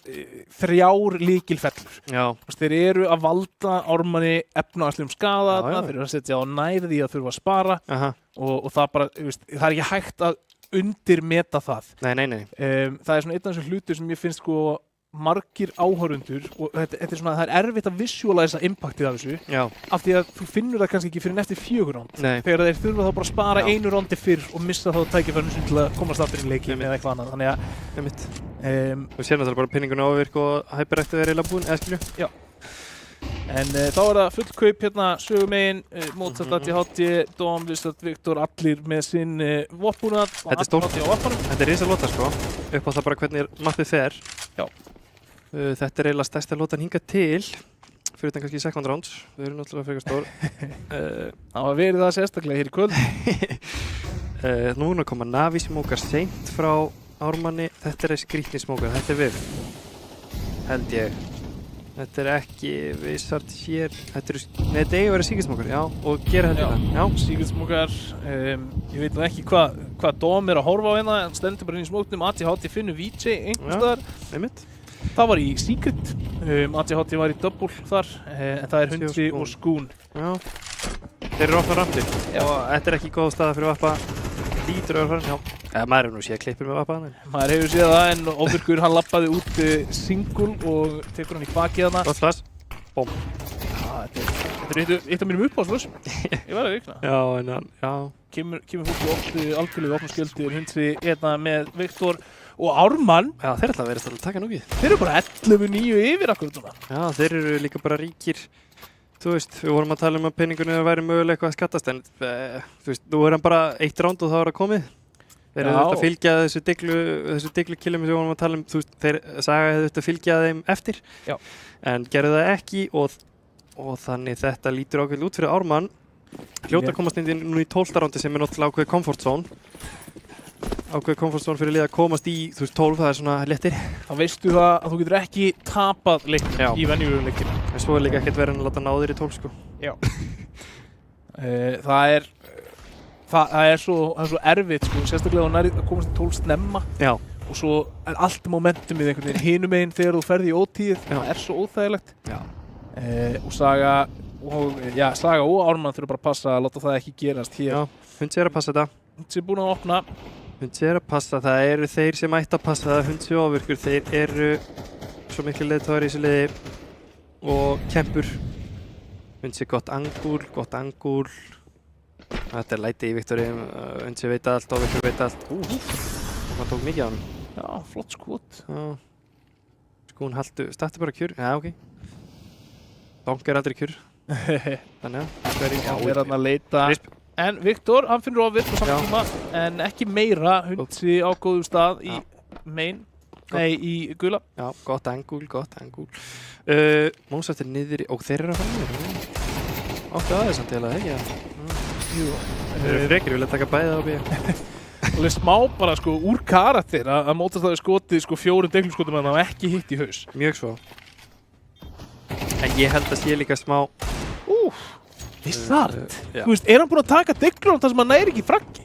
3 lykilfellur. Já. Þeir eru að valda Ármanni efnahagslegum skaða þarna, þeir eru að setja á nær því að þurfa að spara og það bara, það er ekki hægt að undirmeta það. Nei. Það er svona einn af þessum hlutur sem ég finnst sko margir áhorfundur og þetta er svona, það er erfitt að visualisa impactið af þessu. Já. Af því að þú finnur það kannski ekki fyrir en eftir 4 ránd. Þegar þeir þurfa þá bara að spara 1 rándi fyrr og missa þá tækifærinu til að komast aftur í leikin eða eitthvað annað. Þannig að þú sér náttúrulega bara pinningun ávirk og Hyperactive er eiginlega búin, eða skilju? Já. En þá er það fullkaup hérna sögumegin, Mozart, ADHD, Dom, Vissard, Viktor, allir með sinn vopnbúnað og ADHD á vopnum. Þetta er risa lóta sko, upp á það bara hvernig mappið fer. Já. Þetta er eiginlega stærsta lótan hingað til, fyrir utan kannski second rounds, þau eru náttúrulega frekar stór. Það var verið það sérstaklega hér í kvöld. Núna koma Navi smókar seint frá Ármanni, þetta er skrítni smókar, þetta er við, held ég. Þetta er ekki Vissard hér, þetta er eigi að vera síkilsmókar, já, og gera þetta hérna. Já, síkilsmókar, ég veit nú ekki hvað Dom er að horfa á hérna, hann stendur bara inn í smóknum, ADHD finnur VJ einhverstaðar. Einmitt. Það var í Secret, ADHD var í Double þar, en það er Hundsi og Skún. Já, þeir eru opnað rampir og þetta er ekki góð staða fyrir að varpa lítur að vera farin, já. Maður hefur nú séð klippur með vappa hann. Maður hefur séð það en Ofirkur hann lappaði út single og tekur hann í bakið hana. Gott flass. Bóm. Þetta er eitt af mínum uppáhaldsflössum. Ég verði að vikna. Já, en hann, já. Kemur fólk oft algjörlega opna skjöldir, Hundsi hérna með Viktor og Ármann. Já, þeir ætla að vera að taka núkið. Þeir eru bara 11-9 yfir akkurat núna. Já, þeir eru líka bara ríkir. Þú veist, við vorum að tala að peningunni væri mögulega eitthvað að skattast en þú veist, nú er hann bara 1 ránd og þá er það komið. Þeir hefðu þurft að fylgja þessu diglukillum sem við vorum að tala þú veist, þeir Saga hefðu þurft að fylgja þeim eftir. Já. En gerðu það ekki og þannig þetta lítur ákveðlega út fyrir Ármann. Hljóta að komast inn núna í 12. rándi sem er náttúrulega ákveðið comfort zone. Ákveðið comfort zone fyrir lið að komast í, þú veist, 12, það er svona léttir. Þá veistu það að þú getur ekki tapað leik í venjulegum leikinu. En svo er líka ekkert verið að láta ná þér í 12, sko. Já. Það er svo erfitt, sko, sérstaklega að komast í 12 snemma. Já. Og svo er allt momentumið einhvern veginn hinum meginn þegar þú ferði í ótíð. Það er svo óþægilegt. Já. Og Saga og Ármann þurfa bara að passa að láta það ekki gerast hér. Já, Hundsi er að passa þetta. Hundsi er búinn að opna. Hundsi er að passa, það eru þeir sem ætti að passa það, Hundsi og Ofirkur, þeir eru svo miklu leiðtogar í þessu liði og kempur. Hundsi gott angúl. Þetta er læti í Viktori, Hundsi veit allt, Ofirkur veit allt. Það tók mikið á hann. Já, flott skot. Já. Skún haltu, startu bara kjur, já ok. Donk er aldrei kjur. Þannig að. Já, við erum að leita. Risp. En Viktor, hann finnur Ofir á saman tíma, en ekki meira. Hundsi á góðum stað í í gula. Já, gott angúl. Móns eftir niður og þeir eru að fara niður. Áttu aðeins samt til að ekki að. Jú. Þeir eru frekir, vilja taka bæðið á bíða. Það er smá bara sko úr karakter að mótast það skotið sko 4 deglumskotum en það var ekki hitt í haus. Mjög svo. En ég held að sé líka smá. Bizarrt. Þú veist, er hann búinn að taka deglum þar sem hann næri ekki fraggi?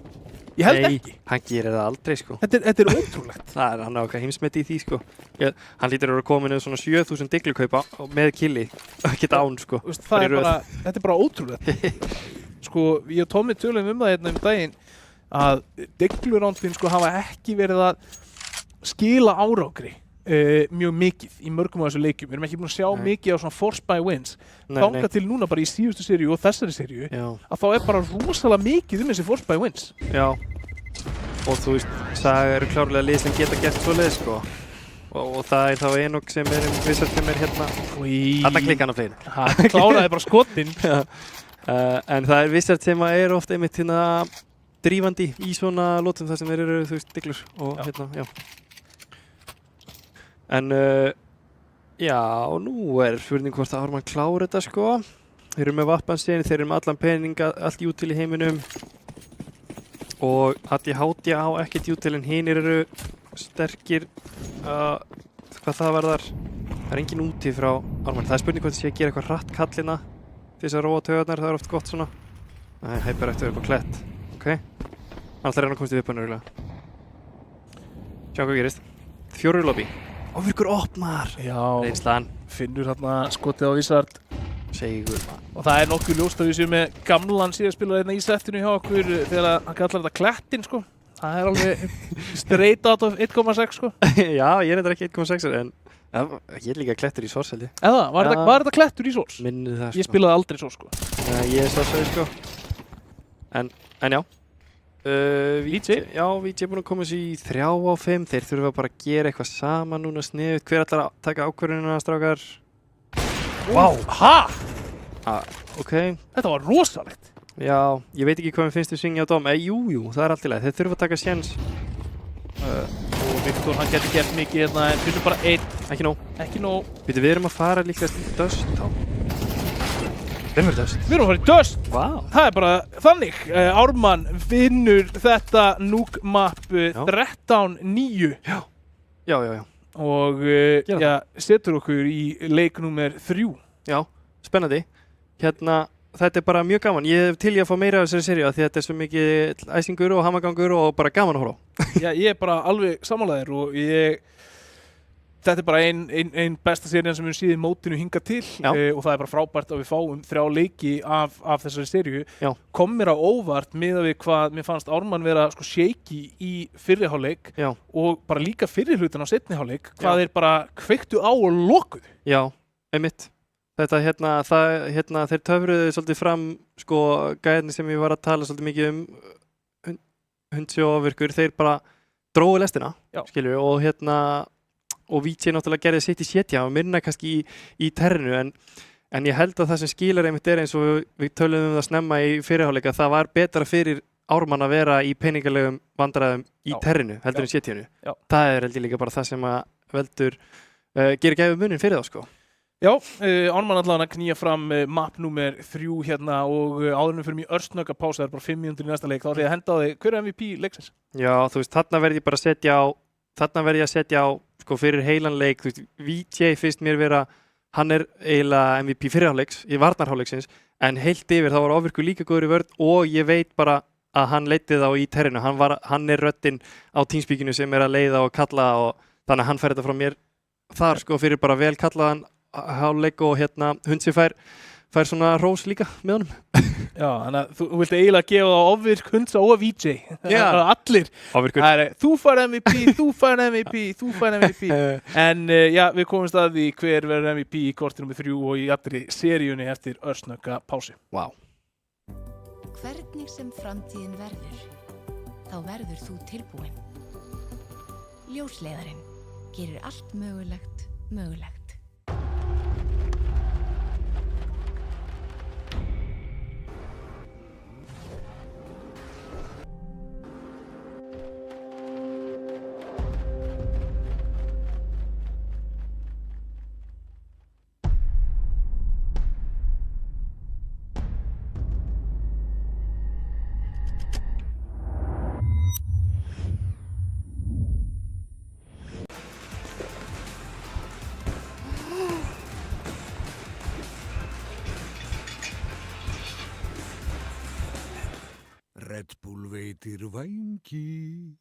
Ég held ekki. Nei, hann gerir það aldrei sko. Þetta er ótrúlegt. Hann á okkar heimsmeti í því sko. Hann lítur að vera komin með svona 7000 deglukaupa með killi. Ekkert án sko. Þetta er bara ótrúlegt. Sko, ég og Tommi tölum það hérna daginn að deglurándin sko hafa ekki verið að skila árangri mjög mikið í mörgum af þessu leikjum. Við erum ekki búin að sjá mikið á svona force by wins. Þangað til núna bara í síðustu seríu og þessari seríu að þá er bara rosalega mikið þessi force by wins. Já. Og þú veist, Saga eru klárlega lið sem geta gert svoleið sko. Og það er þá Enok sem er vissart sem er hérna. Alla klikkan á fleiri. Hann kláraði bara skotinn. En það er vissart sem er ofta einmitt hérna drífandi í svona lótum þar sem þeir eru, þú veist, diglur og hérna, já. En já, nú er spurning hvort að Ármann klára þetta sko. Þeir eru með vappansinn, þeir eru með allan peninga, allt jútil í heiminum. Og ADHD á ekkert jútil en hinir eru sterkir, hvað það varðar. Það er engin úti frá Ármann. Það er spurning hvort það sé að gera eitthvað hratt kallina til þess að róa taugarnar, það er oft gott svona. Nei, Hyper ætti að vera eitthvað klett. Ok. Alltaf er hann að komast í viðbönnur eiginlega. Sjá hvað gerist. 4 lobby. Ofirkur opnar. Já. Reynslan. Finnur hérna skotið á Vissart. Segur. Og það er nokkuð ljóst að við séum með gamlan síðaspilar hérna í settinu hjá okkur þegar hann kallar þetta klettinn sko. Það er alveg straight out of 1,6 sko. Já, ég er þetta ekki 1,6 en ég er líka klettur í Sors held ég. Eða, var þetta klettur í Sors? Minnið það sko. Ég spilaði aldrei Sors sko. Ég er Sorsari sko. En já. Víti? Já, Víti er búinn að koma sér í 3 á 5. Þeir þurfa bara að gera eitthvað saman núna sniðut. Hver ætlar að taka ákvörðunina, strákar? Vá, ha? Ok. Þetta var rosalegt. Já, ég veit ekki hvað mér finnst svingja á dóm. Jú, það er allt í lagi. Þeir þurfa að taka séns. Og Viktor, hann getur gert mikið hérna, en finnum bara 1. Ekki nóg. Við erum að fara líkast í döst þá. Hvem er döst? Við erum að fara í döst. Vá. Það er bara þannig. Ármann finnur þetta Nuke map 13-9. Já. Og setur okkur í leik númer 3. Já, spennandi. Hérna, þetta er bara mjög gaman. Ég hef til í að fá meira af þessari seríu því þetta er svo mikið æsingur og hamagangur og bara gaman að horfa á. Já, ég er bara alveg sammálaðir og þetta bara ein besta serían sem við síðan mótinu hinga til og það bara frábært að við fáum 3 leiki af þessari seríu. Kom mér á óvart miðað við hvað mér fannst Ármann vera sko shaky í fyrri hálfleik og bara líka fyrri hlutan á seinni hálfleik, hvað þeir bara kveiktu á og lokuðu. Já, einmitt. Þetta þeir töfruðu svolítið fram sko gæðinni sem ég var að tala svolítið mikið Hundsi og Ofvirkur, þeir bara dróðu lestina, skilju, og Víti náttúrulega gerði sitt í setja og minna kannski í terrinu en ég held að það sem skilar einmitt eins og við töluðum það snemma í fyrirháleika, það var betra fyrir Ármann að vera í peningalegum vandræðum í terrinu heldur en setjanu. Það held ég líka bara það sem að veldur gerir gæfu munin fyrir þá sko. Já, Ármann allan að knýja fram map númer 3 hérna og áðurinn fyrir mig örsnögga pása, það bara 5 mínútur í næsta leik, þá ætla ég að henda á þig, hver er MVP leiksins? Já, þú veist, þarna verð ég að setja á sko fyrir heilan leik, þú veist, VJ finnst mér vera, hann eiginlega MVP fyrirháleiks, í varnarháleiksins, en heilt yfir þá var Ofvirkur líka góður í vörn og ég veit bara að hann leiddi þá í terrinu, hann röddin á Teamspeakinu sem að leiða og kalla og þannig að hann fær þetta frá mér þar sko fyrir bara vel kallaðan hálfleik og Hundsi fær svona rós líka með honum. Já, þannig að þú vilt eiginlega gefa það á Ofvirk, Hundsa og VJ. Já. Allir. Ofvirkur. Þú fær MVP, þú fær MVP, þú fær MVP. En já, við komumst að því hver verður MVP í korti nr. 3 og í allri seríunni eftir örsnögga pási. Vá. Hvernig sem framtíðin verður, þá verður þú tilbúin. Ljósleiðarinn gerir allt mögulegt mögulegt. Red Bull veitir vængi.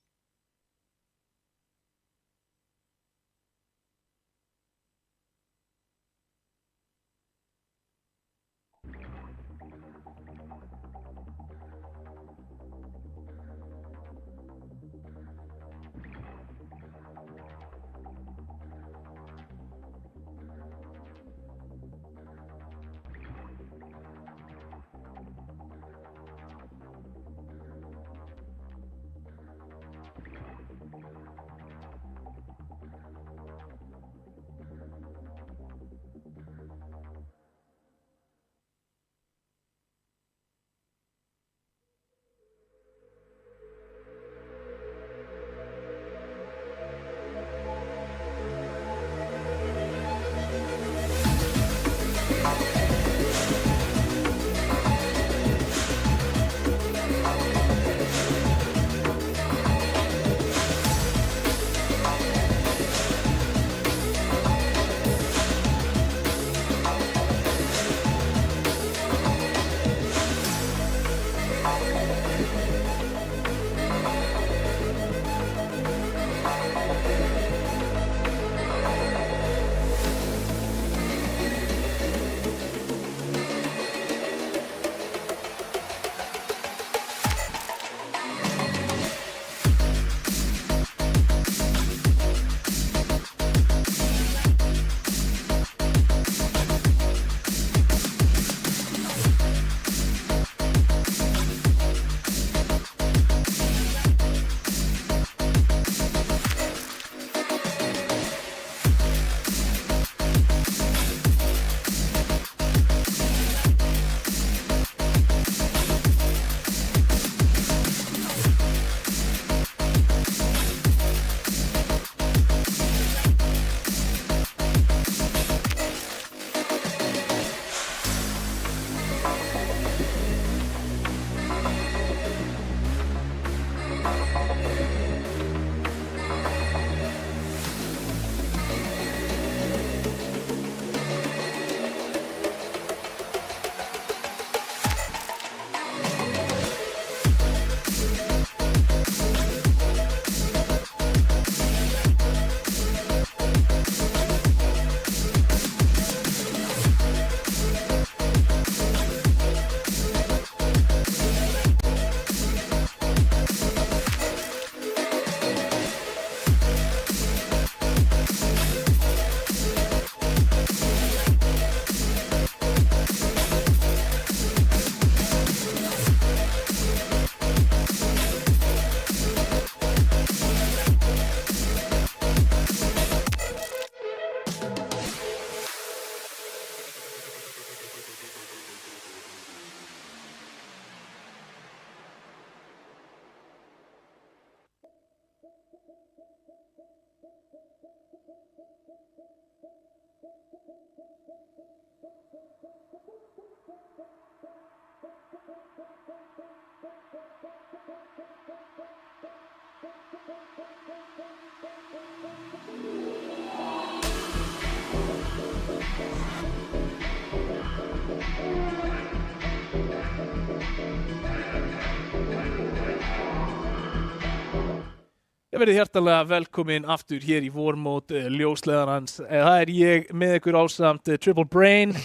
Ég verði hjartalega velkomin aftur hér í vormót ljósleðarans. Það ég með ykkur ásamt Triple Brain.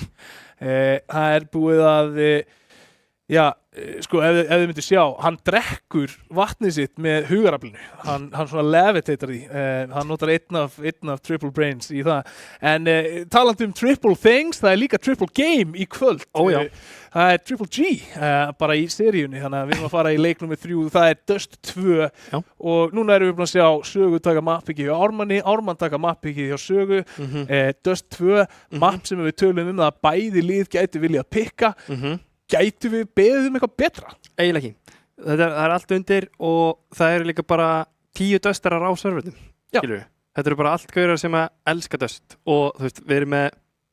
Það búið að, sko, ef þið myndir sjá, hann drekkur vatnið sitt með hugaraflinu. Hann svona levitator því. Hann notar einn af Triple Brains í það. En talandi Triple Things, það líka Triple Game í kvöld. Já. Það Triple G, bara í seríunni, þannig að við erum að fara í leik nummer 3, það Dust 2 og núna erum við búin að sjá Sögu taka mappiki hjá Ármanni, Ármann taka mappiki hjá Sögu, Dust 2, mapp sem við tölum það að bæði lið gætu vilja að pikka, gætu við beðið eitthvað betra? Eiginlega ekki. Það allt undir og það eru líka bara 10 döstarar á serverðum, skilur við. Þetta eru bara allt gaurar sem að elska döst og þú veist, við erum með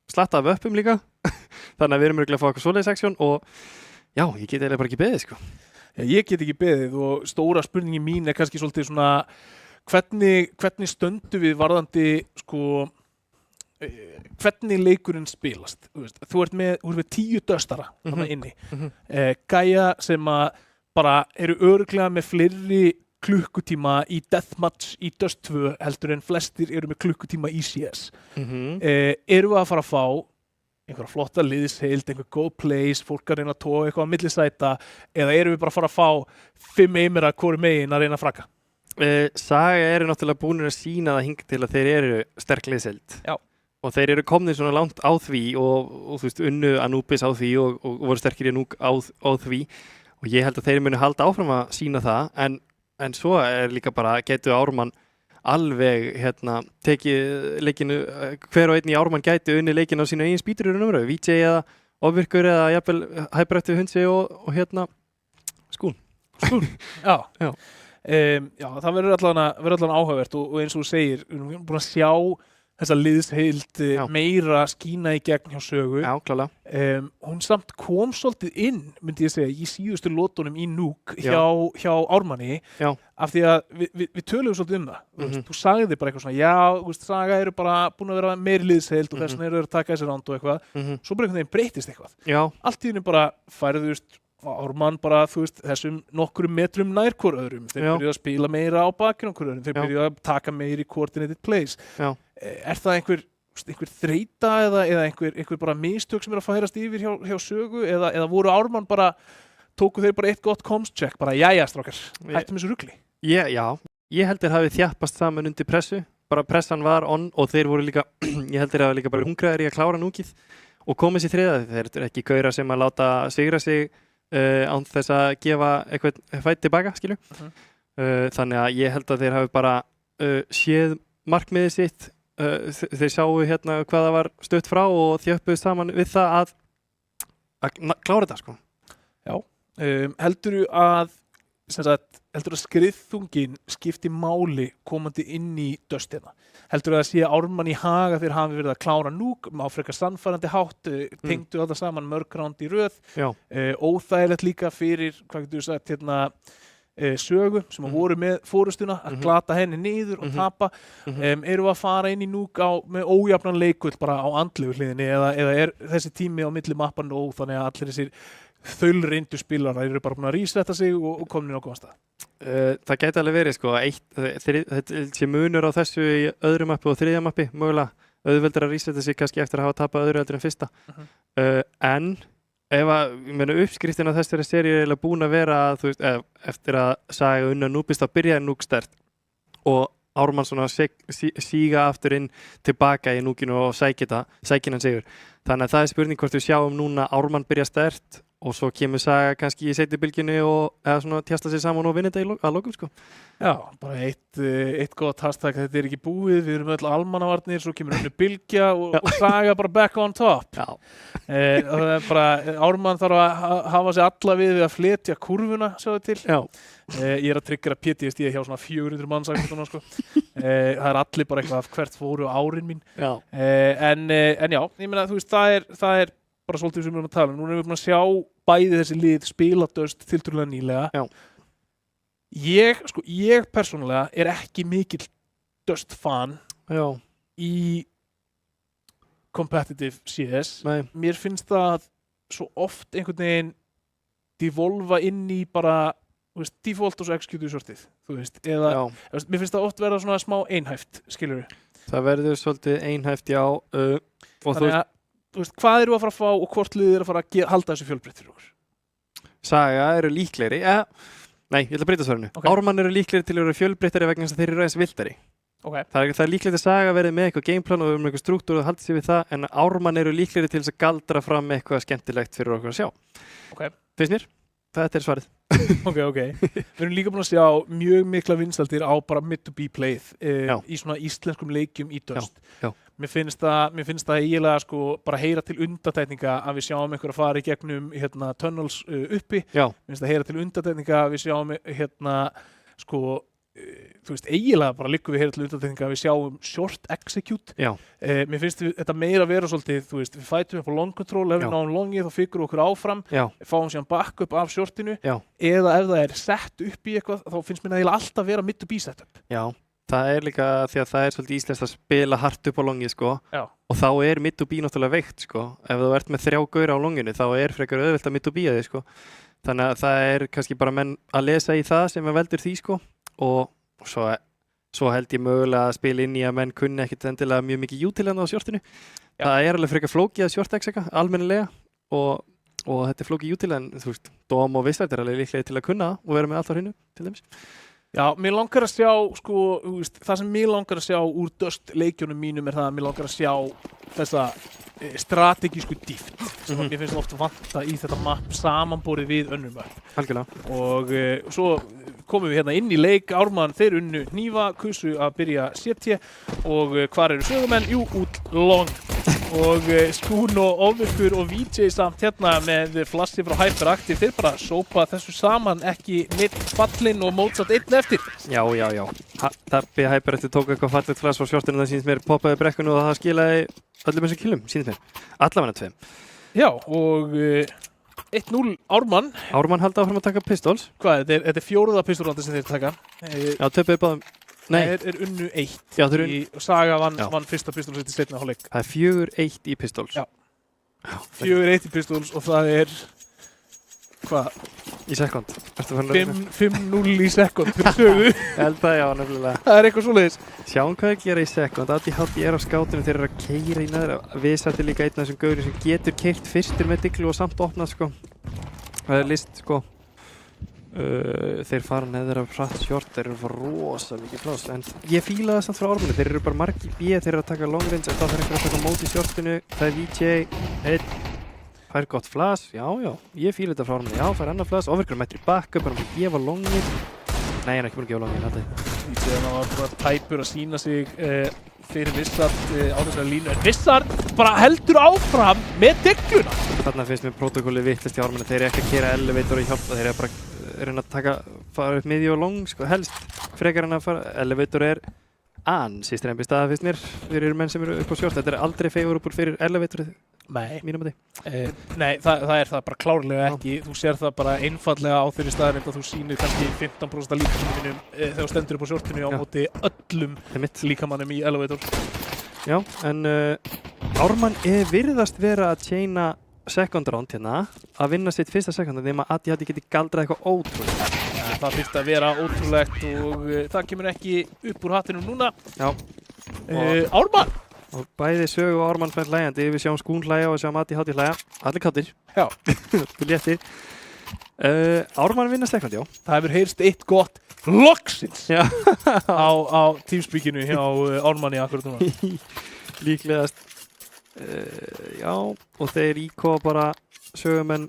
slatta af uppum líka, þannig að við erum örugglega að fá eitthvað svoleiðis seksjón og já, ég get eiginlega bara ekki beðið, sko. Já, ég get ekki beðið og stóra spurningi mín kannski svolítið svona hvernig stöndum við varðandi, sko, hvernig leikurinn spilast. Þú ert með 10 döstara þarna inni. Gæja sem að bara eru örugglega með fleiri klukkutíma í Deathmatch í Dust 2 heldur en flestir eru með klukkutíma í CS. Erum við að fara að fá einhverja flotta liðsheild, einhver góð plays, fólk að reyna að toga eitthvað á millisæta eða erum við bara að fara að fá 5 eimira hvoru megin að reyna að fragga? Saga eru náttúrulega búinir að sína það hingað til að þeir eru sterk liðsheild. Já. Og þeir eru komnir svona langt á því og þú veist, unnu Anubis á því og voru sterkir í Núk á því og ég held að þeir muni halda áfram að sína það en svo líka bara getur Ármann alveg tekið leikinu, hver og einn í Ármann gæti unni leikinu á sínu eigin spýtur í umröðu, VJ eða Ofvirkur eða jafnvel Hæbrættu Hundsi og Skún. Já. Já, það verður allan áhugavert og eins og þú segir, við erum búin að sjá þessa liðsheild meira skína í gegn hjá Sögu. Já, klálega. Hún samt kom svolítið inn, myndi ég segja, í síðustu lótunum í Núk hjá Ármanni. Já. Af því að við tölum svolítið það. Þú sagði bara eitthvað svona, Saga eru bara búin að vera meiri liðsheild og þess vegna eru að taka þessi ránd og eitthvað. Svo bara einhvern veginn breytist eitthvað. Já. Allt í henni bara færðust Ármann bara, þessum nokkrum metrum nær hvor öðrum. Þeir byrjuðu að spila meira á bakinu okkur öðrum. Þeir byrjuðu að taka meiri coordinated plays. Já. Það einhver þreyta eða einhver bara mistök sem að færast yfir hjá Sögu eða voru Ármann bara, tóku þeir bara eitt gott comms check, bara jæja strákar, hættum þessu rugli? Já, ég held þeir hafi þjappast saman undir pressu, bara pressan var on og þeir voru líka, ég held þeir hafi líka bara hungraðir í að klára Núkið og komið sér þriða, þeir eru ekki gaurar sem að láta sigra sig án þess að gefa eitthvað fætt tilbaka, skilju. Þannig að ég held að þeir hafi bara séð markmiðið sitt, þeir sáu hvað það var stutt frá og þjöppuð saman við það að klára þetta, sko. Já. Heldurðu að skriðþungin skipti máli komandi inn í döstina? Heldurðu að sé Ármann í haga þegar hafi verið að klára Núk á frekar sannfærandi hátt, tengdu þetta saman mörg ránd í röð, óþægilegt líka fyrir, hvað getur þú sagt, Sögu sem voru með fórustuna að glata henni niður og tapa. Eru að fara inn í Núk með ójafnan leikull bara á andlegu hliðinni eða þessi tími á milli mappan og þannig að allir þessir þaulreyndu spilarar eru bara búin að rísetta sig og komin inn á góðan stað? Það gæti alveg verið, sko, þetta sé munur á þessu í öðru mappi og þriðja mappi, mögulega auðveldur að rísetta sig kannski eftir að hafa tapað öðru heldur en fyrsta. En ef uppskriftin af þessari seríu er búin að vera, þú veist, eftir að Saga unna Núbist þá byrjaði Núk sterkt og Ármann svona síga aftur inn tilbaka í Núkinu og sækina sigur. Þannig að það er spurning hvort við sjáum núna Ármann byrja sterkt og svo kemur Saga kannski í seinni bylgjunni eða svona tjasta sig saman og vinna þetta að lokum, sko. Já, bara eitt gott hashtag, þetta er ekki búið, við erum öll almannavarnir, svo kemur henni bylgja og Saga bara back on top. Já. Það er bara, Ármann þarf að hafa sig alla við að fletja kurvuna, sjáðu til. Já. Ég er að tryggra PTSD hjá svona 400 manns, sko. Það er allir bara eitthvað af hvert fóru árin mín. Já. En já, ég meina, þú veist, það er bara svolítið sem við erum að tala. Nú erum við búin að sjá bæði þessi lið spila döst tiltölulega nýlega. Já. Ég persónulega er ekki mikill döst fan í competitive CS. Nei. Mér finnst það svo oft einhvern veginn devolva inn í bara þú veist, default og svo execute shortið, þú veist, eða Já, þú veist, mér finnst það oft vera svona smá einhæft, skilur við. það verður svolítið einhæft, já. Og Þannig að, þú veist, hvað eru að fara að fá og hvort liðið að fara að halda þessu fjölbreytt fyrir okkur? Saga eru líklegri, nei, ég ætla að breyta svarinu. Ok. Ármann eru líklegri til að vera fjölbreyttari vegna þess að þeir eru aðeins vildari. Ok. Það er líklegt að Saga verði með eitthvað gameplan og með eitthvað struktúr og haldi sig við það, en Ármann eru líklegri til þess að galdra fram eitthvað skemmtilegt fyrir okkur að sjá. Ok. Finnst mér? Þetta er svarið. Ok. Við erum líka búin að sjá mjög mikla vinsældir á bara mid-to-be playð í svona íslenskum leikjum í Dust. Já. Mér finnst það eiginlega sko bara heyra til undantekninga að við sjáum einhver að fara í gegnum tunnels uppi. Já. Mér finnst það heyra til undantekninga að við sjáum sko þú veist, eiginlega bara liggum við heyra til undantekninga að við sjáum short execute. Já. Mér finnst þetta meira að vera svolítið, þú veist, við fætum upp á long control, ef við náum longið þá fikkur okkur áfram, Já. fáum síðan backup af shortinu, Já. eða ef það er sett upp í eitthvað, þá finnst mér eiginlega alltaf vera mid-to-be setup. Já. Það er líka því að það er svolítið íslenskt að spila hart upp á longið, sko. Já. Og þá er mid-to-be náttúrulega veikt, sko. Ef þú ert með 3 gaura á longinu, þá er frekar auðvelt að mid-to-be þig, sko. Þannig að það er kannski bara menn að lesa í það sem veldur því, sko. Og svo held ég mögulega að spila inn í að menn kunni ekkit endilega mjög mikið utilenda á shortinu. Já. Það er alveg frekar flókið að short exeka, almennilega. Og þetta er flókið utilend, þú veist, Dóm og Vissart er alveg líklega til að kunna það og vera með allt á hreinu, til dæmis. Já, mér langar að sjá, sko, þú veist, það sem mér langar að sjá úr Dust leikjunum mínum er það að mér langar að sjá þessa strategísku dýft sem mér finnst oft vanta í þetta map samanborið við önnur map. Algjörlega. Og svo komum við hérna inn í leik, Ármann, þeir unnu hnífa, kusu að byrja CT og hvar eru sögumenn? Jú, út long. Og Skún og Ofvirkur og VJ samt hérna með flassi frá Hyperactive, þeir bara sópa þessu saman, ekki mitt fallinn og Mozart einn eftir. Já. Dabbi Hyperactive tók eitthvað fallegt flass frá shortinu, það sýnst mér poppaði brekkunu og það skilaði öllum þessum killum, sýnst mér. Allavega 2. Já, og 1-0 Ármann. Ármann haldi áfram að taka pistols. Hvað, þetta er 4. pistolrandi sem þeir taka. Já, töpuðu báðum. Nei. Það er unnu 1. Já, þeir eru Saga vann fyrsta pistolsett í seinna hálfleik. Það er 4-1 í pistols. Já. 4-1 í pistols og það er hvað? Í sekund. 5-0 í sekund fyrir sögu. Ég held það, já, nefnilega. Það er eitthvað svoleiðis. Sjáum hvað þeir gera í sekund. ADHD er á skátinu, þeir eru að keyra í neðra. Vissart er líka einn af þessum gaurum sem getur keyrt fyrstur með diglu og samt opnað, sko. Það er list, sko. Þeir fara neður af hratt short, þeir eru að fara rosa mikið pláss, en ég fíla það samt frá Ármanni, þeir eru bara margir B, þeir eru að taka long range, en þá þarf einhver að taka móti shortinu, það er VJ, fær gott flass, já, ég fíla þetta frá Ármanni, já, fær annar flass, Ofvirkur mættir backup, bara að gefa longið, nei, hann er ekki búin að gefa longið, alltaf. VJ hann var bara tæpur að sína sig fyrir Vissart á þessari línu, en Vissart bara heldur áfram með digluna. Þarna finnst mér protokolli vittlist í Ármanni, þeir eru ekki að kera elevator í hjálpa, þeir eru bara reyna að fara upp miðju og long, sko, helst frekar en að fara, elevator er ansi strempi staða finnst mér fyrir menn sem eru upp á short, þetta er aldrei favorable fyrir elevatorið, mínum að þið. Nei, það er það bara klárlega ekki, þú sér það bara einfallega á þeirri staðarind að þú sýnir kannski 15% líkamannum þegar þú stendur upp á shortinu á móti öllum líkamannum í elevator. Já, en Ármann virðast vera að chaina second round hérna, að vinna sitt fyrsta second round, þegar maður ADHD geti galdrað eitthvað ótrúlegt. Ja, það þyrfti að vera ótrúlegt og það kemur ekki upp úr hattinum núna. Já. Ármann! Og bæði Sögu og Ármann fær hlæjandi, við sjáum Skún hlæja og við sjáum ADHD hlæja, allir káttir. Já. Þú léttir. Ármann vinna second, já. Það hefur heyrst eitt gott loksins á Teamspeakinu hjá Ármanni akkurat núna. Líklegast. Já, og þeir íkóa bara sögumenn,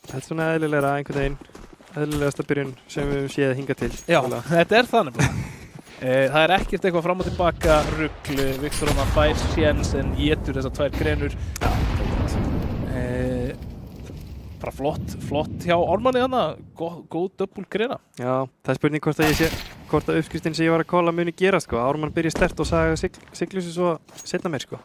þetta er svona eðlilega einhvern veginn, eðlilegasta byrjun sem við séð hinga til. Já, þetta er það nefnilega. Það er ekkert eitthvað fram og tilbaka rugl, Viktor hann fær séns en étur þessar 2 grenur. Bara flott hjá Ármanni hana, góð double grena. Já, það er spurning hvort að uppskriftin sem ég var að kóla muni gera, sko. Ármann byrja sterkt og Saga siglu sig svo setna meir, sko.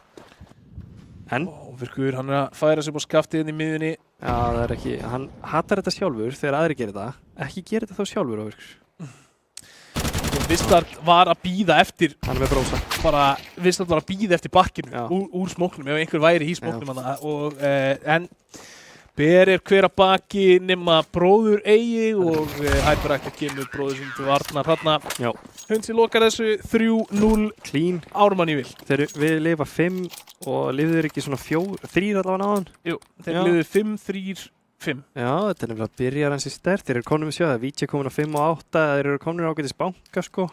En? Ofvirkur, hann er að færa sig upp á skaftiðin í miðunni. Já, það er ekki, hann hatar þetta sjálfur þegar aðri gerir það. Ekki gerir þetta þá sjálfur, Ofvirkur. Vissart var að bíða eftir, hann er með brósa. Vissart var að bíða eftir bakkinu úr smóknum, ef einhver væri í smóknum hana. En Ber hver að baki nema bróður eigi og Hyperactive kemur bróður sem til varnar þarna. Já. Hundsi lokar þessu 3-0 Clean. Ármann í vil. Þeir við lifa 5 og lifður ekki svona 3 allavega náðan. Jú, þeir Já. liðu 5-3-5. Já, þetta er nefnilega byrjar hans í sterkt. Þeir eru konum með 7, Víti er komin á 5 og 8, þeir eru konur ágætis banka sko.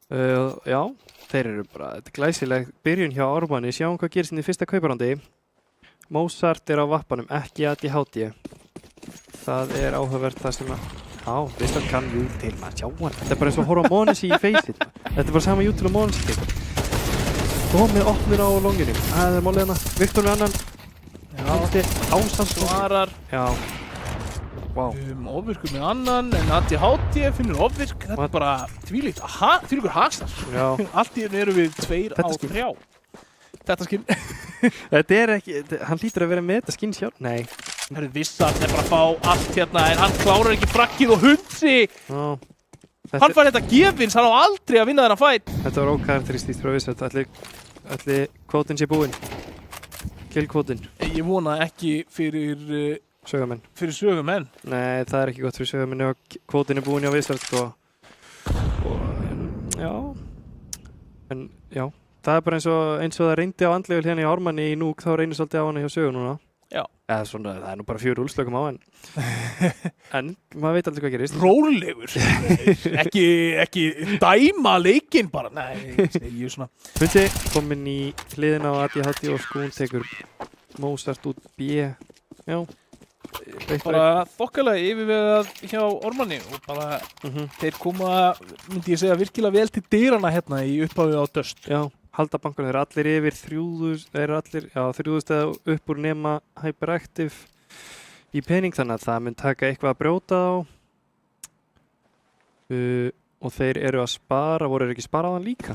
Já, þeir eru bara, þetta er glæsileg byrjun hjá Ármanni. Sjáum hvað gerist inn í fyrsta kauparandi. Mozart er á vappanum, ekki ADHD. Það er áhugavert það sem að... Já, Vistart kann jú til maður, sjá hann. Þetta er bara eins og horfa á Monesi í face-it. Þetta er bara sama jú til á Monesi. Komið opnur á longinu. Það er málið hana. Viktor með annan. Já. Ástand Svarar. Já. Vá. Ofvirkur með annan, en ADHD finnur ofvirk. Þetta er bara tvílíkt. Þvílíkur hasar. Já. Allt í einu eru við 2 á 3. Þetta skinn. Þetta er ekki, hann hlýtur að vera með þetta skinn sjálf. Nei. Það eru Vissart er bara að fá allt hérna, en hann klárar ekki frakkið og Hundsi. Já. Hann fær þetta gefins, hann á aldrei að vinna þennan fight. Þetta var ókarakteristíkt frá Vissart. Ætli kvótinn sé búinn. Killkvótinn. Ég vona ekki fyrir Sögumenn. sögumenn. Nei, það er ekki gott fyrir sögumenn ef kvótinn er búinn hjá Vissart sko. Og, já. En, já. Það er bara eins og það reyndi á andlegur hérna í Ármanni í Núk, þá reynir svolítið á hana hjá sögu núna. Já. Eða svona, það er nú bara 4 úlslökum á en maður veit aldrei hvað gerist. Rólegur. ekki dæma leikinn bara. Nei, ég er svona. Hundi kominn í hliðina á ADHD og Skún tekur Mozart út B. Já. Bara þokkalega yfirvegað hjá Ármanni og bara þeir koma, myndi ég segja, virkilega vel til dyrana hérna í upphafið á Dust. Já. Halda bankunum, þeir eru allir yfir 3000, þeir eru allir, já, 3000 eða upp úr nema Hyperactive í pening, þannig að það mun taka eitthvað að brjóta á. Og þeir eru að spara, voru þeir ekki sparaðan líka?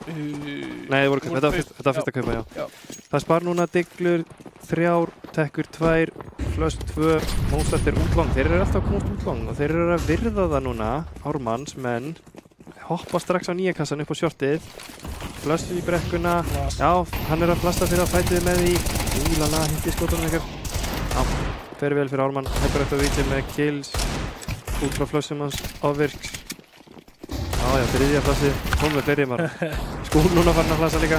Nei, þetta var fyrsta kaupa, já. Það spara núna Diglur 3, Tekkur 2, Flush 2, Mozart er útlong. Þeir eru alltaf að komast útlong og þeir eru að virða það núna, Ármanns, menn hoppa strax á nýja kassan upp á shortið. Flush í brekkuna. Já, hann er að flasta fyrir að fætið með því. Úlala, hitti skotunum ekkert. Já, fer vel fyrir Ármann. Hyperactive Víti með kills. Út frá Flushum hans ofvirks. Já, þriðja flassið. Komið fyrir maður. Skún núna farin að flassa líka.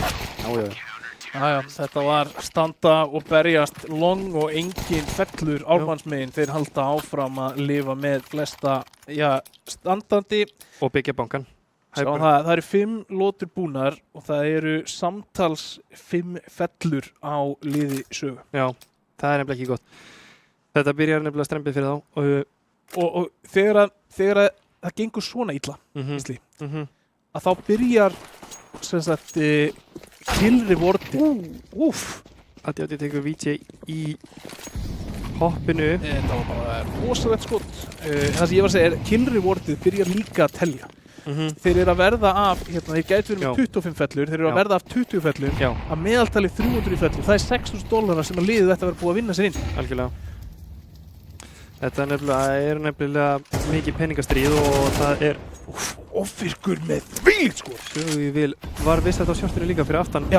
Já, þetta var standa og berjast long og engin fellur Ármannsmegin. Þeir halda áfram að lifa með flesta, standandi. Og byggja bankan. Það eru 5 lotur búnar og það eru samtals 5 fellur á liði sögu. Já, það er nefnilega ekki gott. Þetta byrjar nefnilega strempið fyrir þá. Og þegar það gengur svona illa, að þá byrjar sem sagt kill rewardið. ADHD tekur Víti í hoppinu. Það var bara rosalegt skot. Það sem ég var að segja er kill rewardið byrjar líka að telja. Þeir eru að verða af, þeir gætu verið með 25 fellur, þeir eru að verða af 20 fellur, að meðaltali 300 fellur. Það er $6.000 sem að liðið þetta verður búið að vinna sér inn. Algjörlega. Þetta er nefnilega mikið peningastríð og það er ofvirkur með þvílíkt skot. Sögu vil, var Vissart á shortinu líka fyrir aftan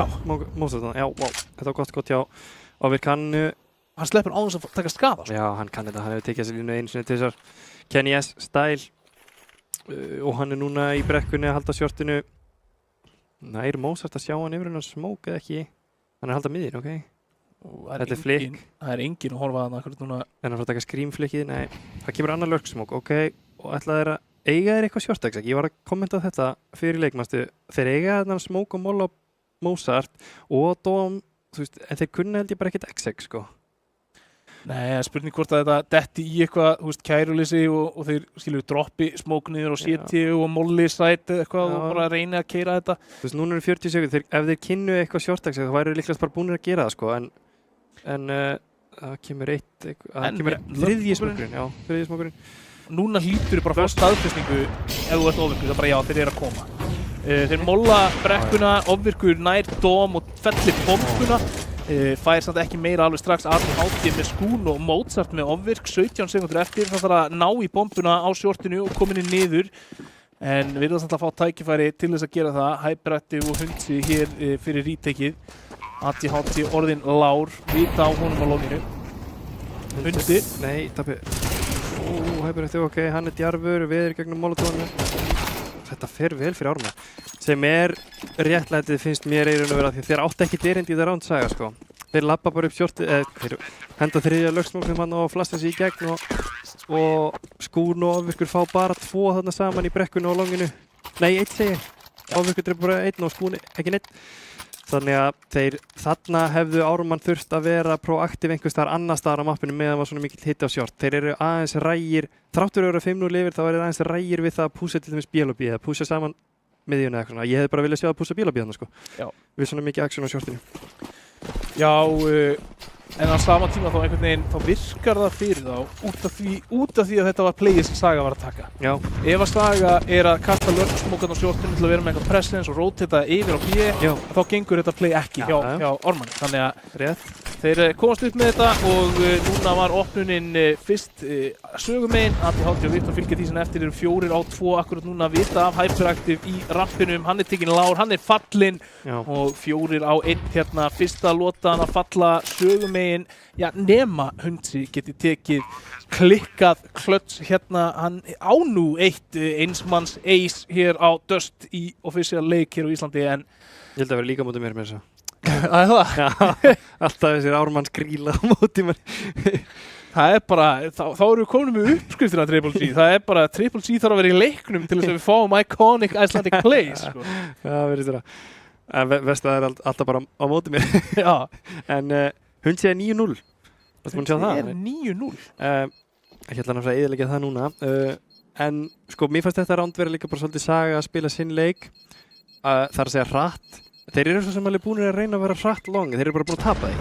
Mozart. Já, vá, þetta var gott skot hjá Ofvirk. Hann sleppur á þess að taka skada. Já, hann kann þetta, hann hefur tekið þessi línu einu sinni til þessar Kenny S. style. Og hann er núna í brekkunni að halda shortinu. Er Mozart að sjá hann yfir hann að smóka eða ekki? Hann er að halda miðin, ok? Þetta er flikk. Það er enginn að horfa að hann akkurat núna. En hann får að taka skrýmflikkið, nei. Það kemur annar lurksmók, ok? Og ætla þeir að eiga þeir eitthvað short, ekki? Ég var að kommenta þetta fyrir leikmastu. Þeir eiga þennan smók og mól á Mozart og Dóm, þú veist, en þeir kunna held ég bara ekkert XX, sko. Nei, spurning hvort að þetta detti í eitthvað, þú veist, kæruleysi og þeir droppi smók niður og CT og molli sæti eitthvað og bara reyni að keyra þetta. Þú veist, núna eru 40 sekúndur, ef þeir kynnu eitthvað short-x þá væru líklegast bara búinir að gera það, sko, en það kemur þriðji smókurinn. Núna hlýtur bara að fá staðfestingu ef þú ert ofvirkur, það er bara já, þeir eru að koma. Þeir molla brekkuna, ofvirkur nær Dóm og fellir bombuna. Fær samt ekki meira alveg strax. ADHD með Skún og Mozart með ofvirk 17 sekundur eftir. Það þarf að ná í bombuna á shortinu og kominni niður. En við erum samt að fá tækifæri til þess að gera það. Hyperactive og Hundsi hér fyrir retakið. ADHD orðin lár, vita á honum á loginu. Hundi. Nei, tappi. Hæpur eftir, ok, hann djarfur, við gegnum molotónu. Þetta fer vel fyrir Ármann. Sem réttlætið finnst mér í raun og vera því þeir átti ekki erindi í það ránd saga, sko. Þeir labba bara upp shortið, þeir henda þriðja lögsmóknum hann og flasta sig í gegn og Skún og Ofvirkur fá bara 2 þarna saman í brekkunni og longinu. Nei, 1 segi ég. Ofvirkur dreif bara 1 og Skún ekki neitt. Þannig að þeir þarna hefðu Ármann þurft að vera proaktiv einhvers staðar annars staðar á mappinu meðan var svona mikill hitti á short. Þeir eru aðeins rægir, þráttur að vera 5-0 yfir, þá eru aðeins rægir við það að pússa til dæmis BLB eða pússa saman miðjuna eða eitthvað svona. Ég hefði bara viljað sjá að pússa BLB þarna, sko. Já. Við svona mikið action á shortinu. Já, en á sama tíma þá einhvern veginn, þá virkar það fyrir þá út af því að þetta var playið sem Saga var að taka. Já. Ef að Saga að kasta lörgsmókan á shortinu til að vera með eitthvað presence og rotata yfir á B, þá gengur þetta play ekki hjá Ármanni. Þannig að þeir komast upp með þetta og núna var opnunin fyrst sögumegin. ATH og Viktor fylgja því sem eftir eru 4 á 2 akkurat núna vita af Hyperactive í rampinum. Hann tekinn lár, hann fallinn og 4 á 1 hérna. Fyrsta lotan að falla sögumegin. Já, nema Hundsi geti tekið klikkað klöts hérna. Hann á nú einsmanns ace hér á Dust í official leik hér á Íslandi en Ég held að vera líka mótið mér með þess að. Það það? Já, alltaf þessir Ármanns gríla á móti mér. Það bara, þá erum við komin með uppskriftina Triple G. Það bara, Triple G þarf að vera í leiknum til þess að við fáum iconic Icelandic plays, sko. Já, verðist það. En veist það alltaf bara á móti mér. Já. En Hundsi 9-0. Varstu búin að sjá það? Það 9-0. Ég ætla náttúrulega að eyðileggja það núna. En sko, mér fannst þetta ránd vera líka bara svolítið Saga að spila sinn leik. Það að segja hratt. Þeir eru svo sem alveg búinir að reyna að vera hratt long, þeir eru bara búin að tapa því.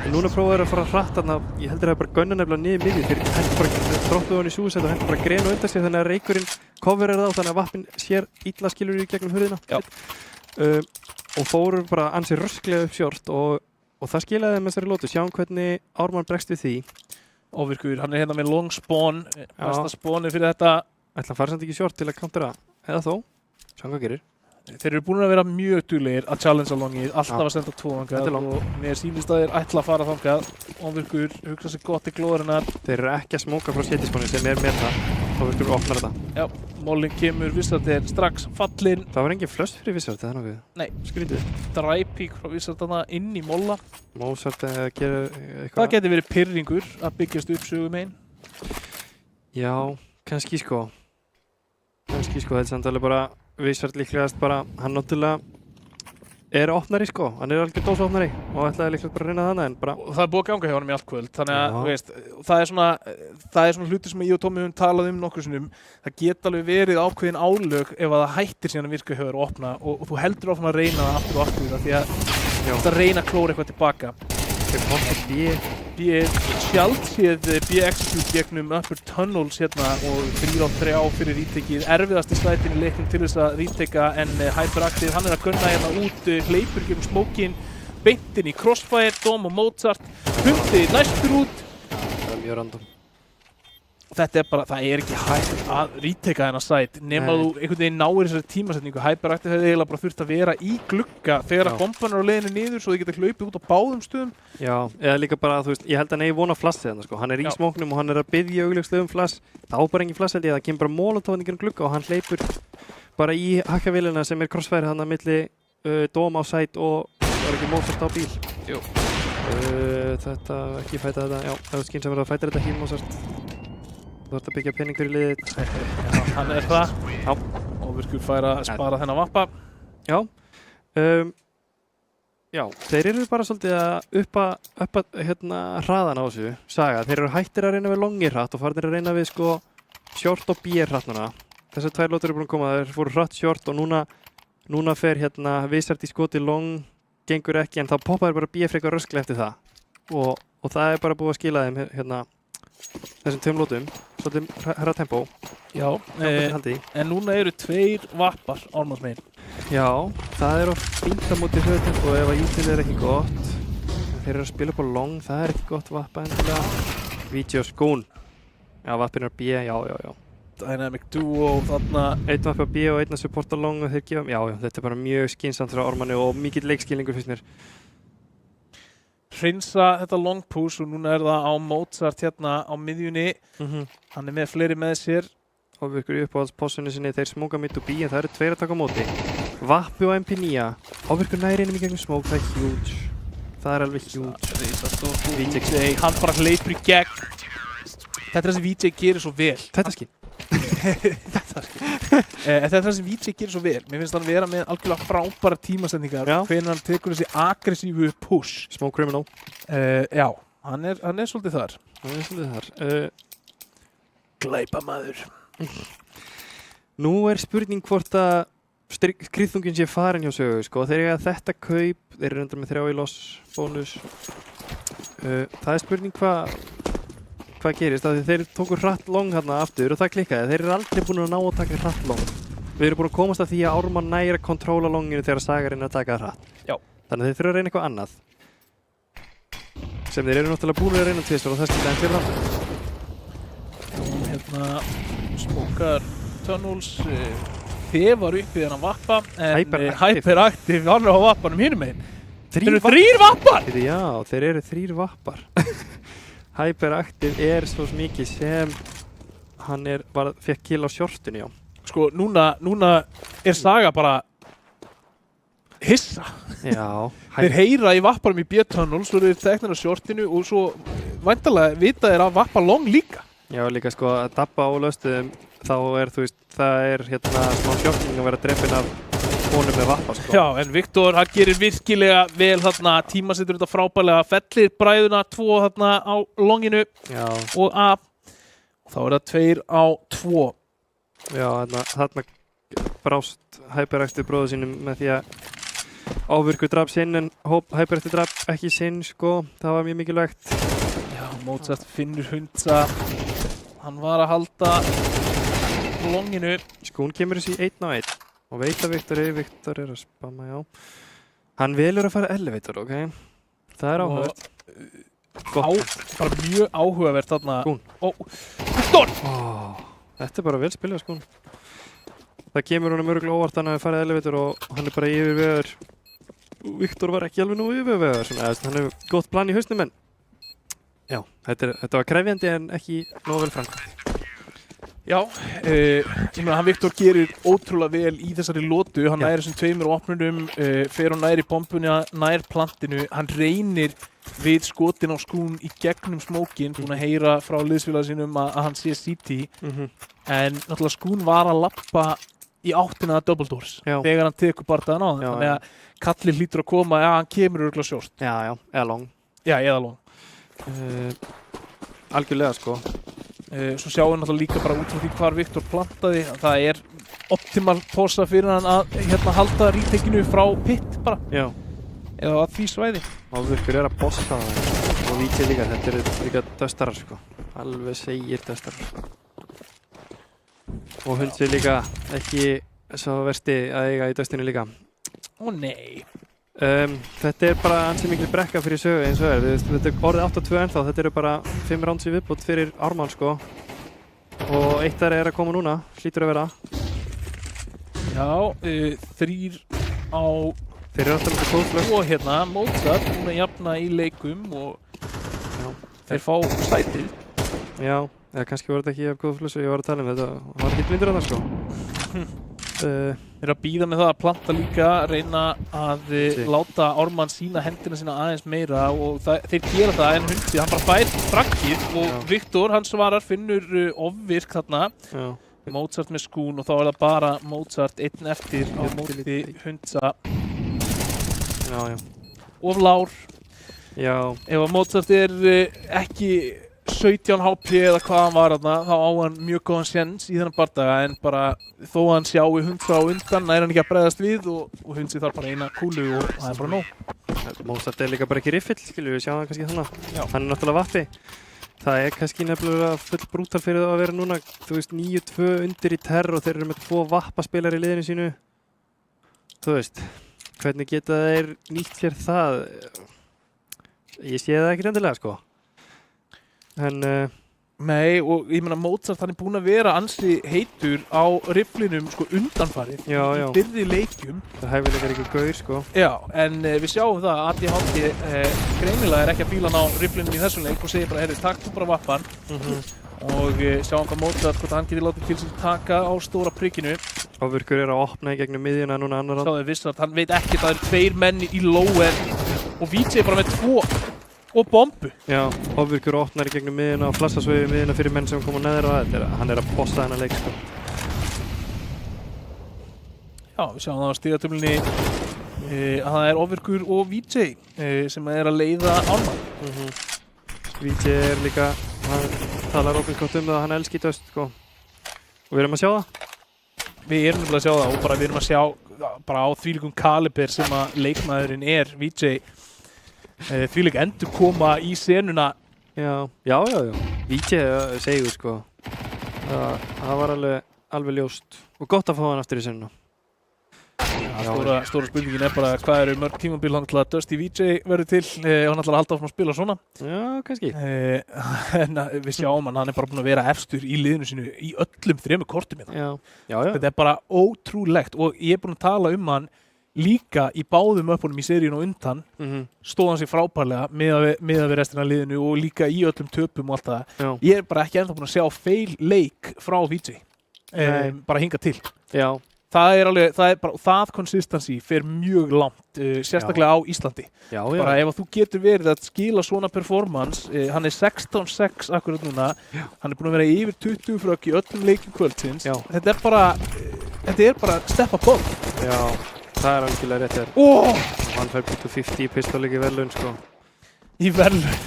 En núna prófaðu að fara hratt þarna, ég heldur að það bara gunna nefnilega niður miðju, þeir hendur bara droppuðu hann í suicide og hendur bara grenu undan sér þannig að reykurinn coverir þá þannig að vappin sér illa skilur í gegnum hurðina. Og fóru bara ansi rösklega upp short og það skilaði þeim þessari lótu, sjáum hvernig Ármann bregst við því. Ofvirkur, hann hérna með long spawn, besta spawni fyrir þetta. Ætla að fara samt ekki short til að countera, eða þó, sjáum hvað gerir. Þeir eru búin að vera mjög duglegir að challenge á longið, alltaf að senda 2 þangað og mér sýnist að þeir ætla að fara þangað. Ofvirkur hugsa sig gott í glóðurinnar. Þeir eru ekki að smóka frá setjespáni sem með það. Ofvirkur opnar þetta. Já, Mollin kemur, Wizard strax fallinn. Það var engin flöst fyrir Wizard, það nokkuð? Nei, skrítið. Dræpík frá Wizard þarna inn í Molla. Mozart að gera eitthvað. Það geti verið pirringur að byggjast upp sögumegin. Já, kannski sko. Þetta er samt alveg bara Wizard líklegast bara, hann náttúrulega opnari sko, hann algjör dósaopnari og ætlaði líklegast bara að reyna þannig en bara. Og það búið að ganga hjá honum í allt kvöld, þannig að veist, það er svona hluti sem ég og Tommi höfum talað nokkrum sinnum. Það geta alveg verið ákveðin álög ef að það hættir síðan að virka hjá þér og opna og þú heldur áfram að reyna það aftur og aftur því að þú ert að reyna að klóra eitthvað tilbaka. Sjaldséð B-execute gegnum upper tunnels hérna og 3 á 3 fyrir rítekið. Erfiðasti slætin í leiknum til þess að ríteka en Hyperactive, hann að gunna hérna út, hleypur gegnum smókin, beint inn í Crossfire, Dom og Mozart, Hundi næstur út. Það er mjög random. Þetta bara, það ekki hægt að ríteka þennan sæt nema þú einhvern veginn náir þessari tímasetningu. Hyperactive hefði eiginlega bara þurft að vera í glugga þegar að bomban á leiðinu niður svo þið geta hlaupið út á báðum stöðum. Já, eða líka bara, þú veist, ég held að hann vona flassið þarna sko. Hann í smóknum og hann að biðja augljóslega flass. Það á bara engin flass held ég, það kemur bara molotov inn í glugga og hann hleypur bara í hakkavélina sem Crossfire þarna milli Dóm á sæt og var ekki Mozart á bíl. Jú. Þetta, ekki fæta þetta, já, það er skinn sem verður að fæta þetta ekki Mozart. Þú ert að byggja pening fyrir liðið. Já, hann það. Já. Ofvirkur fær að spara þennan vappa. Já. Já, þeir eru bara svolítið að uppa hraðan á þessu, Saga. Þeir eru hættir að reyna við longir hratt og farnir að reyna við sko short og B hratt núna. Þessar 2 lótur eru búin að koma, þeir fóru hratt short og núna fer Wizard í skoti long, gengur ekki en þá poppaður bara B frekar rösklega eftir það. Og það er bara búið að skila þeim þessum 2 lótum, svolítið hratt tempo. Já, en núna eru 2 vappar Ármanns megin. Já, það er oft fínt á móti höfu tempo ef að ítil ekki gott. Þeir eru að spila upp á long, það er ekki gott vappa endilega. Video Skún. Já, vappin er B, já. Dynamic Duo, þarna. Einn vappa B og einn að supporta long og þeir gefa, já, þetta er bara mjög skynsamt frá Ármanni og mikill leikskilningur finnst mér. hreinsa þetta long push og núna það á Mozart hérna á miðjunni. Hann með fleiri með sér. Ofvirkur í uppáhaldspossunni sinni, þeir smóka mitt og bí en það eru 2 að taka á móti. Vappi og MP9. Ofvirkur næri einum í gegnum smók, það huge. Það alveg huge. VJ, hann bara hleypur í gegn. Þetta það sem VJ gerir svo vel. Þetta skil. Þetta er það sem VJ gerir svo vel. Mér finnst hann vera með algjörlega frábæra tímasendingar hvernig hann tekur þessi aggressífu push. Smoke criminal. Já, hann er svolítið þar. Glæpamaður. Nú spurning hvort að skriðþungin sé farin hjá Sögu, sko. Þeir eiga þetta kaup, þeir eru reyndar með 3 í loss bónus. Það spurning hvað gerist, af því þeir tóku hratt long hérna aftur og það klikkaði. Þeir eru aldrei búin að ná að taka hratt long. Við erum búin að komast að því að Ármann nægir að kontróla longinu þegar Saga reynir að taka það hratt. Já. Þannig að þeir þurfa að reyna eitthvað annað. Sem þeir eru náttúrulega búin að reyna tvisvar og það skilja enn fyrir aftur. Hérna smókar tunnels þefar upp í þennan vappa en Hyperaktiv hann á vappanum hinum megin. Þeir eru 3 vappar! Já, þeir eru 3 vappar. Hyperaktiv svo mikið sem hann fekk kill á shortinu, já. Sko, núna Saga bara hissa. Já. Þeir heyra í vapparum í B-tunnel, svo eru þeir teknir á shortinu og svo væntanlega vita þeir að vappa long líka. Já, líka sko að dabba á löstuðum, þá þú veist, það hérna smá sjokking að vera drepinn af honum með vappa, sko. Já, en Viktor, hann gerir virkilega vel þarna, tímasettur þetta frábælega, fellir bræðuna 2 þarna á longinu og A. Og þá það 2 á 2. Já, þarna brást Hyperaktiv bróður sínum með því að Ofvirkur draf sinn en Hyperaktiv draf ekki sinn, sko. Það var mjög mikilvægt. Já, Mozart finnur Hundsa. Hann var að halda longinu. Skún kemur þessi 1 á 1 og veit að Viktor að spamma, já. Hann velur að fara elevator, ok? Það áhugavert. Bara mjög áhugavert þarna. Skún. Viktor! Þetta bara vel spilað, Skún. Það kemur honum örugglega óvart hann að fara elevator og hann bara yfirvegaður. Viktor var ekki alveg nú yfirvegaður, svona, hann hefur gott plan í hausnum en já, þetta var krefjandi en ekki nógu vel framkvæmt. Já, ég meina hann Viktor gerir ótrúlega vel í þessari lotu, hann nær þessum 2 opnunum, fer og nær í bombuna, nær plantinu, hann reynir við skotin á Skún í gegnum smókin, búin að heyra frá liðsfélaga sínum að hann sé CT, en náttúrulega Skún var að lappa í áttina að double doors þegar hann tekur bardaðan á það, þannig að kallið hlýtur að koma, hann kemur örugglega short. Já, eða long. Já, eða long. Algjörlega, sko. Svo sjáum við náttúrulega líka bara út frá því hvar Viktor plantaði, það optimal posa fyrir hann að halda rítekinu frá pit bara. Já. Eða að því svæði. Ofvirkur að bossa það og VJ líka, þetta eru líka döstarar, sko. Alveg segir döstarar. Og Hundsi líka ekki svo versti að eiga í döstinu líka. Ó nei. Þetta bara ansi mikil brekka fyrir Sögu eins og þetta orðið 8-2 ennþá, þetta eru bara 5 rounds í viðbót fyrir Ármann, sko. Og eitt þar að koma núna, hlýtur að vera. Já, 3 á... Þeir eru alltaf með góðflöst. Og hérna, Mozart, hún jafna í leikum og þeir fá sætið. Já, eða kannski var þetta ekki af góðflöst og ég var að tala um þetta, var ekki blindur á það, sko. Þeir að býða með það að planta líka, reyna að láta Ármann sína hendina sína aðeins meira og þeir gera það en Hundsi, hann bara fær frakkið og Viktor, hann svarar, finnur ofvirk þarna. Mozart með Skún og þá það bara Mozart einn eftir á móti Hundsa. Já. Of lár. Já. Ef að Mozart ekki 17 HP eða hvað hann var þarna, þá á hann mjög góðan séns í þennan bardaga en bara þó að hann sjái Hundsa á undan nær hann ekki að bregðast við og Hundsi þarf bara eina kúlu og það bara nóg. Mozart líka bara ekki riffill, skilju, við sjáum það kannski þannig. Hann náttúrulega vappi. Það kannski nefnilega full brútal fyrir það að vera núna, þú veist, 9-2 undir í terr og þeir eru með 2 vappaspilar í liðinu sínu. Þú veist, hvernig geta þeir nýtt sér það? Ég sé það ekki endilega, sko. En Nei, og ég meina Mozart hann er búinn að vera ansi heitur á rifflinum sko undanfarið Já. í byrði leikjum. Það hefur líka ekki gaur, sko. Já, en við sjáum það að ADHD greinilega er ekki að fíla hann á rifflinum í þessum leik og segir bara, heyrðu, takk þú bara vappan. Og sjáum hvað Mozart, hvort hann geti látið til sín taka á stóra prikkinu. Ofvirkur að opna í gegnum miðjuna núna annar Sjáðu Vissart, hann veit ekki að það eru 2 menn í low-end og VJ bara með 2 og bombu. Já, Ofvirkur opnar í gegnum miðjuna og flassasveiði miðjuna fyrir menn sem koma neður á þetta. Hann er að bossa þennan leik, sko. Já, við sjáum það á stigatöflunni að það er Ofvirkur og VJ sem er að leiða ána. VJ er líka, hann talar opinskátt það að hann elski döst, sko. Og við erum að sjá það. Við erum nefnilega að sjá það og bara við erum að sjá bara á þvílíkum kaliber sem að leikmaðurinn er, VJ, þvílík endur koma í senuna. Já. VJ segur, sko. Það var alveg ljóst. Og gott að fá hann aftur í senuna. Stóra spurningin er bara hvað eru mörg tímabil hann ætla að Dusty VJ verður til og hann ætla að halda áfram að spila svona. Já, kannski. En við sjáum hann er bara búinn að vera efstur í liðinu sínu í öllum 3 kortum hérna. Já. Þetta er bara ótrúlegt og ég er búinn að tala hann líka í báðum uppunum í seríun og undan. Stóð hann sig frábærlega miðað við restina af liðinu og líka í öllum töpum og allt það. Já. Ég er bara ekki ennþá búinn að sjá feil leik frá VJ. Bara hinga til. Já. Það consistency fer mjög langt, sérstaklega á Íslandi. Já. Bara ef þú getur verið að skila svona performance, hann er 16-6 akkurat núna, hann er búinn að vera yfir 20 frökk í öllum leikjum kvöldsins. Þetta er bara step above. Já, það er algjörlega rétt þér. Hann fær P250 í pistolleiki verðlaun, sko. Í verðlaun.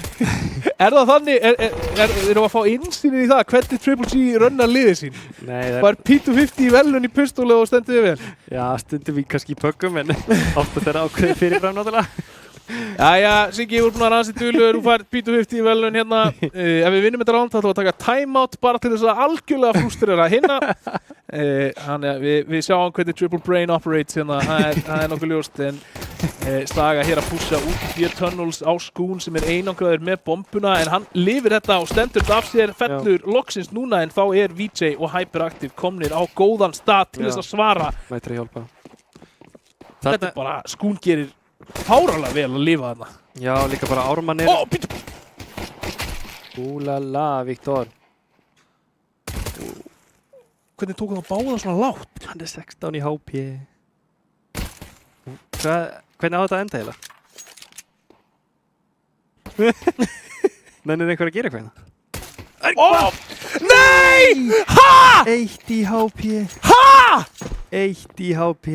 Er það þannig, erum við að fá innsýnin í það hvernig Triple G runnar liðið sín? Nei, það er P250 í verðlaun í pistoli og stendur við vel? Já, stundum við kannski í pöggum en ofta þeirra ákveðið fyrirfram náttúrulega. Jæja, Siggi, við erum búin að rannsið duglegur, þú fær P250 í verðlaun hérna. Ef við vinnum þetta ránd þá ætlum við að taka timeout bara til þess að algjörlega frústrera hinna. Við sjáum hvernig Triple Brain operates hérna, það er nokkuð ljóst en Saga hér að pússa út í tunnels á skún sem er einangraður með bombuna en hann lifir þetta og stendur af sér fellur loksins núna en þá er VJ og Hyperactive komnir á góðan stað til þess að svara. Mættir að hjálpa. Þetta er bara, skún gerir fáránlega vel að lifa þarna. Já, líka bara Ármann er... Býttu! Úlala, Viktor. Hvernig tók það báða svona lágt? Hann er 16 í HP. Hvernig á þetta að enda eiginlega? Nennir einhver að gera eitthvað? Nei! Ha! 1 í HP. Ha! 1 í HP.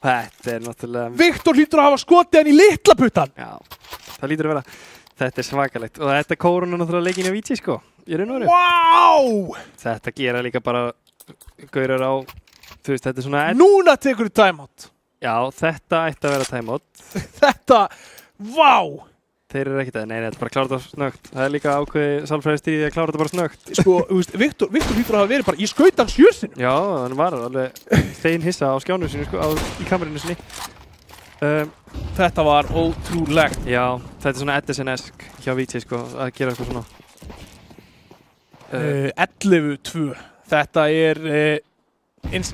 Þetta er náttúrulega... Viktor hlýtur að hafa skotið hann í litla puttan. Já, það lítur að vera. Þetta er svakalegt. Og þetta er kóruna náttúrulega leikin af VJ, sko. Ég raun og veru. Vá! Þetta gera líka bara gaurar á... Þú veist, þetta er svona... Núna tekur þú timeout. Já, þetta ætti að vera timeout. Þetta... Vá! Þeir eru ekkert að... Nei, þetta er bara að klára þetta snögt. Það er líka ákveði sálfræðistýrið að klára þetta bara snögt. Sko, þú veist, Viktor hlýtur að hafa verið bara í skautan sjösinu. Já, hann var alveg þein hissa á skjánum sinni, sko, í kamerinu sinni. Þetta var ótrúlegt. Já, þetta er svona Edison-esk hjá VJ, sko, að gera eitthvað svona. 11-2. Þetta er eins,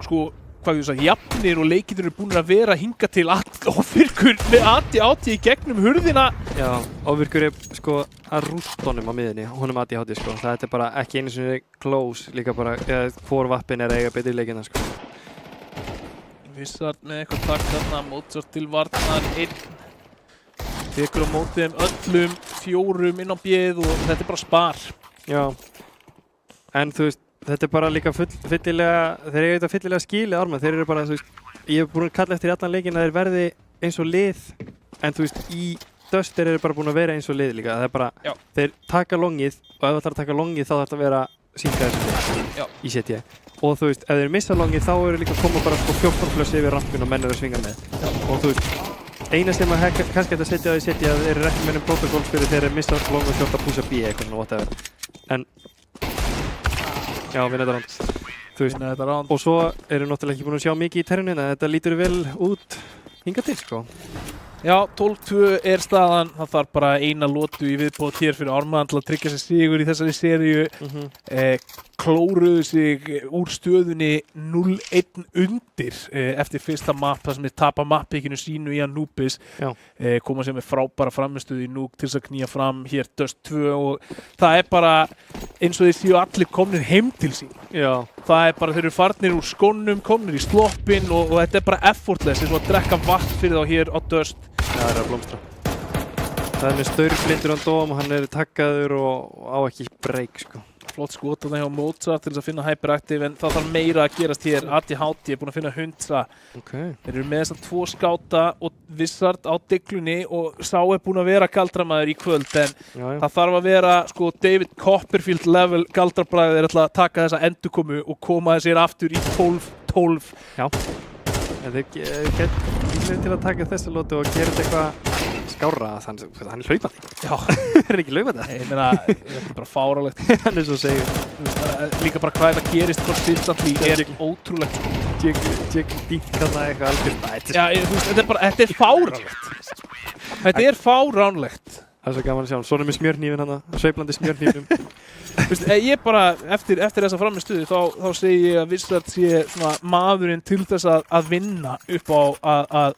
sko, hvað þú sagði, jafnir og leikirnir eru búin að vera hinga til Ofvirkur með ADHD í gegnum hurðina. Já, Ofvirkur er sko að rústa honum á miðinni, honum ADHD, sko. Það er bara ekki einu sinni close, líka bara hvor vappin er að eiga betri leikina, sko. Vissart með eitthvað takk þarna, Mozart til varnar 1. Tekur á móti þeim öllum 4 inn á bjöð og þetta er bara spar. Já, en þú veist, þetta er bara líka fyllilega, þeir eru eitthvað fyllilega skilið Ármann, þeir eru bara, þú veist, ég hef búin að kalla eftir í allan leikinn að þeir verði eins og lið, en þú veist, í Duster eru bara búin að vera eins og lið líka, það er bara, þeir taka longið og ef það þarf að taka longið þá þarf það að vera sínkaðis í setja. Og þú veist, ef þeir missa longið þá eru líka að koma bara sko 14 flössi yfir rampin og menn eru að svinga með. Og þú veist, eina sem að kannski hægt að setja á því setja að þeir eru ekki með protokól fyrir þeir eru missa long og hljóta púsa B eitthvað svona whatever. En já, vinna þetta ránd. Þú veist, og svo eru náttúrulega ekki búin að sjá mikið í terrunina, þetta lítur vel út hingað til, sko. Já, 12-2 staðan, það þarf bara eina lotu í viðbót hér fyrir Ármann til að tryggja sér sigur í þessari seríu. Klóruðu sig úr stöðunni 0-1 undir eftir fyrsta mapp, þar sem þeir tapa mappikinu sínu í Anubis. Koma sér með frábæra framistöðu í Nuuk til þess að knýja fram hér Dust 2 og það er bara eins og þeir séu allir komnir heim til sín. Já. Það er bara, þeir eru farnir úr skónum, komnir í sloppinn og þetta er bara effortless, eins og að drekka vatn fyrir þá hér á Dust. Já, það er að blómstra. Það er með staurblindur á Dóm, hann er takkaður og á ekki break, sko. Flott skot þarna hjá Mozart til þess að finna Hyperactive en það þarf meira að gerast hér. ATHT er búin að finna Hundsa. Þeir eru með þess að 2 skáta og Wizard á diglunni og sá er búin að vera galdramaður í kvöld en það þarf að vera sko David Copperfield level galdrabræður er alltaf að taka þessa endurkomu og koma sér aftur í 12-12. Já, en þeir getur til að taka þessu lótu og gera þetta eitthvað skárra, hann er hlaupandi. Já. Er ekki hlaupandi? Ég meina, þetta er bara fáránlegt. Hann er svo segið. Líka bara hvað þetta gerist consistently er ótrúlegt. Tjekk dýtt þarna eitthvað algjörð. Já, þú veist, þetta er fáránlegt. Þetta er fáránlegt. Það er svo gaman að sjá hann. Svona með smjörnýfin hann, sveiflandi smjörnýfinum. Ég bara, eftir þessa framistuði, þá segi ég að Wizard sé svona maðurinn til þess að vinna upp á að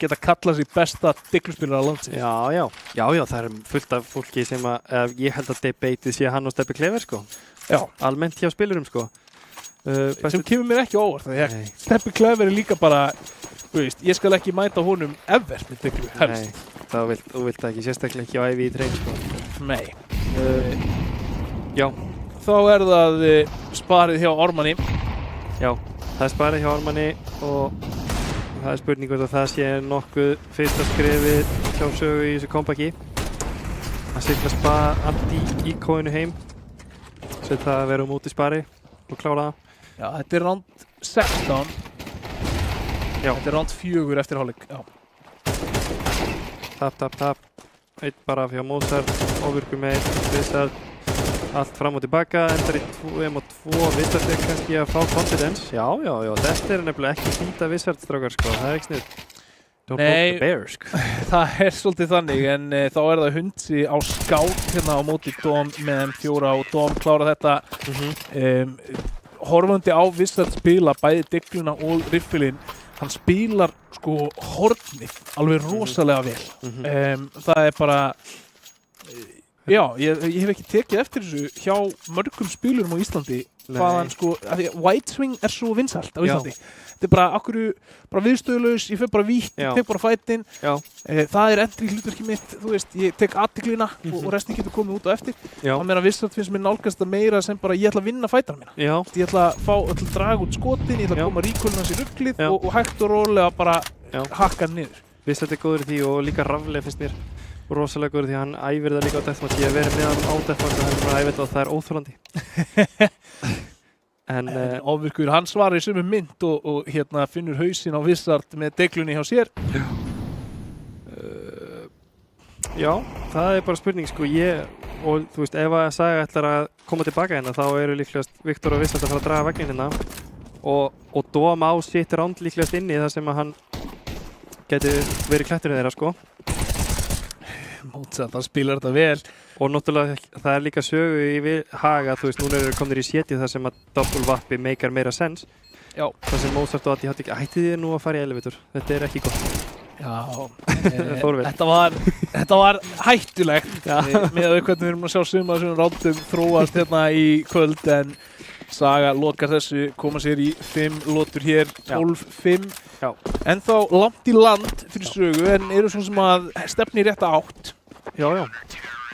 geta kallað sér besta digluspilara landsins. Já, það er fullt af fólki sem ég held að debateið sé hann og Stebbi Clever, sko. Já. Almennt hjá spilurum, sko. Sem kemur mér ekki óvart, því að Stebbi Clever er líka bara, þú veist, ég skal ekki mæta honum ever með diglu, helst. Nei, þú vilt ekki, sérstaklega ekki á ævi í trein, sko. Nei. Já. Þá er það sparið hjá Ármanni. Já, það er sparið hjá Ármanni og það er spurning hvort að það sé nokkuð fyrsta skrefið hjá sögu í þessu kompaki. Að sigla anti-íkóinu heim. Sett það að vera á móti spari og klára það. Já, þetta er round 16. Já. Þetta er round 4 eftir hálfleik. Já. Tap. Eitt bara hjá Mozart, ofurkum með Wizard. Allt fram og tilbaka, endar í 2-2, Wizard er kannski að fá confidence. Já, þetta er nefnilega ekki fýta Wizard, strákar, sko, það er ekki snill. Don't poke the bear, sko. Það er svolítið þannig, en þá er það Hundsi á skát hérna á móti Dóm með M4 og Dóm klára þetta. Horfandi á Wizard spila bæði digluna og riffilinn, hann spilar sko hornið alveg rosalega vel. Það er bara... Já, ég hef ekki tekið eftir þessu hjá mörgum spilurum á Íslandi hvaðan sko, White Swing er svo vinsælt á Íslandi. Þetta er bara viðstöðulaus, ég fer bara vítt, ég tek bara fætinn. Það er entry hlutverki mitt, þú veist, ég tek athyglina og restin getur komið út á eftir. Það meira Wizard finnst mér nálgast að meira sem bara ég ætla að vinna fætana mína. Ég ætla að draga út skotin, ég ætla að koma ríkólinn hans í rugglið og hægt og rólega bara hakka hann niður. Wizard er góður í því og líka Rafle finnst mér rosalega góður því að hann æfir það líka á Deathmatch. Ég hef verið með hann á Deathmatch og hann er bara æfir það og það er óþolandi. En ofvirkur, hann svarar í sömu mynd og finnur hausinn á Wizard með deglunni hjá sér. Já, það er bara spurning sko. Og þú veist, ef að Saga ætlar að koma tilbaka hérna þá eru líklegast Viktor og Wizard að fara að draga veginn hérna og Dóm á sitt round líklegast inni þar sem að hann geti verið klætturinn þeirra sko. Mozart, hann spilar þetta vel. Og náttúrulega það er líka sögu í Haga, þú veist, núna eru komnir í setið þar sem að double vappi meikar meira sens. Já. Það sem Mozart og ATHT hætti þið nú að fara í elevator, þetta er ekki gott. Já, þetta var hættulegt með hvernig við erum að sjá suma þessum rándum þróast hérna í kvöld en Saga lokar þessu, koma sér í 5 lotur hér, 12-5. En þá langt í land fyrir sögu en eru svona sem að stefni í rétta átt. Já,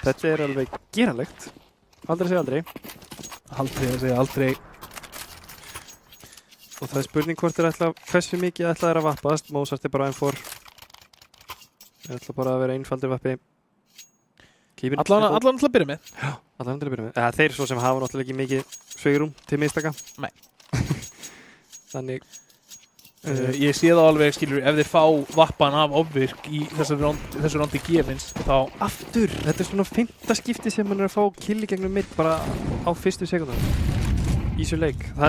þetta er alveg geranlegt. Aldrei segja aldrei. Aldrei að segja aldrei. Og það er spurning hvort hversu mikið ætla þær að vappast. Mozart er bara M4. Ég ætla bara að vera einfaldur vappi. Allan til að byrja með. Já, allan til að byrja með. Þeir svo sem hafa náttúrulega ekki mikið sveigrum til mistaka. Nei. Þannig... ég sé það alveg, skilur, ef þeir fá vappan af ofvirk í þessu rondi gefins, þá... Aftur! Þetta er svona 5. skipti sem hann er að fá kill í gegnum mitt bara á fyrstu sekundar. Í þessu leik. Það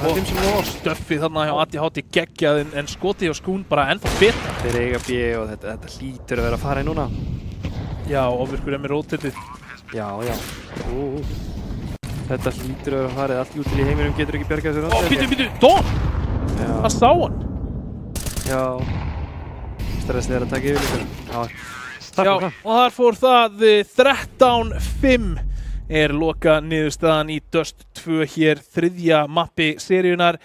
Það er 5 sem og stöffið þarna hjá ADHD geggjað en skotið hjá Skún bara ennþá betra. Þeir eiga B og þetta hlýtur að vera að fara í núna. Já, ofvirkur með rótillið. Já. Þetta hlýtur að vera að fara, allt jútil í heiminum getur ekki bjargað sér andlega. Býtu, Don! Já. Það sá hann. Já. Stressið að taka yfir líka. Já, og þar fór það 13-5 er loka niðurstaðan í Dust 2 hér, þriðja mappi seríunar.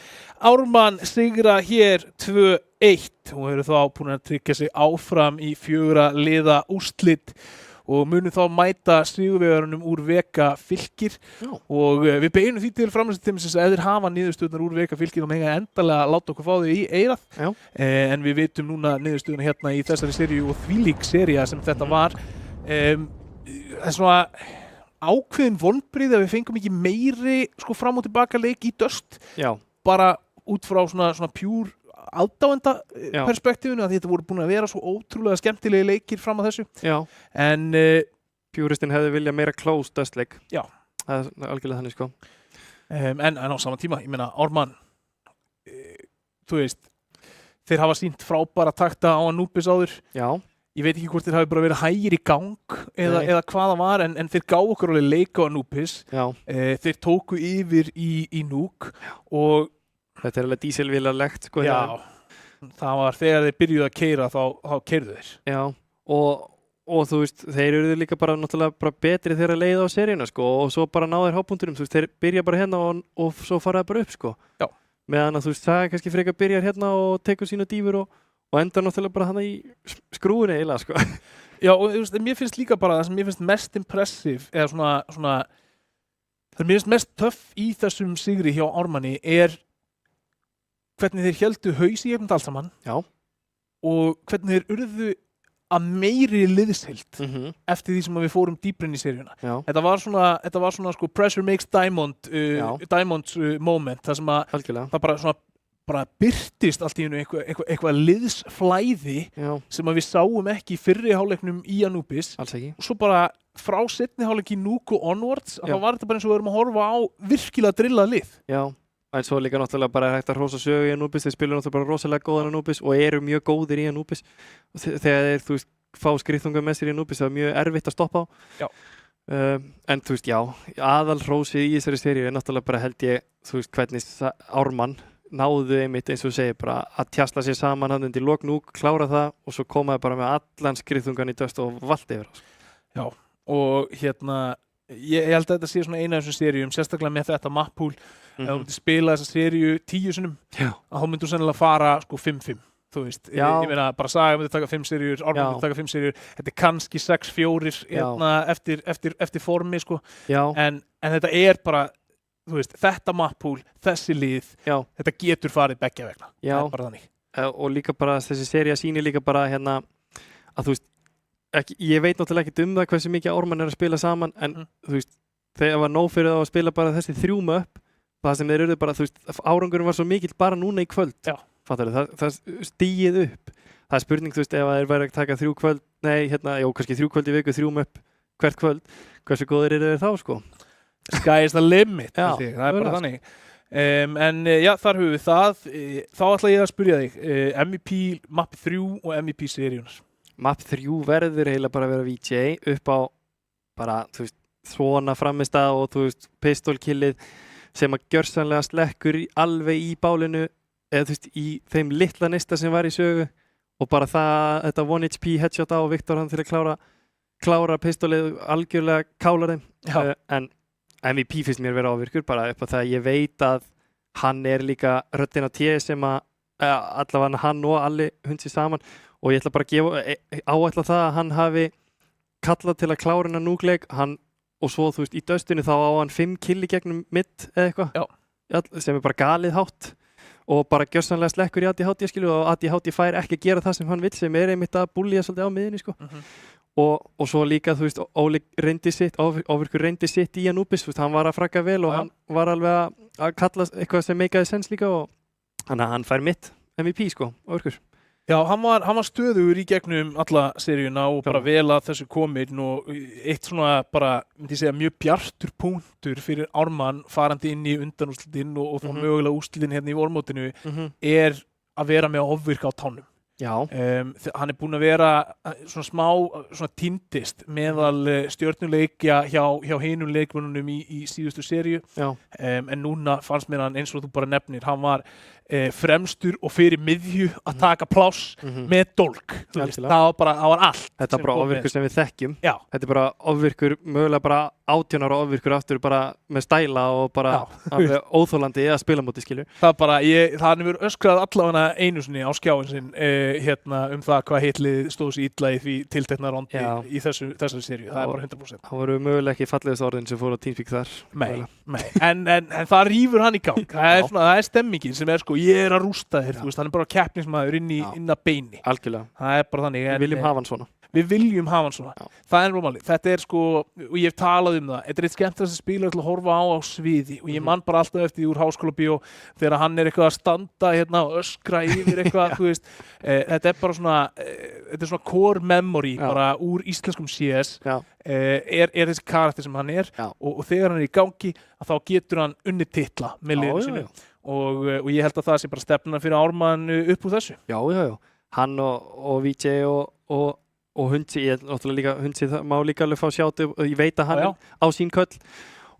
Ármann sigra hér 2-1 og eru þá búin að tryggja sig áfram í 4 liða úrslit og munum þá mæta sigurvegarunum úr Vega Fylkir. Já. Og við beinum því til framlýstímisins að ef þeir hafa niðurstöðunar úr Vega Fylkir þá mega endalega láta okkur fá þau í eyrað. Já. En við vitum núna niðurstöðuna hérna í þessari seríu og þvílík sería sem þetta var. Það er svona ákveðin vonbrigði að við fengum ekki meiri sko fram og tilbaka leik í Dust. Já. Bara út frá svona pjúr aðdáenda Já. perspektífinu að þetta voru búin að vera svo ótrúlega skemmtilegi leikir fram að þessu. Já. En Puristinn hefði viljað meira close Dust-leik. Já. Það er algjörlega þannig sko. en á sama tíma, ég meina Ármann þú veist þeir hafa sýnt frábæra takta á Anubis áður. Já. Ég veit ekki hvort þeir hafi bara verið hægir í gang eða hvað það var en þeir gáðu okkur alveg leik á Anubis. Já. Þeir tóku yfir í Nuuk og Þetta er alveg dísilvélarlegt sko. já, það var þegar þeir byrjuðu að keyra þá keyrðu þeir. Já. Og þú veist, þeir eru líka bara náttúrulega bara betri þegar að leiða á seríuna sko og svo bara ná þeir hápunktunum, þú veist, þeir byrja bara hérna og svo fara það bara upp sko. Já. Meðan að þú veist, það kannski frekar byrjar hérna og tekur sína dýfur og endar náttúrulega bara hana í skrúinu eiginlega sko. Já, og þú veist, mér finnst líka bara það sem mér finnst mest impressive eða svona það mér finnst mest töff í þessum sigri hjá Ármanni hvernig þeir héldu haus í gegnum allt saman. Já. Og hvernig þeir urðu að meiri liðsheild eftir því sem við fórum dýpra inn í seríuna. Já. Þetta var svona sko pressure makes diamond moment, það sem að Algjörlega. það bara birtist allt í einu eitthvað liðsflæði sem að við sáum ekki í fyrri hálfleiknum í Anubis. Alls ekki. Og svo bara frá seinni hálfleik í Nuuk og onwards að þá var þetta bara eins og við erum að horfa á virkilega drillað lið. Já. En svo líka náttúrulega bara hægt að hrósa sögu í Anubis, þeir spilur náttúrulega bara rosalega góðan Anubis og eru mjög góðir í Anubis. Þegar þeir, þú veist, fá skriðþunga með sér í Anubis, það er mjög erfitt að stoppa á. Já. En þú veist, já, aðal hrósið í þessari seríu er náttúrulega bara held ég, þú veist, hvernig Ármann náðu einmitt eins og segir bara að tjasla sér saman hann undir lok Nuuk, klára það og svo komaði bara með allan skriðþungan í Dust og valdi yfir. Já, og hérna ég held að þetta sé svona eina af þessum seríum, sérstaklega með þetta map-pool. Ef þú myndir spila þessa seríu 10 sinnum, þá myndir þú sennilega fara sko 5-5. Þú veist, ég meina bara Saga myndi taka 5 seríur, Ármann myndi taka 5 seríur, þetta er kannski 6-4 hérna, eftir formi sko. En þetta er bara, þú veist, þetta map-pool, þessi lið, þetta getur farið beggja vegna. Það er bara þannig. Og líka bara þessi sería sýnir líka bara hérna að þú veist, ég veit náttúrulega ekki það hversu mikið Ármann er að spila saman en þú veist, þegar var nóg fyrir þá að spila bara þessi 3 möpp, það sem þeir eru bara, þú veist, árangurinn var svo mikill bara núna í kvöld. Já. Fattar það stigið upp. Það er spurning, þú veist, ef þeir væri að taka 3 kvöld, kannski 3 kvöld í viku, 3 möpp hvert kvöld, hversu góðir eru þeir þá, sko? Sky is the limit, það er bara þannig. En já, þar höfum við það. Þá ætla ég að spyrja þig, MVP map 3 og MVP seríunar. Map 3 verður eiginlega bara að vera VJ upp á bara, þú veist, svona framistað og þú veist, pistolkillið sem að gjörsamlega slekkur alveg í bálinu eða þú veist, í þeim litla nista sem var í sögu og bara þetta 1 HP headshot á Viktor hann til að klára pistolið algjörlega kála þeim. En MVP finnst mér vera ávirkur bara upp á það að ég veit að hann er líka röddin á T sem að allavega hann og allir hundsi saman og ég ætla bara að áætla það að hann hafi kallað til að klára hennar núgleik og svo þú veist í Dustinu þá á hann 5 kill í gegnum mitt eða eitthvað sem er bara galið hátt og bara gjörsamlega slekkur í ADHD skilu og ADHD fær ekki að gera það sem hann vill sem er einmitt að búlja svolítið á miðinni sko. Og svo líka þú veist Óli Ávirkur reyndi sitt í Anubis, þú veist hann var að fragga vel og hann var alveg að kalla eitthvað sem meikaði sens líka og þannig að hann fær mitt MVP sko, Ávirkur. Já, hann var stöðugur í gegnum alla seríuna og bara vel að þessu komin og eitt svona bara, myndi ég segja, mjög bjartur punktur fyrir Ármann farandi inn í undanúrslitin og þá mögulega úrslitin hérna í vormótinu er að vera með að ofvirka á tánum. Já. Hann er búinn að vera svona smá svona týndist meðal stjörnuleikja hjá hinum leikmönnunum í síðustu seríu en núna fannst mér hann eins og þú bara nefnir, hann var fremstur og fyrir miðju að taka pláss með dólk. Það var allt. Þetta er bara ofvirkur sem við þekkjum. Já. Þetta er bara ofvirkur, mögulega bara 18 ára ofvirkur aftur bara með stæla og bara alveg óþólandi að spila móti, skilju. Það bara, það hefur öskrað allavega einu sinni á skjáin sinn það hvað hitlið stóð sér illa í því tiltekna rondi í þessari seríu. Það er bara 100%. Það voru mögulega ekki fallegust orðin sem fóru á TeamSpeak þar. Nei. En það rýfur hann í gang. Það er stemmingin sem er sko, ég er að rústa þér, þú veist, hann er bara keppnismæður inn að beini. Algjörlega. Það er bara þannig. Við viljum hafa hann svona. Við viljum hafa hann svona. Það er normálið. Þetta er sko, og ég hef talað það, þetta er eitt skemmtilegasta spilar til að horfa á sviði og ég man bara alltaf eftir því úr Háskólabíó þegar hann er eitthvað að standa og öskra yfir eitthvað, þú veist. Þetta er bara svona, þetta er svona core memory bara úr íslenskum CS. Er þessi karakter sem hann er og þegar hann er í gangi að þá getur hann unnið titla með liðinu sínu. Og ég held að það sé bara stefnan fyrir Ármann upp úr þessu. Já. Hann og VJ og Hundsi, ég náttúrulega líka, Hundsi má líka alveg fá sjátu og ég veit að hann á sín köll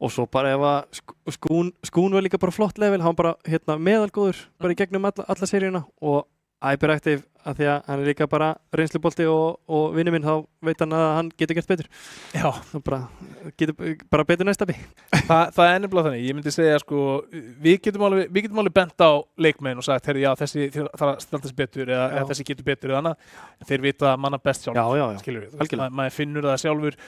og svo bara ef að Skún var líka bara flott level, hann bara meðalgóður bara í gegnum alla seríuna og Hyperactive að því að hann er líka bara reynslubolti og vinur minn, þá veit hann að hann getur gert betur. Já. Getur bara betur næsta bí. Það er nefnilega þannig. Ég myndi segja sko, við getum alveg bent á leikmenn og sagt, herri, já, þessi þarf að standa sig betur eða þessi getur betur eða annað. Þeir vita að manna best sjálfur. Já. Skilur við. Maður finnur það sjálfur.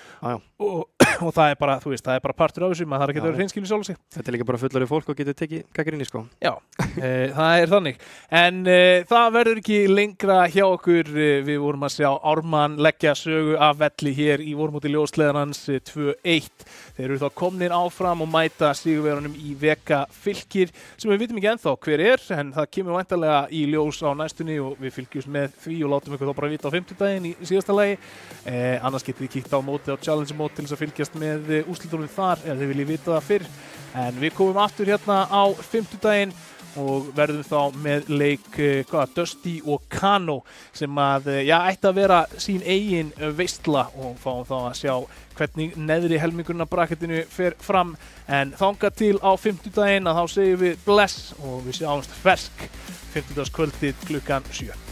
Og það er bara, þú veist, það er bara partur af þessu, maður þarf ekki að vera hreinskilinn sjálfur sig. Þetta er líka bara fullorðið fólk og getur tekið gagnrýni, sko. Já, það er þannig. En það verður ekki lengra hjá okkur. Við vorum að sjá Ármann leggja sögu af velli hér í vormóti ljósleiðarans 2-1. Þeir eru þá komnir áfram og mæta sigurvegarunum í Vega Fylkir sem við vitum ekki ennþá hver er, en það kemur væntanlega í ljós á næstunni og við fylgjumst með því og látum ykkur þá bara vita á 50-daginn í síðasta lagi. Annars getið þið kíkt á móti á Challenge mót til þess að fylgjast með úrslitunum þar ef þið viljið vita það fyrr. En við komum aftur hérna á 50-daginn og verðum þá með leik Dusty og Kano sem ætti að vera sín eigin veistla og fáum þá að sjá hvernig neðri helmingurinn af bracketinu fer fram. En þangað til á 50-daginn að þá segjum við bless og við sjáumst fersk 50-dagskvöldið klukkan 7.